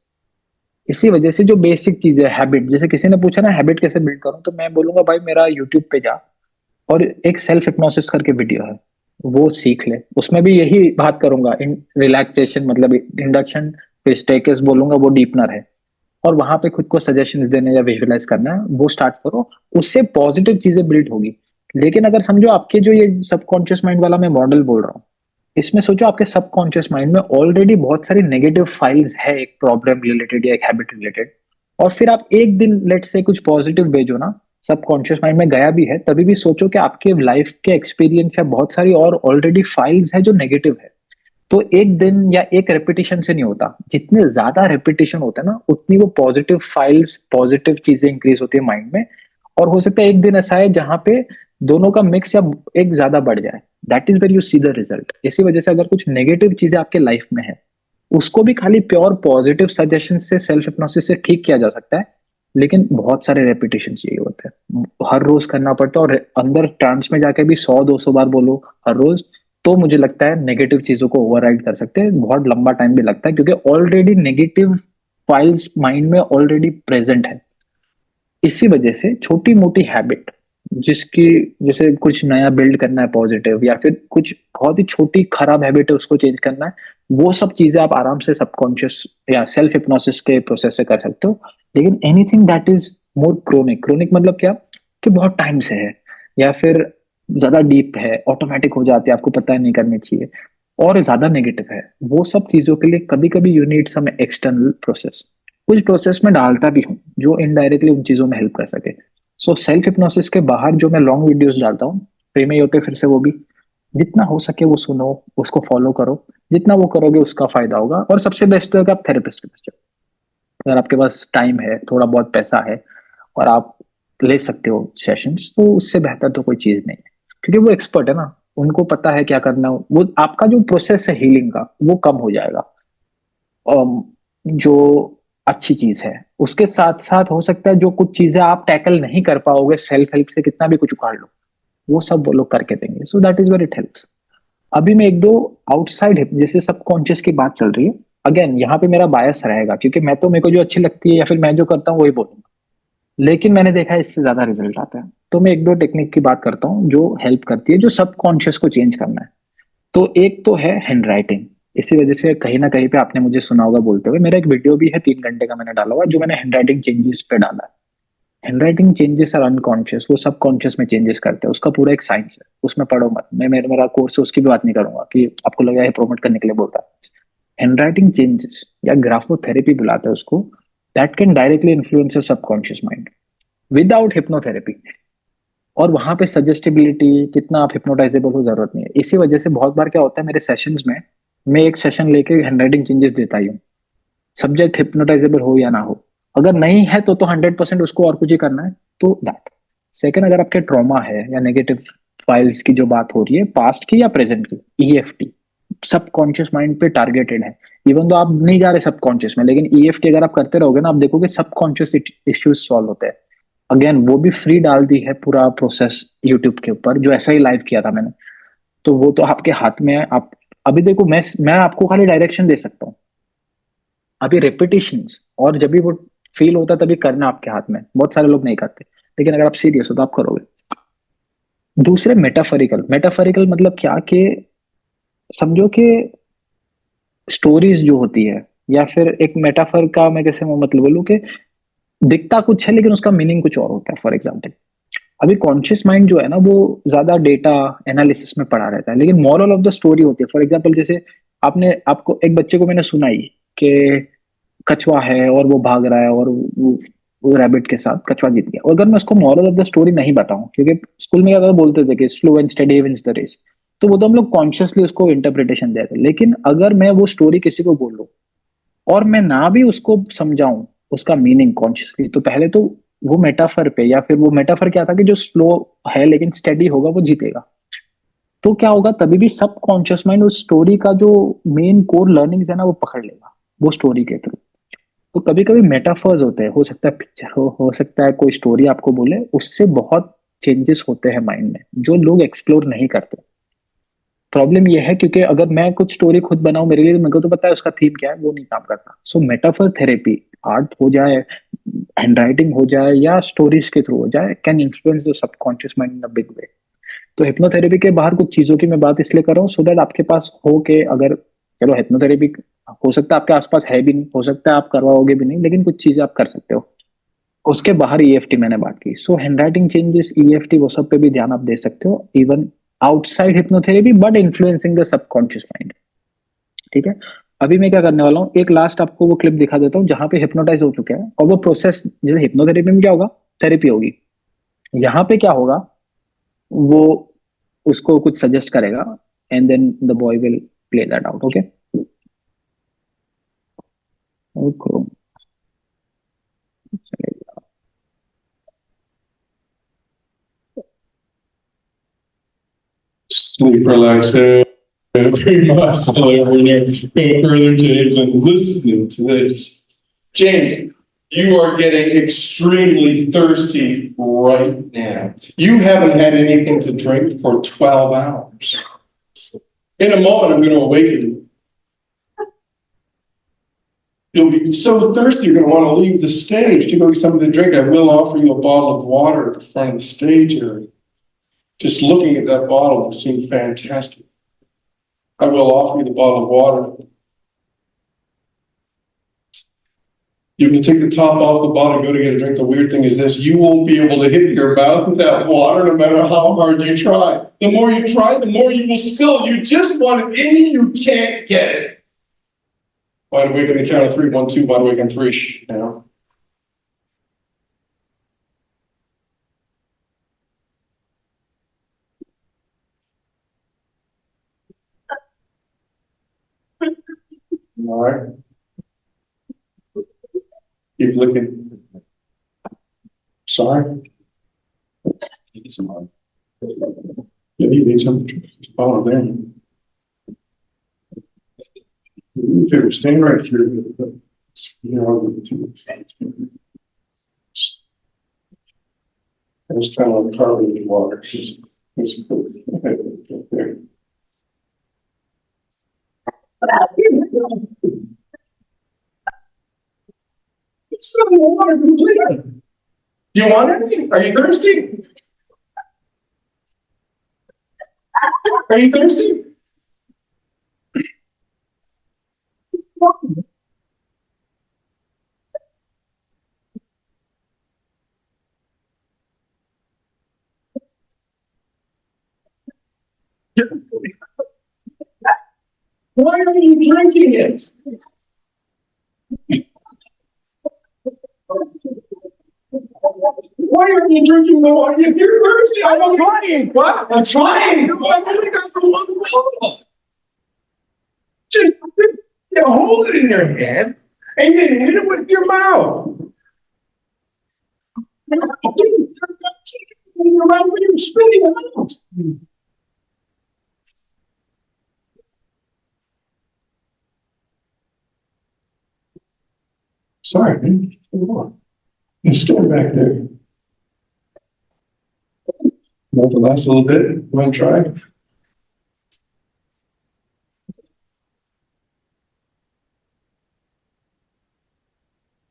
इसी वजह से जो बेसिक चीज है, हैबिट, जैसे किसी ने पूछा ना हैबिट कैसे बिल्ड करूं, तो मैं बोलूंगा भाई मेरा यूट्यूब पे जा, और एक सेल्फ हिप्नोसिस करके वीडियो है, वो सीख ले। उसमें भी यही बात करूंगा, रिलैक्सेशन मतलब इंडक्शन पे स्टेकेस बोलूंगा, वो डीपनर है। और वहां पे खुद को सजेशन देने या विजुअलाइज करना है, वो स्टार्ट करो, उससे पॉजिटिव चीजें बिल्ड होगी। लेकिन अगर समझो आपके जो ये सबकॉन्शियस माइंड वाला मैं मॉडल बोल रहा हूँ, इसमें सोचो आपके सबकॉन्शियस माइंड में ऑलरेडी बहुत सारी नेगेटिव फाइल्स है, एक प्रॉब्लम रिलेटेड या एक हैबिट रिलेटेड, और फिर आप एक दिन लेट से कुछ पॉजिटिव भेजो ना, सबकॉन्शियस माइंड में गया भी है, तभी भी सोचो कि आपके लाइफ के एक्सपीरियंस या बहुत सारी और ऑलरेडी फाइल्स है जो नेगेटिव है। तो एक दिन या एक रेपिटेशन से नहीं होता, जितने ज्यादा रेपिटेशन होता है ना, उतनी वो पॉजिटिव फाइल्स, पॉजिटिव चीजें इंक्रीज होती है माइंड में। और हो सकता है एक दिन ऐसा है जहां पे दोनों का मिक्स या एक ज्यादा बढ़ जाए, that is where you see the result. इसी वजह से अगर कुछ नेगेटिव चीजें आपके लाइफ में है, उसको भी खाली प्योर पॉजिटिव सजेशन से, सेल्फ हिप्नोसिस से ठीक किया जा सकता है। लेकिन बहुत सारे रेपिटेशन चाहिए होते हैं, हर रोज करना पड़ता है, और अंदर ट्रांस में जाके भी 100-200 बार बोलो हर रोज, तो मुझे लगता है नेगेटिव चीजों को ओवरराइड कर सकते हैं। बहुत लंबा टाइम भी लगता है, क्योंकि ऑलरेडी नेगेटिव फाइल्स माइंड में ऑलरेडी प्रेजेंट है। इसी वजह से छोटी मोटी हैबिट, जिसकी, जैसे कुछ नया बिल्ड करना है पॉजिटिव, या फिर कुछ बहुत ही छोटी खराब हैबिट है उसको चेंज करना है, वो सब चीजें आप आराम से सबकॉन्शियस या सेल्फ हिप्नोसिस के प्रोसेस से कर सकते हो। लेकिन anything that is more chronic, chronic मतलब क्या, कि बहुत टाइम से है, या फिर ज्यादा डीप है, ऑटोमेटिक हो जाती है, आपको पता है नहीं करनी चाहिए, और ज्यादा नेगेटिव है, वो सब चीजों के लिए कभी कभी you need some external process. कुछ प्रोसेस में डालता भी हूँ जो इनडायरेक्टली उन चीजों में हेल्प कर सके। सो सेल्फ हिप्नोसिस के बाहर जो मैं लॉन्ग वीडियोस डालता हूँ, फ्री में ही होते, फिर से वो भी जितना हो सके वो सुनो, उसको फॉलो करो। जितना वो करोगे उसका फायदा होगा। और सबसे बेस्ट तो है कि आप थेरेपिस्ट के पास जाओ, अगर आपके पास टाइम है, थोड़ा बहुत पैसा है, और आप ले सकते हो सेशंस, तो उससे बेहतर तो कोई चीज नहीं है। क्योंकि वो एक्सपर्ट है ना, उनको पता है क्या करना है, वो आपका जो प्रोसेस है हीलिंग का, वो कम हो जाएगा। जो अच्छी चीज है, उसके साथ साथ हो सकता है जो कुछ चीजें आप टैकल नहीं कर पाओगे सेल्फ हेल्प से, कितना भी कुछ उखाड़ लो, वो सब वो लोग करके देंगे। So that is where it helps. अभी मैं एक दो आउटसाइड, जैसे सबकॉन्शियस की बात चल रही है, अगेन यहाँ पे मेरा बायस रहेगा, क्योंकि मैं तो, मेरे को जो अच्छी लगती है या फिर मैं जो करता हूँ वही बोलूंगा, लेकिन मैंने देखा है इससे ज्यादा रिजल्ट आता है। तो मैं एक दो टेक्निक की बात करता हूँ जो हेल्प करती है, जो सबकॉन्शियस को चेंज करना है। तो एक तो है हैंड राइटिंग। इसी वजह से कहीं ना कहीं पे आपने मुझे सुना होगा बोलते हुए, मेरा एक वीडियो भी है 3 घंटे का, मैंने डाला हुआ, जो मैंने हैंड राइटिंग चेंजेस पे डाला है। Handwriting changes are unconscious, वो सबकॉन्शियस में चेंजेस करते हैं, उसका पूरा एक साइंस है, उसमें पढ़ो मत। मैं मेरा कोर्स है, उसकी भी बात नहीं करूंगा कि आपको लगा है प्रमोट करने के लिए बोल रहा है। हैंड राइटिंग चेंजेस या ग्राफोथेरेपी बुलाते हैं उसको, that can directly influence your subconscious mind without hypnotherapy. और वहां पे सजेस्टिबिलिटी, कितना आप हिप्नोटाइजेबल हो, जरूरत नहीं है। इसी वजह से बहुत बार क्या होता है मेरे सेशंस में, मैं एक सेशन लेके हैंडराइटिंग चेंजेस देता ही हूँ, सब्जेक्ट हिप्नोटाइजेबल हो या ना हो। अगर नहीं है तो 100% उसको और कुछ ही करना है, तो दैट। सेकंड, अगर आपके ट्रॉमा है या नेगेटिव फाइल्स की जो बात हो रही है, पास्ट की या प्रेजेंट की, ईएफटी सबकॉन्शियस माइंड पे टारगेटेड है। इवन तो आप नहीं जा रहे सबकॉन्शियस में, लेकिन ईएफटी अगर आप करते रहोगे ना, आप देखोगे सबकॉन्शियस इश्यूज सॉल्व होते हैं। अगेन वो भी फ्री डाल दी है पूरा प्रोसेस यूट्यूब के ऊपर, जो ऐसा ही लाइव किया था मैंने। तो वो तो आपके हाथ में है। आप अभी देखो, मैं आपको खाली डायरेक्शन दे सकता हूँ। अभी रेपिटेशंस, और जब भी वो फील होता है तभी करना आपके हाथ में, बहुत सारे लोग नहीं करते, लेकिन अगर आप सीरियस हो तो आप करोगे। दूसरे मेटाफरिकल, मेटाफरिकल मतलब क्या कि समझो कि स्टोरीज जो होती है, या फिर एक मेटाफर का मैं कैसे मतलब बोलूँ कि दिखता कुछ है लेकिन उसका मीनिंग कुछ और होता है। फॉर एग्जाम्पल, अभी कॉन्शियस माइंड जो है ना वो ज्यादा डेटा एनालिसिस में पड़ा रहता है, लेकिन मॉरल ऑफ द स्टोरी होती है। फॉर एग्जाम्पल जैसे आपने, आपको एक बच्चे को मैंने सुनाई कि कछुआ है और वो भाग रहा है और वो रैबिट के साथ कछुआ जीत गया, और अगर मैं उसको मॉरल ऑफ द स्टोरी नहीं बताऊं, क्योंकि स्कूल में क्या था, बोलते थे कि slow and steady wins the race, तो वो तो हम लोग कॉन्शियसली उसको इंटरप्रिटेशन देते हैं। लेकिन अगर मैं वो स्टोरी किसी को बोलूं और मैं ना भी उसको समझाऊं उसका मीनिंग कॉन्शियसली, तो पहले तो वो मेटाफर पे, या फिर वो मेटाफर क्या था कि जो स्लो है लेकिन स्टेडी होगा वो जीतेगा, तो क्या होगा, तभी भी सब कॉन्शियस माइंड उस स्टोरी का जो मेन कोर लर्निंग्स है ना वो पकड़ लेगा वो स्टोरी के थ्रू। तो कभी कभी मेटाफर्स होते हैं, हो सकता है पिक्चर हो सकता है कोई स्टोरी आपको बोले, उससे बहुत चेंजेस होते हैं माइंड में जो लोग एक्सप्लोर नहीं करते। प्रॉब्लम ये है क्योंकि अगर मैं कुछ स्टोरी खुद बनाऊं मेरे लिए, तो मेरे को तो पता है उसका थीम क्या है, वो नहीं काम करता। सो मेटाफर थेरेपी, आर्ट हो जाए, हैंडराइटिंग हो जाए, या स्टोरीज के थ्रू हो जाए, can influence the subconscious mind in a big way. तो हिप्नोथेरेपी के बाहर कुछ चीजों की मैं बात इसलिए कर रहा हूँ सो दैट आपके पास हो के, अगर चलो हिप्नोथेरेपी हो सकता है आपके आसपास है भी नहीं, हो सकता है आप करवाओगे भी नहीं, लेकिन कुछ चीजें आप कर सकते हो। उसके बाहर ईएफटी मैंने बात की, सो हैंडराइटिंग चेंजेस, ईएफटी, वो सब पे भी ध्यान आप दे सकते हो, even outside hypnotherapy, but influencing the subconscious mind. ठीक है, अभी मैं क्या करने वाला हूँ, एक लास्ट आपको वो क्लिप दिखा देता हूँ जहां पे हिप्नोटाइज हो चुके हैं, और वो प्रोसेस जैसे हिप्नोथेरेपी में क्या होगा, थेरेपी होगी, यहाँ पे क्या होगा, वो उसको कुछ सजेस्ट करेगा and then the boy will play that out. Okay, okay, Sleep, relax, every muscle, every nerve. Go further, James, and listening to this. James, you are getting extremely thirsty right now. You haven't had anything to drink for 12 hours. In a moment, I'm going to awaken you. You'll be so thirsty, you're going to want to leave the stage to go get something to drink. I will offer you a bottle of water at the front of the stage area. Just looking at that bottle will seem fantastic. I will offer you the bottle of water. You can take the top off the bottle and go to get a drink. The weird thing is this, you won't be able to hit your mouth with that water no matter how hard you try. The more you try, the more you will spill. You just want it in you, you can't get it. Wide awake on the count of three. 1, 2, wide awake on 3 now. All right. Keep looking. Sorry. Need some more. Yeah, you need some. Oh, then. Here, stand right here. You know, it's kind of like carbonated water. It's there. It's some water completely. You want anything? Are you thirsty? Are you thirsty? Why are you drinking it? Why are you drinking the water? If you're thirsty, I'm trying. What? I'm trying. I've only got the one bottle. Just hold it in your hand and then hit it with your mouth. You're right when you're spitting it out. Sorry, man. Come on. You stand back there. Want the last little bit? You want to try?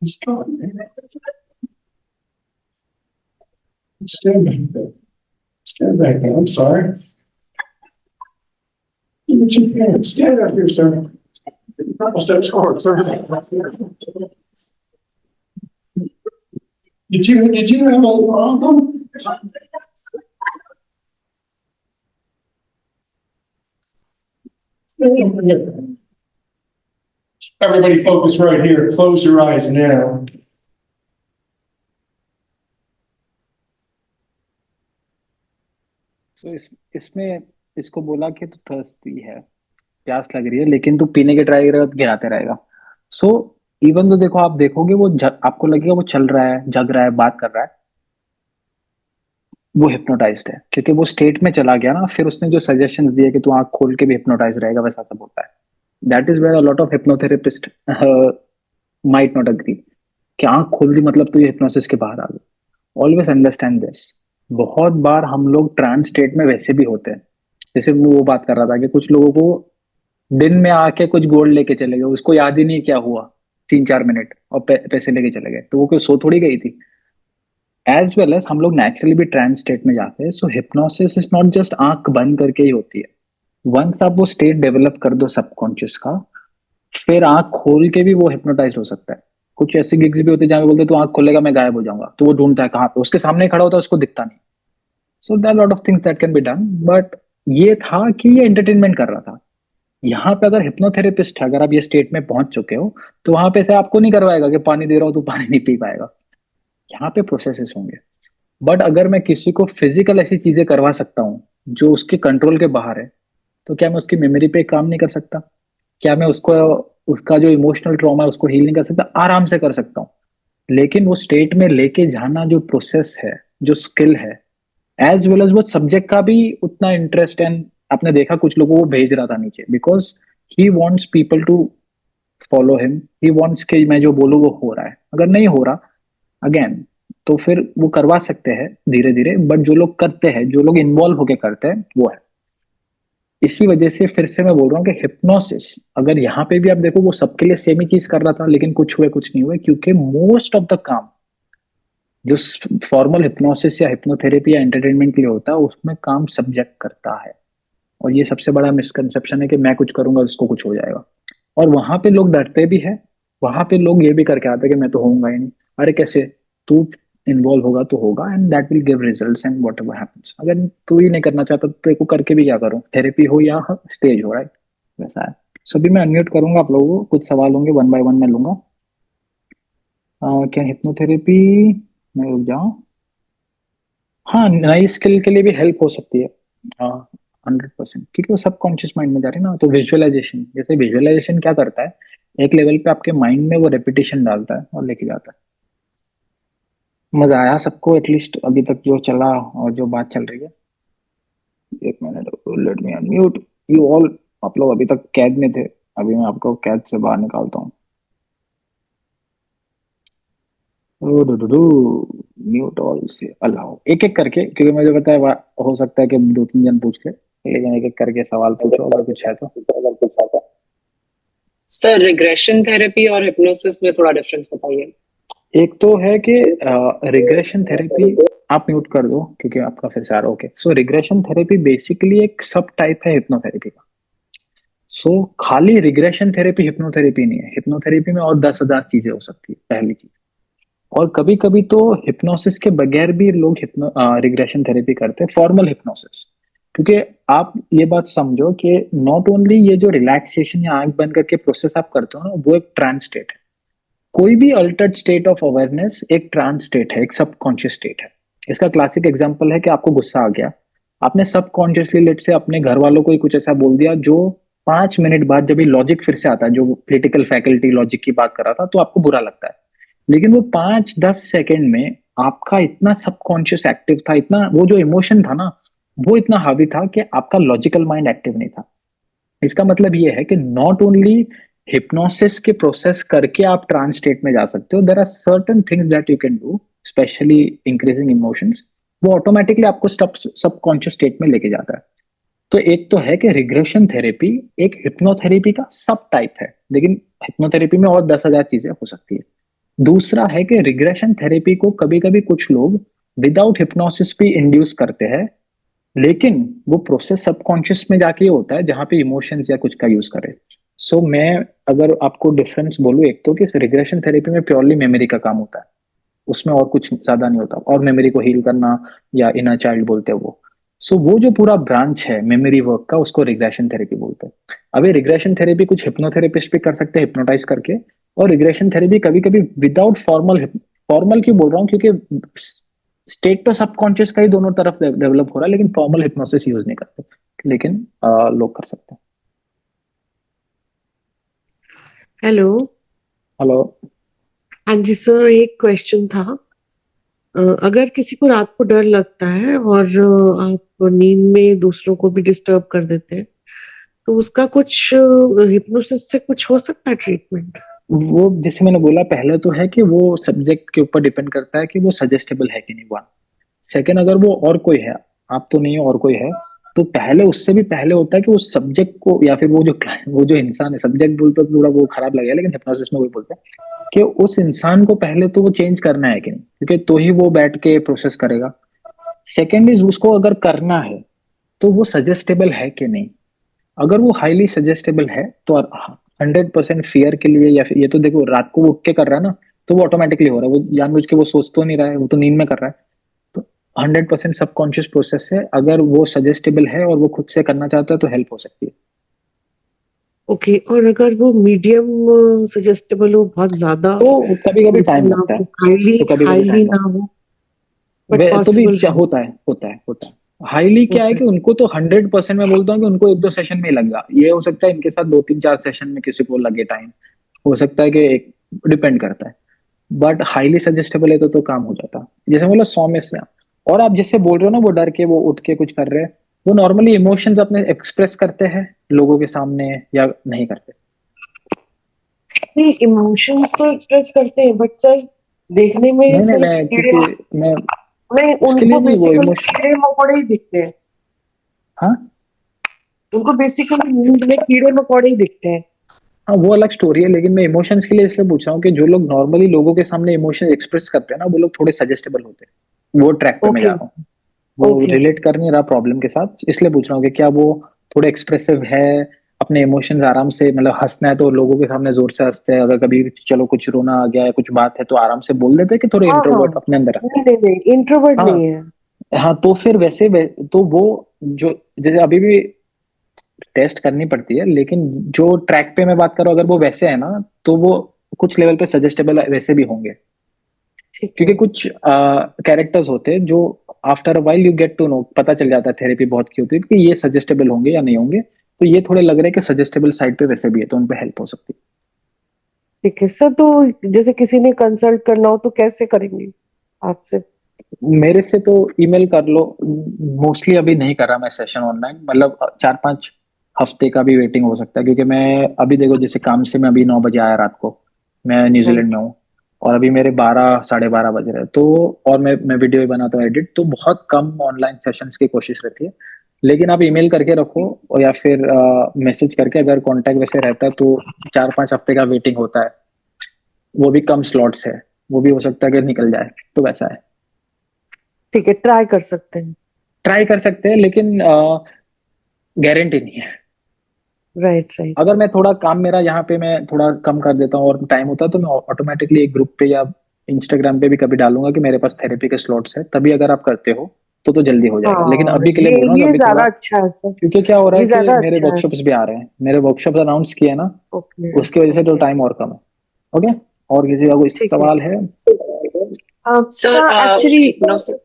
He's gone, man. Stand back there. Stand back there. I'm sorry. Get your hands. Stand up here, sir. A couple steps forward, sir. Did you have a problem? Everybody focus right here. Close your eyes now. So इसमें इसको बोला कि तू thirsty है, प्यास लग रही है, लेकिन तू पीने के ट्राई करेगा तो गिराते रहेगा. सो इवन तो देखो, आप देखोगे वो आपको लगेगा वो चल रहा है, जग रहा है, बात कर रहा है, वो हिप्नोटाइज्ड है, क्योंकि वो स्टेट में चला गया ना. फिर उसने जो सजेशन दिए कि तू आंख खोल के भी हिप्नोटाइज रहेगा, वैसा सब होता है. That is where a lot of hypnotherapist might not agree कि आंख खोल दी मतलब तो ये हिप्नोसिस के बाहर आ गए. Always understand this. बहुत बार हम लोग ट्रांस स्टेट में वैसे भी होते हैं. जैसे वो बात कर रहा था कि कुछ लोगों को दिन में आके कुछ गोल्ड लेके चले गए, उसको याद ही नहीं क्या हुआ 3-4 मिनट, और पैसे लेके चले गए, तो वो कोई सो थोड़ी गई थी. एज वेल एज हम लोग नेचुरली भी ट्रांस स्टेट में जाते हैं. सो हिप्नोसिस इज नॉट जस्ट आंख बंद करके ही होती है. वंस आप वो स्टेट डेवलप कर दो सबकॉन्शियस का, फिर आंख खोल के भी वो हिप्नोटाइज हो सकता है. कुछ ऐसे गिग्स भी होते हैं जहाँ पे बोलते हैं तो आंख खोलेगा मैं गायब हो जाऊंगा, तो वो ढूंढता है कहाँ पे, उसके सामने खड़ा होता है, उसको दिखता नहीं. So there lot of things that can be done. But ये था कि ये एंटरटेनमेंट कर रहा था. यहाँ पे अगर हिप्नोथेरेपिस्ट है, अगर आप ये स्टेट में पहुंच चुके हो, तो वहां पे से आपको नहीं करवाएगा कि पानी दे रहा हो तो पानी नहीं पी पाएगा. यहाँ पे प्रोसेसेस होंगे. बट अगर मैं किसी को फिजिकल ऐसी चीजें करवा सकता हूँ जो उसके कंट्रोल के बाहर है, तो क्या मैं उसकी मेमोरी पे काम नहीं कर सकता? क्या मैं उसको, उसका जो इमोशनल ट्रॉमा है उसको हील नहीं कर सकता? आराम से कर सकता हूँ. लेकिन वो स्टेट में लेके जाना जो प्रोसेस है, जो स्किल है, एज वेल एज वो सब्जेक्ट का भी उतना इंटरेस्ट. एंड आपने देखा कुछ लोगों को भेज रहा था नीचे, because he wants people to follow him. He wants कि मैं जो बोलूँ वो हो रहा है. अगर नहीं हो रहा अगेन, तो फिर वो करवा सकते हैं धीरे धीरे. बट जो लोग करते हैं, जो लोग इन्वॉल्व होके करते हैं, वो है. इसी वजह से फिर से मैं बोल रहा हूँ कि हिप्नोसिस, अगर यहाँ पे भी आप देखो, वो सबके लिए सेम ही चीज कर रहा था, लेकिन कुछ हुए कुछ नहीं हुए, क्योंकि मोस्ट ऑफ द काम जो फॉर्मल हिप्नोसिस या हिप्नोथेरेपी या एंटरटेनमेंट के लिए होता है, उसमें काम सब्जेक्ट करता है. और ये सबसे बड़ा मिसकंसेप्शन है कि मैं कुछ करूंगा उसको कुछ हो जाएगा. और वहां पे लोग डरते भी है. वहां पे लोग ये भी करके आते हैं कि मैं तो होऊंगा ही नहीं. अरे कैसे? तू इन्वॉल्व होगा तो होगा, and that will give results and what ever happens. अगर तू ही नहीं करना चाहता तो तेरे को करके भी क्या करूं? थेरेपी हो या स्टेज हो, राइट? वैसा है. सो अभी मैं अनम्यूट करूंगा आप लोगों को. कुछ सवाल होंगे, वन बाय वन मैं लूंगा. क्या हिप्नोथेरेपी, मैं रुक जाऊं. हाँ, नई स्किल के लिए भी हेल्प हो सकती है. हाँ, 100%, क्योंकि वो सबकॉन्शियस माइंड में जा रही है ना. तो विजुअलाइजेशन, जैसे विजुअलाइजेशन क्या करता है, एक लेवल पे आपके माइंड में वो रेपिटेशन डालता है और लेके जाता है. मजा आया सबको एटलीस्ट अभी तक जो चला और जो बात चल रही है? एक minute, let me unmute you all. आप लोग अभी तक कैद में थे, अभी मैं आपको कैद से बाहर निकालता हूँ. म्यूट ऑल से अलाउ, एक एक करके, क्योंकि मुझे पता है हो सकता है कि 2-3 जन पूछ ले, लेकिन एक एक करके सवाल पूछो अगर कुछ है तो. सर रिग्रेशन थेरेपी और हिप्नोसिस में थोड़ा डिफरेंस बताइए. एक तो है कि रिग्रेशन थेरेपी, आप म्यूट कर दो क्योंकि आपका फिर से आ रहा. ओके, सो रिग्रेशन थेरेपी बेसिकली एक सब टाइप है हिप्नोथेरेपी का. सो खाली रिग्रेशन थेरेपी हिप्नोथेरेपी नहीं है. हिप्नोथेरेपी में और 10,000 चीजें हो सकती है, पहली चीज. और कभी कभी तो हिप्नोसिस के बगैर भी लोग रिग्रेशन थेरेपी करते हैं, फॉर्मल हिप्नोसिस. क्योंकि आप ये बात समझो कि नॉट ओनली ये जो रिलैक्सेशन या आंख बंद करके प्रोसेस आप करते हो ना, वो एक ट्रांस स्टेट है. कोई भी अल्टर्ड स्टेट ऑफ अवेयरनेस एक ट्रांस स्टेट है, एक सबकॉन्शियस स्टेट है. इसका क्लासिक एग्जांपल है कि आपको गुस्सा आ गया, आपने सबकॉन्शियसली लेट से अपने घर वालों को ही कुछ ऐसा बोल दिया जो 5 मिनट बाद जब ये लॉजिक फिर से आता है, जो क्रिटिकल फैकल्टी लॉजिक की बात कर रहा था, तो आपको बुरा लगता है. लेकिन वो 5-10 सेकेंड में आपका इतना सबकॉन्शियस एक्टिव था, इतना वो जो इमोशन था ना, वो इतना हावी था कि आपका लॉजिकल माइंड एक्टिव नहीं था. इसका मतलब ये है कि नॉट ओनली हिप्नोसिस के प्रोसेस करके आप ट्रांस स्टेट में जा सकते हो, there are certain things that you can do, specially increasing emotions. वो ऑटोमेटिकली आपको सबकॉन्शियस स्टेट में लेके जाता है. तो एक तो है कि रिग्रेशन थेरेपी एक हिप्नोथेरेपी का सब टाइप है, लेकिन हिप्नोथेरेपी में और 10,000 चीजें हो सकती है. दूसरा है कि रिग्रेशन थेरेपी को कभी कभी कुछ लोग विदाउट हिप्नोसिस भी इंड्यूस करते हैं, लेकिन वो प्रोसेस सबकॉन्शियस में जाके होता है जहां पे इमोशंस या कुछ का यूज करे। सो मैं अगर आपको डिफरेंस बोलूं, एक तो कि रिग्रेशन थेरेपी में प्योरली मेमोरी का काम होता है, उसमें और कुछ ज्यादा नहीं होता, और मेमोरी को हील करना या इनर चाइल्ड बोलते हैं वो। सो वो जो पूरा ब्रांच है मेमोरी वर्क का, उसको रिग्रेशन थेरेपी बोलते हैं। अब ये रिग्रेशन थेरेपी कुछ हिप्नोथेरेपिस्ट भी कर सकते हैं हिप्नोटाइज करके, और रिग्रेशन थेरेपी कभी कभी विदाउट फॉर्मल, फॉर्मल क्यों बोल रहा हूँ क्योंकि स्टेट तो सबकॉन्शियस का ही दोनों तरफ डेवलप हो रहा है, लेकिन फॉर्मल हिप्नोसिस यूज नहीं करते, लेकिन लोग कर सकते हैं। हेलो। हेलो। हाँ जी सर, एक क्वेश्चन था। अगर किसी को रात को डर लगता है और आप नींद में दूसरों को भी डिस्टर्ब कर देते हैं, तो उसका कुछ हिप्नोसिस से कुछ हो सकता है ट्रीटमेंट? वो जैसे मैंने बोला पहले, तो है कि वो सब्जेक्ट के ऊपर डिपेंड करता है कि वो सजेस्टेबल है कि नहीं। वन सेकेंड, अगर वो और कोई है, आप तो नहीं हो और कोई है, तो पहले उससे भी पहले होता है कि उस सब्जेक्ट को, या फिर वो जो इंसान है, सब्जेक्ट बोलते तो थोड़ा वो खराब लगेगा, लेकिन हिप्नोसिस में वही बोलते हैं कि उस इंसान को पहले तो वो चेंज करना है कि नहीं, क्योंकि तो ही वो बैठ के प्रोसेस करेगा। सेकेंड इज, उसको अगर करना है तो वो सजेस्टेबल है कि नहीं। अगर वो हाईली सजेस्टेबल है तो 100% फियर के लिए, या फिर ये तो देखो रात को वो उठ के कर रहा है ना, तो वो ऑटोमेटिकली हो रहा है, वो जानबूझ के वो सोच तो नहीं रहा है, वो तो नींद में कर रहा है। तो 100% सबकॉन्शियस प्रोसेस है। अगर वो सजेस्टेबल है और वो खुद से करना चाहता है तो हेल्प हो सकती है। ओके, और अगर वो मीडियम सजेस्टेबल हो, बहुत ज्यादा तो कभी कभी वैसे टाइम ना लगता है। हो, हाईली तो कभी कभी हाईली टाइम ना लगता हो, है। बट वे तो भी पॉसिबल हो? होता है। हाईली क्या है होता है। कि उनको तो 100% मैं बोलता हूँ कि उनको एक दो सेशन में ही लगेगा। ये हो सकता है इनके साथ दो तीन चार सेशन में किसी को लगे टाइम, हो सकता है कि एक, डिपेंड करता है। बट हाईली सजेस्टेबल है तो काम हो जाता है, जैसे बोला 100 में से। और आप जैसे बोल रहे हो ना, वो डर के वो उठ के कुछ कर रहे हैं, वो नॉर्मली इमोशंस अपने एक्सप्रेस करते हैं लोगों के सामने या नहीं करते। नहीं, इमोशंस तो एक्सप्रेस करते हैं, बट सर देखने में नहीं नहीं, सिर्फ मैं कीड़े, क्योंकि मैं नहीं उसके लिए उनको नहीं, वो बेसिकली इमोशन। कीड़े मकोड़े ही दिखते हैं। हाँ उनको बेसिकली नींद में कीड़े मकोड़े ही दिखते हैं। हाँ, वो अलग स्टोरी है, लेकिन मैं इमोशंस के लिए इसलिए पूछ रहा हूँ कि जो लोग नॉर्मली लोगों के सामने इमोशन एक्सप्रेस करते हैं ना, वो लोग थोड़े सजेस्टेबल होते हैं। वो ट्रैक पे मैं जा ओके। रहा हूँ, वो ओके। रिलेट कर नहीं रहा प्रॉब्लम के साथ, इसलिए पूछ रहा हूँ कि क्या वो थोड़े एक्सप्रेसिव है, अपने इमोशंस आराम से, मतलब हंसना है तो लोगों के सामने जोर से हंसते हैं, अगर कभी चलो कुछ रोना आ गया है, कुछ बात है तो आराम से बोल देते हैं, कि थोड़े हाँ हाँ, इंट्रोवर्ट अपने अंदर रखते नहीं नहीं नहीं, इंट्रोवर्ट हैं। नहीं है। हाँ तो फिर तो वो जो, जैसे अभी भी टेस्ट करनी पड़ती है, लेकिन जो ट्रैक पे मैं बात कर रहा हूँ, अगर वो वैसे है ना, तो वो कुछ लेवल पे सजेस्टेबल वैसे भी होंगे। ठीक है। क्योंकि कुछ कैरेक्टर्स होते हैं जो after a while you get to know, पता चल जाता है थेरेपी बहुत की होती है कि ये सजेस्टेबल होंगे या नहीं होंगे। तो ये थोड़े लग रहे हैं कि सजेस्टेबल साइड पे वैसे भी है, तो उन पे हेल्प हो सकती ठीक है सर, तो जैसे किसी ने कंसल्ट करना हो तो कैसे करेंगे आपसे? है। मेरे से तो ईमेल कर लो। मोस्टली अभी नहीं कर रहा मैं सेशन ऑनलाइन, मतलब 4-5 हफ्ते का भी वेटिंग हो सकता है, क्योंकि मैं अभी देखो जैसे काम से मैं अभी 9 बजे आया रात को, मैं राइट। न्यूजीलैंड में हूँ, और अभी मेरे 12-12:30 बज रहे हैं, तो और मैं वीडियो भी बनाता हूँ एडिट, तो बहुत कम ऑनलाइन सेशंस की कोशिश रहती है। लेकिन आप ईमेल करके रखो, और या फिर मैसेज करके, अगर कांटेक्ट वैसे रहता है तो 4-5 हफ्ते का वेटिंग होता है। वो भी कम स्लॉट्स है, वो भी हो सकता है कि निकल जाए, तो वैसा है। ठीक है, ट्राई कर सकते हैं। ट्राई कर सकते हैं, लेकिन गारंटी नहीं है। Right right. अगर मैं थोड़ा काम मेरा यहाँ पे मैं थोड़ा कम कर देता हूँ और टाइम होता है, तो मैं ऑटोमेटिकली एक ग्रुप पे या इंस्टाग्राम पे भी कभी डालूंगा कि मेरे पास थेरेपी के स्लॉट्स है, तभी अगर आप करते हो तो जल्दी हो जाएगा। लेकिन हाँ, अभी के लिए ये बोल रहा हूँ कि ये अभी थोड़ा, ज्यादा अच्छा है सर। क्योंकि क्या हो रहा ये है कि ज्यादा मेरे अच्छा है। वर्कशॉप्स भी आ रहे हैं, मेरे वर्कशॉप्स अनाउंस किए हैं ना, ओके। उसकी वजह से तो ओके। टाइम और कम है। ओके। और किसी का कोई ठीक है सवाल है? सर सर एक्चुअली हिप्नोसिस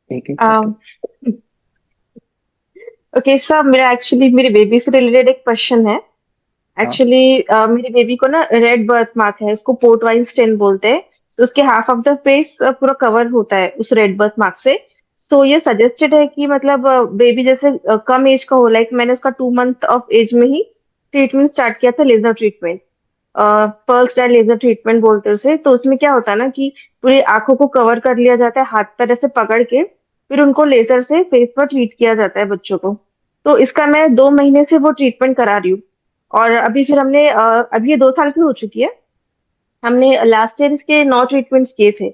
एक एक करके। ओके सर, मेरा एक्चुअली मेरे बेबी से रिलेटेड एक क्वेश्चन है। हाँ एक्चुअली मेरे बेबी को ना रेड बर्थ मार्क है, उसको पोर्ट वाइन स्टेन बोलते हैं। तो उसके हाफ ऑफ द फेस पूरा कवर होता है उस रेड बर्थ मार्क से। सो ये सजेस्टेड है कि मतलब बेबी जैसे कम एज का हो, लाइक मैंने उसका 2 मंथ ऑफ एज में ही ट्रीटमेंट स्टार्ट किया था, laser treatment. Pearl style laser treatment बोलते हैं उसे। तो उसमें क्या होता है ना कि पूरी आंखों को कवर कर लिया जाता है हाथ पर ऐसे पकड़ के, फिर उनको लेजर से फेस पर ट्रीट किया जाता है बच्चों को। तो इसका मैं 2 महीने से वो ट्रीटमेंट करा रही हूँ। और अभी फिर हमने अभी ये 2 साल की हो चुकी है। हमने लास्ट ईयर इसके 9 ट्रीटमेंट्स किए थे।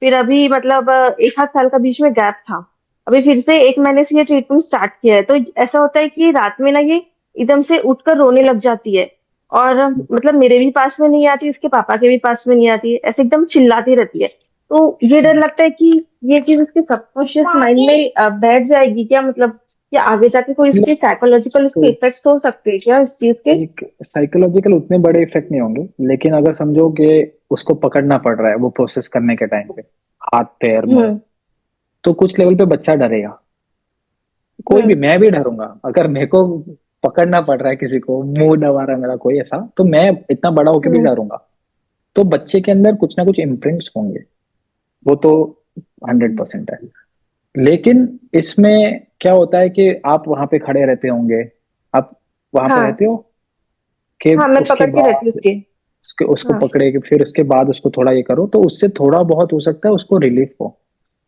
फिर अभी मतलब 1 आध साल का बीच में गैप था। अभी फिर से 1 महीने से ये ट्रीटमेंट स्टार्ट किया है। तो ऐसा होता है कि रात में ना ये एकदम से उठकर रोने लग जाती है। और मतलब मेरे भी पास में नहीं आती, इसके पापा के भी पास में नहीं आती, ऐसे एकदम चिल्लाती रहती है। तो ये डर लगता है कि ये चीज उसके सबकॉन्शियस माइंड में बैठ जाएगी क्या, मतलब या आगे जाके कोई इसके साइकोलॉजिकल इसके तो इफेक्ट्स हो सकते हैं क्या इस चीज के? एक साइकोलॉजिकल उतने बड़े इफेक्ट नहीं होंगे, लेकिन अगर समझो कि उसको पकड़ना पड़ रहा है वो प्रोसेस करने के टाइम पे, हाथ पैर मुंह, हम्म। तो कुछ लेवल पे बच्चा डरेगा। कोई भी, हम्म। मैं भी डरूंगा अगर मेरे को पकड़ना पड़ रहा है, किसी को मुंह दबा रहा है मेरा कोई ऐसा, तो मैं इतना बड़ा होके भी हम्म। डरूंगा। तो बच्चे के अंदर कुछ ना कुछ इम्प्रिंट्स होंगे, वो तो 100% है। लेकिन इसमें क्या होता है कि आप वहां पे खड़े रहते होंगे, आप वहां पे हाँ। रहते हो कि हाँ, मैं उसके पकड़ के रहती हूँ बाद उसके। उसके उसको हाँ। पकड़े कि फिर उसके बाद उसको थोड़ा ये करो, तो उससे थोड़ा बहुत हो सकता है उसको रिलीफ हो।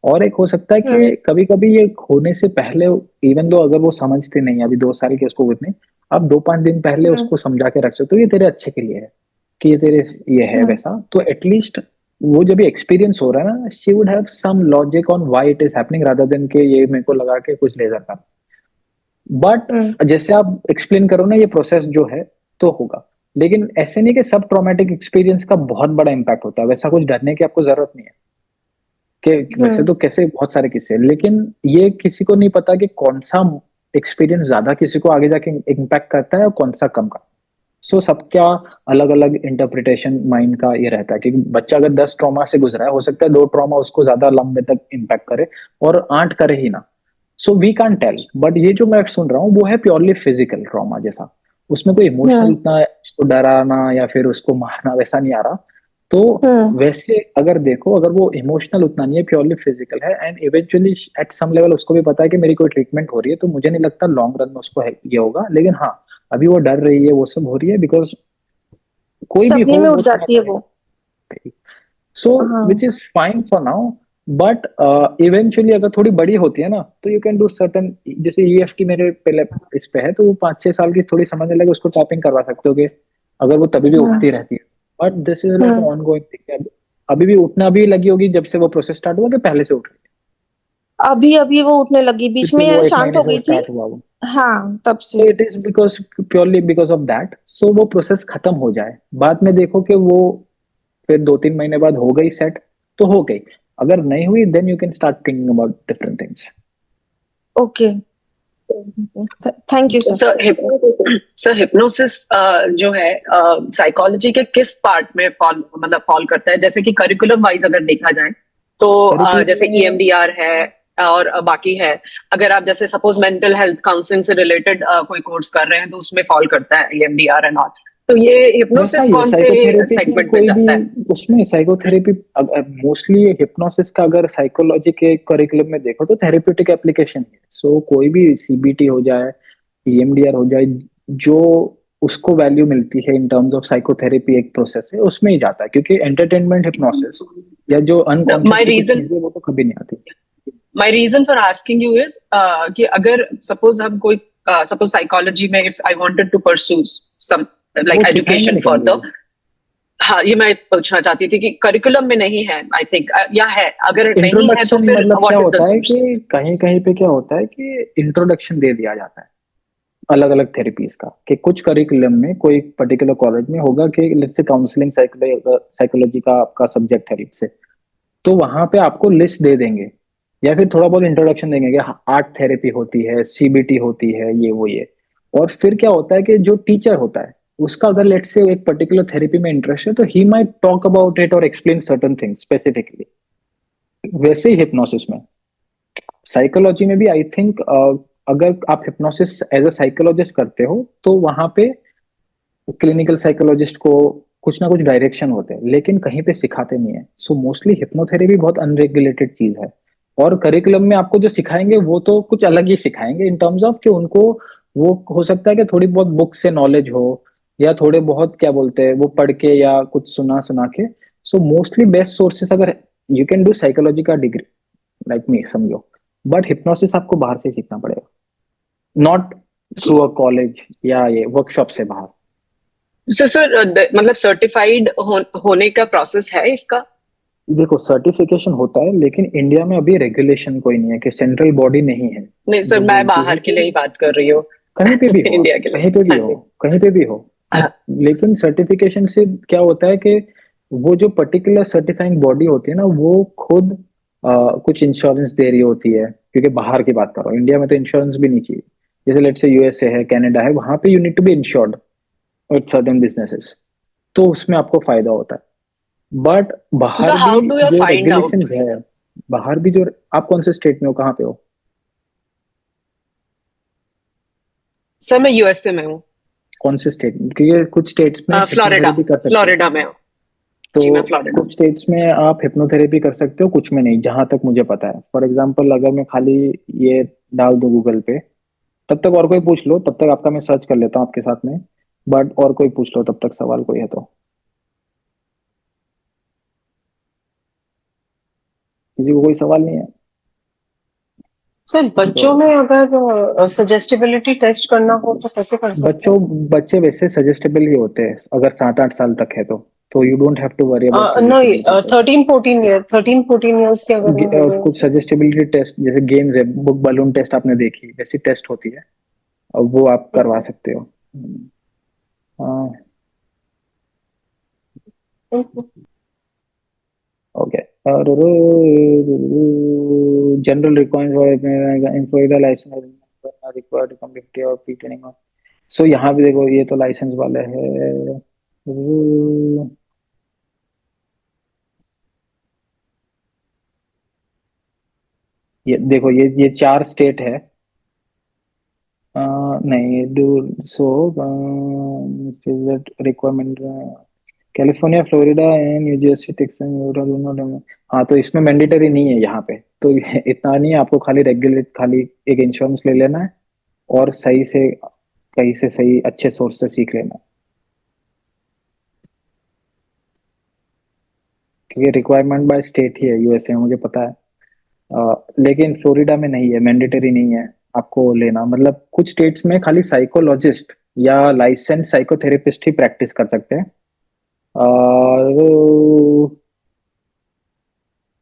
और एक हो सकता है हम्म। कि कभी कभी ये होने से पहले, इवन दो अगर वो समझते नहीं है अभी 2 साल के उसको उतने, आप 2-5 दिन पहले हम्म। उसको समझा के रख सकते हो ये तेरे अच्छे के लिए है, कि ये तेरे ये है हम्म। वैसा, तो एटलीस्ट वो जब एक्सपीरियंस हो रहा है ना, she would have some logic on why it is happening rather than के ये मेरे को लगा के कुछ लेजर का। But hmm. जैसे आप एक्सप्लेन करो ना ये प्रोसेस जो है, तो होगा। लेकिन ऐसे नहीं कि सब ट्रॉमेटिक एक्सपीरियंस का बहुत बड़ा इम्पैक्ट होता है, वैसा कुछ डरने की आपको जरूरत नहीं है। कि वैसे हम्म। तो कैसे बहुत सारे किस्से हैं, लेकिन ये किसी को नहीं पता कि कौन सा एक्सपीरियंस ज्यादा किसी को आगे जाके इम्पैक्ट करता है और कौन सा कम का। सो सबका अलग अलग इंटरप्रिटेशन माइंड का ये रहता है कि बच्चा अगर 10 ट्रॉमा से गुजरा है, हो सकता है 2 ट्रॉमा उसको ज्यादा लंबे तक इम्पैक्ट करे और 8 करे ही ना। So we can't tell. But ये जो मैं सुन रहा हूँ वो है प्योरली फिजिकल ट्रॉमा जैसा, उसमें कोई इमोशनल हम्म। इतना उसको डराना या फिर उसको मारना वैसा नहीं आ रहा। तो हम्म। वैसे अगर देखो, अगर वो इमोशनल उतना नहीं है, प्योरली फिजिकल है, and eventually at some level उसको भी पता है कि मेरी कोई ट्रीटमेंट हो रही है, तो मुझे नहीं लगता लॉन्ग रन में उसको ये होगा। लेकिन हाँ, अभी वो डर रही है, वो सब हो रही है बिकॉज कोई भी सपने हो में उड़ वो थोड़ा जाती है वो। डरेगा। सो विच हाँ। Is fine for now. But eventually अगर थोड़ी बड़ी होती है ना, तो यू कैन डू सर्टन, जैसे ईएफ की मेरे पहले इस पे है, तो वो 5-6 साल की थोड़ी समझने लगे उसको टैपिंग करवा सकते हो, अगर वो तभी भी हम्म। उठती रहती है। But this is like hmm. On going thing. अभी भी उठना भी लगी होगी जब से वो प्रोसेस स्टार्ट हुआ, कि पहले से उठ रही अभी अभी वो उठने लगी, है बीच क्योंकि वो में एक शांत महीने हो से वो गई थी। स्टार्ट हुआ वो। हाँ, तब तो से। It is because, purely because of that. So वो प्रोसेस खत्म हो जाए, बाद में देखो कि वो फिर 2-3 महीने बाद हो गई सेट, तो हो गई। अगर नहीं हुई, then you can start thinking about different things. Okay. Thank you sir. Sir hypnosis जो है साइकोलॉजी के किस पार्ट में फॉल करता है, जैसे कि करिकुलम वाइज अगर देखा जाए तो करिकुलम जैसे में ईएमडीआर है और बाकी है। अगर आप जैसे सपोज मेंटल हेल्थ काउंसलिंग से रिलेटेड कोई कोर्स कर रहे हैं तो उसमें फॉल करता है ईएमडीआर एंड ऑल। तो ये वैसा हिप्नोसिस ही है कौन से साइकोथेरेपी की, सेगमेंट में कोई भी जाता है? उसमें साइकोथेरेपी मोस्टली हिप्नोसिस का अगर साइकोलॉजी के करिकुलम में देखो तो थेरेप्यूटिक एप्लीकेशन है। सो कोई भी सीबीटी हो जाए, ईएमडीआर हो जाए, जो उसको वैल्यू मिलती है इन टर्म्स ऑफ साइकोथेरेपी एक प्रोसेस है, उसमें ही जाता है। क्योंकि एंटरटेनमेंट हिप्नोसिस या जो माय अनकॉन्शियस की कुछ रीजन चीजें, वो तो कभी नहीं आती। My reason for asking you is कि अगर सपोज हम कोई सपोज साइकोलॉजी में if I wanted to pursue some वो लाइक सिखाएंगे एजुकेशन नहीं कहीं फर्दर। भी। हाँ, ये मैं पूछना चाहती थी कि करिकुलम में नहीं है आई थिंक, या है? अगर नहीं है तो इंट्रोडक्शन फिर मतलब क्या व्हाट इज द होता है सोर्स? कि कहीं कहीं पे क्या होता है कि इंट्रोडक्शन दे दिया जाता है अलग अलग थेरेपीज का, कि कुछ करिकुलम में कोई पर्टिकुलर कॉलेज में होगा कि लेट्स से काउंसलिंग साइकोलॉजी का आपका सब्जेक्ट है लेट्स से, तो वहां पे आपको लिस्ट दे देंगे या फिर थोड़ा बहुत इंट्रोडक्शन देंगे कि आर्ट थेरेपी होती है, सीबीटी होती है, ये वो ये। और फिर क्या होता है कि जो टीचर होता है उसका अगर लेट्स से एक पर्टिकुलर थेरेपी में इंटरेस्ट है, तो he might talk about it और एक्सप्लेन सर्टन थिंग्स स्पेसिफिकली। वैसे ही हिप्नोसिस में, साइकोलॉजी में भी आई थिंक, अगर आप हिप्नोसिस एज अ साइकोलॉजिस्ट करते हो तो वहां पे क्लिनिकल साइकोलॉजिस्ट को कुछ ना कुछ डायरेक्शन होते हैं, लेकिन कहीं पे सिखाते नहीं है। सो मोस्टली हिप्नोथेरेपी बहुत अनरेगुलेटेड चीज है। और करिकुलम में आपको जो सिखाएंगे वो तो कुछ अलग ही सिखाएंगे इन टर्म्स ऑफ कि उनको, वो हो सकता है कि थोड़ी बहुत बुक से नॉलेज हो, या थोड़े बहुत क्या बोलते हैं वो पढ़ के या कुछ सुना सुना के। सो मोस्टली बेस्ट सोर्सेस, अगर यू कैन डू साइकोलॉजी का डिग्री लाइक मी समझो, बट हिप्नोसिस आपको बाहर से सीखना पड़ेगा, नॉट थ्रू अ कॉलेज या ये वर्कशॉप से बाहर। सर मतलब सर्टिफाइड होने का प्रोसेस है इसका? देखो सर्टिफिकेशन होता है, लेकिन इंडिया में अभी रेगुलेशन कोई नहीं है, कि सेंट्रल बॉडी नहीं है नहीं सर, जो मैं बोलती है बाहर के कि लिए ही बात कर रही हूँ। कहीं पे भी हो आप, इंडिया के लिए। कहीं पे भी हाँ हो, जी। कहीं पे भी हो। हाँ। लेकिन सर्टिफिकेशन से क्या होता है कि वो जो पर्टिकुलर सर्टिफाइंग बॉडी होती है ना, वो खुद कुछ इंश्योरेंस दे रही होती है, क्योंकि बाहर की बात करो, इंडिया में तो इंश्योरेंस भी नहीं चाहिए। जैसे लेट्स से यूएसए है, कनाडा है, वहां पे you need to be insured with certain businesses, तो उसमें आपको फायदा होता है। बट तो सर बाहर भी हाउ डू यू जो फाइंड रेगुलेशन आउट? है, बाहर भी जो, आप कौन से स्टेट में हो, कहाँ पे हो? सर मैं यूएसए में हूँ। कौन से स्टेट में? क्योंकि कुछ स्टेट्स में फ्लोरिडा। हिप्नोथेरेपी कर सकते हो। फ्लोरिडा में हूँ। तो जी मैं फ्लोरिडा। कुछ स्टेट्स में आप हिप्नोथेरेपी कर सकते हो, कुछ में नहीं, जहां तक मुझे पता है। फॉर एग्जांपल अगर मैं खाली ये डाल दूं गूगल पे, तब तक और कोई पूछ लो, तब तक आपका मैं सर्च कर लेता हूँ आपके साथ में। बट और कोई पूछ लो तब तक, सवाल कोई है तो। किसी को कोई सवाल नहीं है? सर तो बच्चों में अगर सजेस्टिबिलिटी टेस्ट करना हो तो कैसे कर सकते बच्चों, हैं? बच्चे वैसे सजेस्टेबल ही होते हैं अगर 7-8 साल तक है तो you don't have to worry about नहीं, सजेस्टेबिलिटी टेस्ट। 13-14 ईयर्स के अगर हो गए कुछ तो। सजेस्टेबिलिटी टेस्ट जैसे गेम्स है, बुक बलून टेस्ट आपने देखी, वैसी टेस्ट होती है, और वो आप करवा हम्म, सकते हो। हाँ, हम्म, ओके। और general requirement influenza license required to complete और पी ट्रेनिंग। सो यहाँ भी देखो, ये तो लाइसेंस वाला है। ये देखो, ये 4 स्टेट है। नहीं, do so requirement California, Florida and new Jersey, Texas. हाँ, तो इसमें मैंडेटरी नहीं है यहाँ पे, तो इतना नहीं है आपको, खाली रेगुलेट, खाली एक इंश्योरेंस ले लेना है, और सही से कहीं से सही अच्छे सोर्स से सीख लेना है, क्योंकि रिक्वायरमेंट बाय स्टेट ही है यूएसए में, मुझे पता है। लेकिन फ्लोरिडा में नहीं है, मैंडेटरी नहीं है आपको लेना। मतलब कुछ स्टेट्स में खाली साइकोलॉजिस्ट या लाइसेंस साइकोथेरेपिस्ट ही प्रैक्टिस कर सकते हैं। और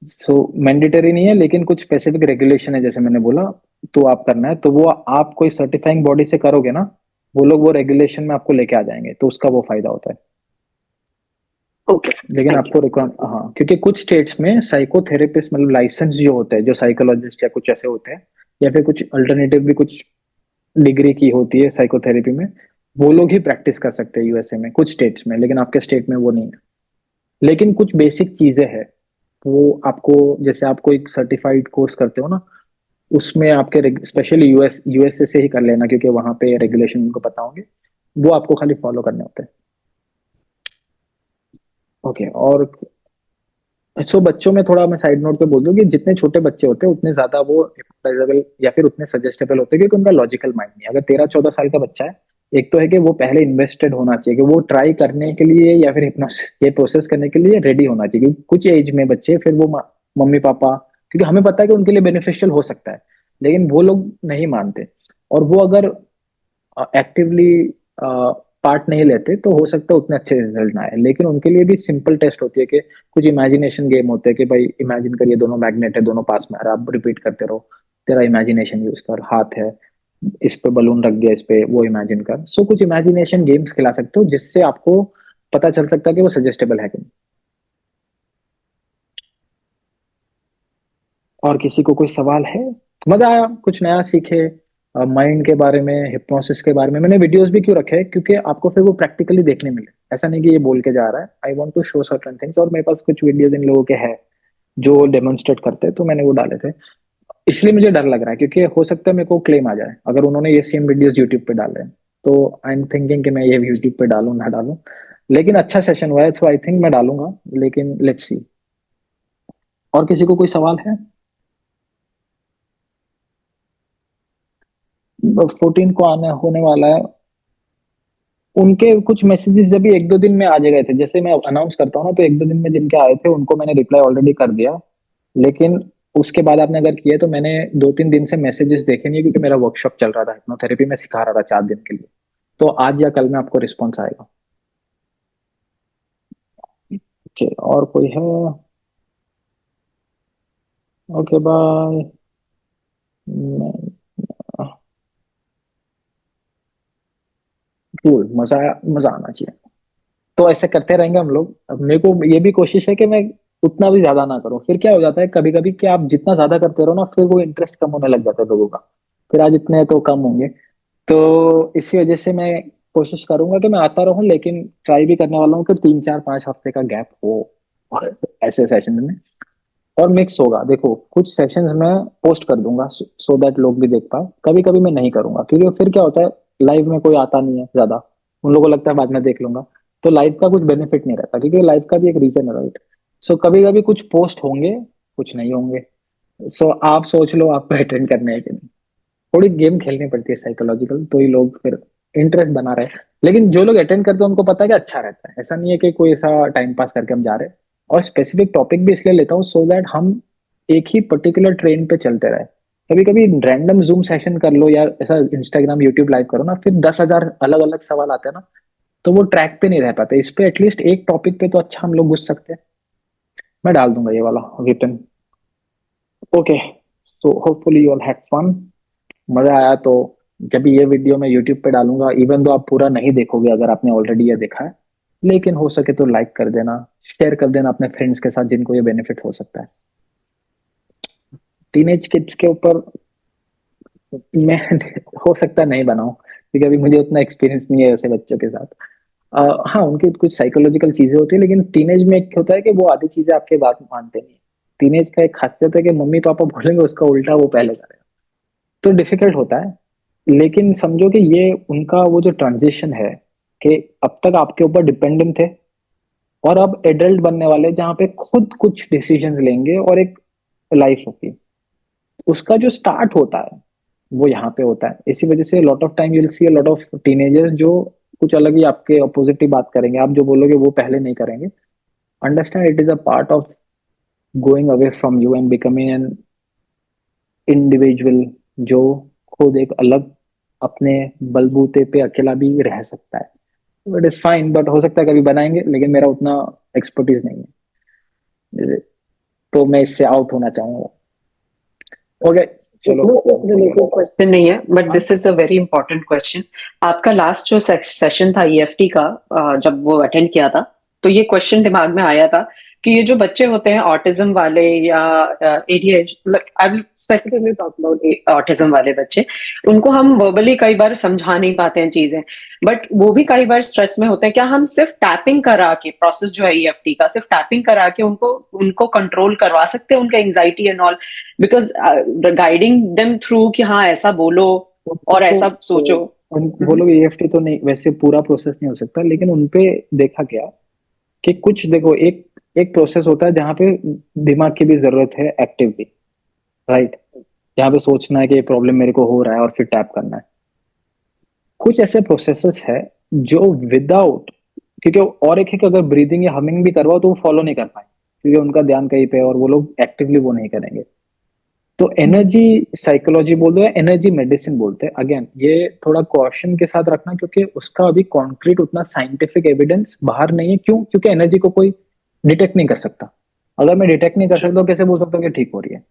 सो मैंडेटरी नहीं है, लेकिन कुछ स्पेसिफिक रेगुलेशन है, जैसे मैंने बोला, तो आप करना है तो वो आप कोई सर्टिफाइंग बॉडी से करोगे ना, वो लोग वो रेगुलेशन में आपको लेके आ जाएंगे, तो उसका वो फायदा होता है। ओके सर, लेकिन थैंक आपको रिक्वायर, हाँ, क्योंकि कुछ स्टेट्स में साइकोथेरेपिस्ट मतलब लाइसेंस जो होते हैं, जो साइकोलॉजिस्ट या कुछ ऐसे होते हैं, या फिर कुछ अल्टरनेटिव भी कुछ डिग्री की होती है साइकोथेरेपी में, वो लोग ही प्रैक्टिस कर सकते हैं यूएसए में, कुछ स्टेट्स में, लेकिन आपके स्टेट में वो नहीं है। लेकिन कुछ बेसिक चीजें हैं, वो आपको, जैसे आप कोई सर्टिफाइड कोर्स करते हो ना, उसमें आपके स्पेशली यूएसए से ही कर लेना, क्योंकि वहां पे रेगुलेशन उनको पता होंगे, वो आपको खाली फॉलो करने होते हैं। ओके। और सो बच्चों में थोड़ा मैं साइड नोट पे बोल दूं कि जितने छोटे बच्चे होते हैं उतने ज्यादा वो हिप्नोटाइजेबल या फिर उतने सजेस्टेबल होते हैं, क्योंकि उनका लॉजिकल माइंड नहीं है। अगर 13-14 साल का बच्चा है, एक तो है कि वो पहले इन्वेस्टेड होना चाहिए, कि वो ट्राई करने के लिए या फिर हिप्नोसिस ये प्रोसेस करने के लिए रेडी होना चाहिए, क्योंकि कुछ एज में बच्चे फिर वो मम्मी पापा, क्योंकि हमें पता है कि उनके लिए बेनिफिशियल हो सकता है, लेकिन वो लोग नहीं मानते, और वो अगर एक्टिवली पार्ट नहीं लेते तो हो सकता है उतने अच्छे रिजल्ट ना आए। लेकिन उनके लिए भी सिंपल टेस्ट होती है, कि कुछ इमेजिनेशन गेम होते हैं, कि भाई इमेजिन करिए दोनों मैग्नेट है, दोनों पास में आ रहा है, आप रिपीट करते रहो, तेरा इमेजिनेशन यूज कर, हाथ है इस पे, बलून रख दिया इस पे, वो इमेजिन कर। सो कुछ इमेजिनेशन गेम्स खिला सकते हो, जिससे आपको पता चल सकता है कि वो सजेस्टेबल है कि नहीं। और किसी को कोई सवाल है? मजा आया, कुछ नया सीखे, माइंड के बारे में, हिप्नोसिस के बारे में। मैंने वीडियोस भी क्यों रखे हैं, क्योंकि आपको फिर वो प्रैक्टिकली देखने मिले, ऐसा नहीं कि ये बोल के जा रहा है। I want to show certain things, और मेरे पास कुछ वीडियोस इन लोगों के हैं जो डेमोन्स्ट्रेट करते हैं, तो मैंने वो डाले थे। इसलिए मुझे डर लग रहा है, क्योंकि हो सकता है मेरे को क्लेम आ जाए अगर उन्होंने ये सेम वीडियोस यूट्यूब पे डाले हैं। तो आई एम थिंकिंग कि मैं ये यूट्यूब पे डालूं ना डालूं, लेकिन अच्छा सेशन हुआ है, तो आई थिंक मैं डालूंगा, लेकिन लेट्स सी। और किसी को कोई सवाल है? 14 को आने होने वाला है। उनके कुछ मैसेजेस जब भी 1-2 दिन में आ गए थे, जैसे मैं अनाउंस करता हूँ ना, तो 1-2 दिन में जिनके आए थे उनको मैंने रिप्लाई ऑलरेडी कर दिया। लेकिन उसके बाद आपने अगर किया, तो मैंने 2-3 दिन से मैसेजेस देखे नहीं, क्योंकि मेरा वर्कशॉप चल रहा था हिप्नोथेरेपी में, सिखा रहा था 4 दिन के लिए। तो आज या कल में आपको रिस्पॉन्स आएगा। ओके, और कोई है? Okay bye. कूल, मजा आना चाहिए। तो ऐसे करते रहेंगे हम लोग। अब मेरे को ये भी कोशिश है कि मैं उतना भी ज्यादा ना करूं। फिर क्या हो जाता है कभी कभी कि आप जितना ज्यादा करते रहो ना, फिर वो इंटरेस्ट कम होने लग जाता है लोगों का। फिर आज इतने हैं तो कम होंगे। तो इसी वजह से मैं कोशिश करूंगा कि मैं आता रहूं, लेकिन ट्राई भी करने वाला हूँ कि 3 4 5 हफ्ते का गैप हो ऐसे सेशन में। और मिक्स होगा, देखो कुछ सेशंस में पोस्ट कर दूंगा सो दैट लोग भी देख पाए। कभी कभी मैं नहीं करूंगा, क्योंकि फिर क्या होता है, लाइव में कोई आता नहीं है ज्यादा, उन लोगों को लगता है बाद में देख लूंगा। तो लाइव का कुछ बेनिफिट नहीं रहता, क्योंकि लाइव का भी एक रीजन है, राइट? सो कभी कभी कुछ पोस्ट होंगे, कुछ नहीं होंगे। सो आप सोच लो आपको अटेंड करने है कि नहीं। थोड़ी गेम खेलनी पड़ती है साइकोलॉजिकल, तो ही लोग फिर इंटरेस्ट बना रहे हैं। लेकिन जो लोग अटेंड करते हैं उनको पता है कि अच्छा रहता है, ऐसा नहीं है कि कोई ऐसा टाइम पास करके हम जा रहे हैं। और स्पेसिफिक टॉपिक भी इसलिए लेता हूँ सो दैट हम एक ही पर्टिकुलर ट्रेन पे चलते रहे। कभी कभी रैंडम जूम सेशन कर लो या ऐसा इंस्टाग्राम यूट्यूब लाइव करो ना, फिर 10,000 अलग अलग सवाल आते हैं ना, तो वो ट्रैक पे नहीं रह पाते। इस पे एटलीस्ट एक टॉपिक पे तो अच्छा हम लोग घुस सकते हैं। मैं डाल दूंगा ये वाला return. Okay, so hopefully you all had fun. मजा आया तो जब ये वीडियो मैं यूट्यूब पे डालूंगा, इवन तो आप पूरा नहीं देखोगे अगर आपने ऑलरेडी ये देखा है, लेकिन हो सके तो लाइक कर देना, शेयर कर देना अपने फ्रेंड्स के साथ जिनको ये बेनिफिट हो सकता है। टीनेज किड्स के ऊपर मैं हो सकता है नहीं बनाऊं, क्योंकि अभी मुझे उतना एक्सपीरियंस नहीं है ऐसे बच्चों के साथ। हाँ, उनकी कुछ साइकोलॉजिकल चीजें होती है, लेकिन टीनेज में एक होता है कि वो आधी चीजें आपके बात मानते नहीं। टीनेज का एक खासियत है कि मम्मी पापा बोलेंगे उसका उल्टा वो पहले करेगा, तो डिफिकल्ट होता है। लेकिन समझो कि ये उनका वो जो ट्रांजिशन है, कि अब तक आपके ऊपर डिपेंडेंट थे और अब एडल्ट बनने वाले, जहाँ पे खुद कुछ डिसीजन लेंगे और एक लाइफ होगी, उसका जो स्टार्ट होता है वो यहाँ पे होता है। इसी वजह से lot of time you will see a lot of teenagers जो कुछ अलग ही आपके अपोजिट ही बात करेंगे, आप जो बोलोगे वो पहले नहीं करेंगे। Understand, it is a part of going away from you and becoming an individual, जो खुद एक अलग अपने बलबूते पे अकेला भी रह सकता है। इट इज फाइन, बट हो सकता है कभी बनाएंगे, लेकिन मेरा उतना एक्सपर्टीज नहीं है, तो मैं इससे आउट होना चाहूंगा। ओके, चलो। रिलेटेड क्वेश्चन नहीं है, but this is a very important question. आपका लास्ट जो सेशन था ईएफटी का, जब वो अटेंड किया था, तो ये क्वेश्चन दिमाग में आया था कि ये जो बच्चे होते हैं ऑटिज्म वाले या ADHD, I will specifically talk about autism वाले बच्चे, उनको हम वर्बली कई बार समझा नहीं पाते हैं चीजें, बट वो भी कई बार स्ट्रेस में होते हैं। क्या हम सिर्फ टैपिंग करा के, प्रोसेस जो है ईएफटी का, सिर्फ टैपिंग करा के उनको उनको कंट्रोल करवा सकते हैं, उनका anxiety and all? Because guiding them through कि हाँ ऐसा बोलो और ऐसा सोचो। वो लोग ईएफटी तो नहीं, वैसे पूरा प्रोसेस नहीं हो सकता, लेकिन उनपे देखा गया कि कुछ, देखो एक एक प्रोसेस होता है जहाँ पे दिमाग की भी जरूरत है, एक्टिव भी, राइट? जहाँ पे सोचना है कि ये प्रॉब्लम मेरे को हो रहा है और फिर टैप करना है। कुछ ऐसे प्रोसेसेस है जो विदाउट, क्योंकि और एक है कि अगर ब्रीदिंग या हमिंग भी करवाओ तो वो फॉलो नहीं कर पाए, क्योंकि उनका ध्यान कहीं पे है और वो लोग एक्टिवली वो नहीं करेंगे। तो एनर्जी साइकोलॉजी बोलते हैं, एनर्जी मेडिसिन बोलते हैं। अगेन ये थोड़ा कॉशन के साथ रखना, क्योंकि उसका अभी कॉन्क्रीट उतना साइंटिफिक एविडेंस बाहर नहीं है। क्यों? क्योंकि एनर्जी को कोई डिटेक्ट नहीं कर सकता। अगर मैं डिटेक्ट नहीं कर सकता तो कैसे बोल सकता हूँ कि ठीक हो रही है?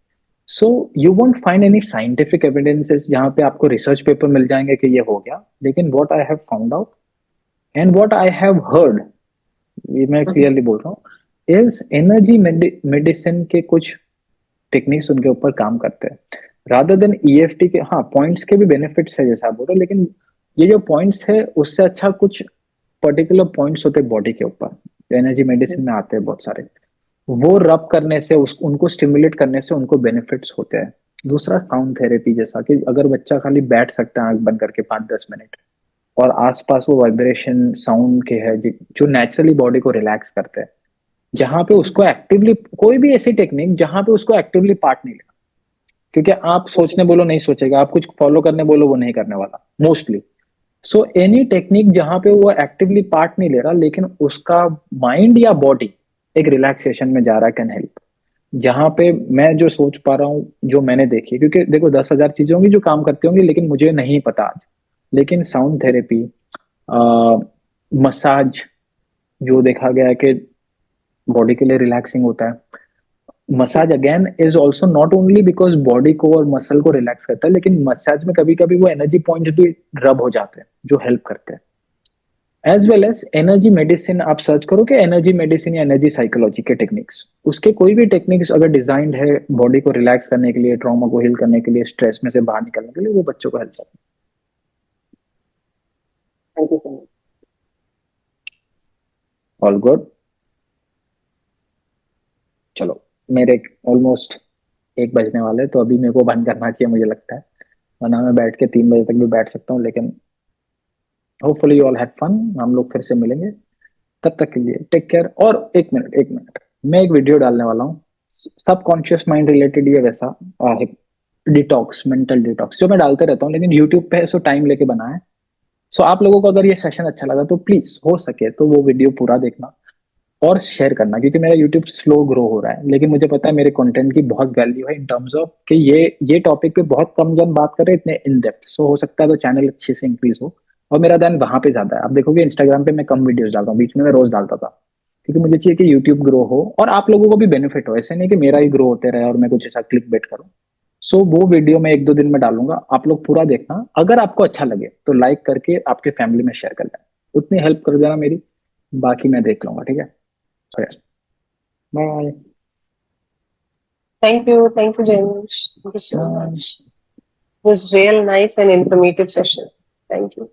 So you won't find any scientific evidences जहां पे आपको रिसर्च पेपर मिल जाएंगे कि ये हो गया। लेकिन what I have found out and what I have heard, ये मैं क्लियरली बोल रहा हूँ, इज एनर्जी मेडिसिन के कुछ टेक्निक्स उनके ऊपर काम करते हैं, रादर देन ईएफटी के। हाँ, पॉइंट्स के भी बेनिफिट्स है जैसा आप बोल रहे हो, लेकिन ये जो पॉइंट्स है उससे अच्छा कुछ पर्टिकुलर पॉइंट्स होते हैं बॉडी के ऊपर, एनर्जी मेडिसिन में आते हैं बहुत सारे। वो रब करने से, उनको स्टिमुलेट करने से उनको बेनिफिट्स होते हैं। दूसरा साउंड थेरेपी, जैसा कि अगर बच्चा खाली बैठ सकता है आंख बंद करके 5 10 मिनट, और आसपास वो वाइब्रेशन साउंड के है जो नेचुरली बॉडी को रिलैक्स करते हैं, जहां पे उसको एक्टिवली, कोई भी ऐसी टेक्निक जहां पे उसको एक्टिवली पार्ट नहीं लेना। क्योंकि आप सोचने बोलो नहीं सोचेगा, आप कुछ फॉलो करने बोलो वो नहीं करने वाला मोस्टली। सो एनी टेक्निक जहां पे वो एक्टिवली पार्ट नहीं ले रहा, लेकिन उसका माइंड या बॉडी एक रिलैक्सेशन में जा रहा है, कैन हेल्प। जहां पे मैं जो सोच पा रहा हूँ, जो मैंने देखी, क्योंकि देखो 10,000 चीजें होंगी जो काम करती होंगी, लेकिन मुझे नहीं पता आज। लेकिन साउंड थेरेपी, मसाज, जो देखा गया है कि बॉडी के लिए रिलैक्सिंग होता है। Massage again is also not only because body को और मसल को रिलैक्स करता है, लेकिन मसाज में कभी कभी वो एनर्जी पॉइंट भी रब हो जाते हैं जो हेल्प करते हैं। As well as energy medicine, आप सर्च करो कि एनर्जी मेडिसिन या एनर्जी साइकोलॉजी के टेक्निक्स, उसके कोई भी टेक्निक्स अगर डिजाइंड है बॉडी को रिलैक्स करने के लिए, ट्रॉमा को हील करने के लिए, स्ट्रेस में से बाहर निकलने के लिए, वो बच्चों को हेल्प करते हैं। Thank you so much. All good. चलो, मेरे ऑलमोस्ट 1 बजने वाले, तो अभी मेरे को बंद करना चाहिए मुझे लगता है, वरना मैं बैठ के 3 बजे तक भी बैठ सकता हूँ। लेकिन hopefully you all had fun. हम लोग फिर से मिलेंगे, तब तक के लिए टेक केयर। और एक मिनट, मैं एक वीडियो डालने वाला हूँ सबकॉन्शियस माइंड रिलेटेड, ये वैसा डिटॉक्स, मेंटल डिटॉक्स जो मैं डालते रहता हूँ, लेकिन यूट्यूब पे सो टाइम लेके बना है। सो आप लोगों को अगर ये सेशन अच्छा लगा तो प्लीज हो सके तो वो वीडियो पूरा देखना और शेयर करना, क्योंकि मेरा यूट्यूब स्लो ग्रो हो रहा है, लेकिन मुझे पता है मेरे कंटेंट की बहुत वैल्यू है इन टर्म्स ऑफ कि ये टॉपिक पे बहुत कम जन बात कर रहे हैं इतने इन डेप्थ। सो हो सकता है तो चैनल अच्छे से इंक्रीज हो, और मेरा ध्यान वहां पे ज्यादा है। आप देखोगे इंस्टाग्राम पे मैं कम वीडियोस डालता हूँ, बीच में मैं रोज डालता था, क्योंकि मुझे चाहिए कि यूट्यूब ग्रो हो और आप लोगों को भी बेनिफिट हो। ऐसे नहीं कि मेरा ही ग्रो होते रहे और मैं कुछ ऐसा क्लिक बेट करूँ। सो वो वीडियो मैं 1-2 दिन में डालूंगा, आप लोग पूरा देखना। अगर आपको अच्छा लगे तो लाइक करके आपके फैमिली में शेयर कर लेना, उतनी हेल्प कर देना मेरी, बाकी मैं देख लूंगा। ठीक है, so yeah. Bye. Thank you, James. Thank you so Bye. much. It was real nice and informative session. Thank you.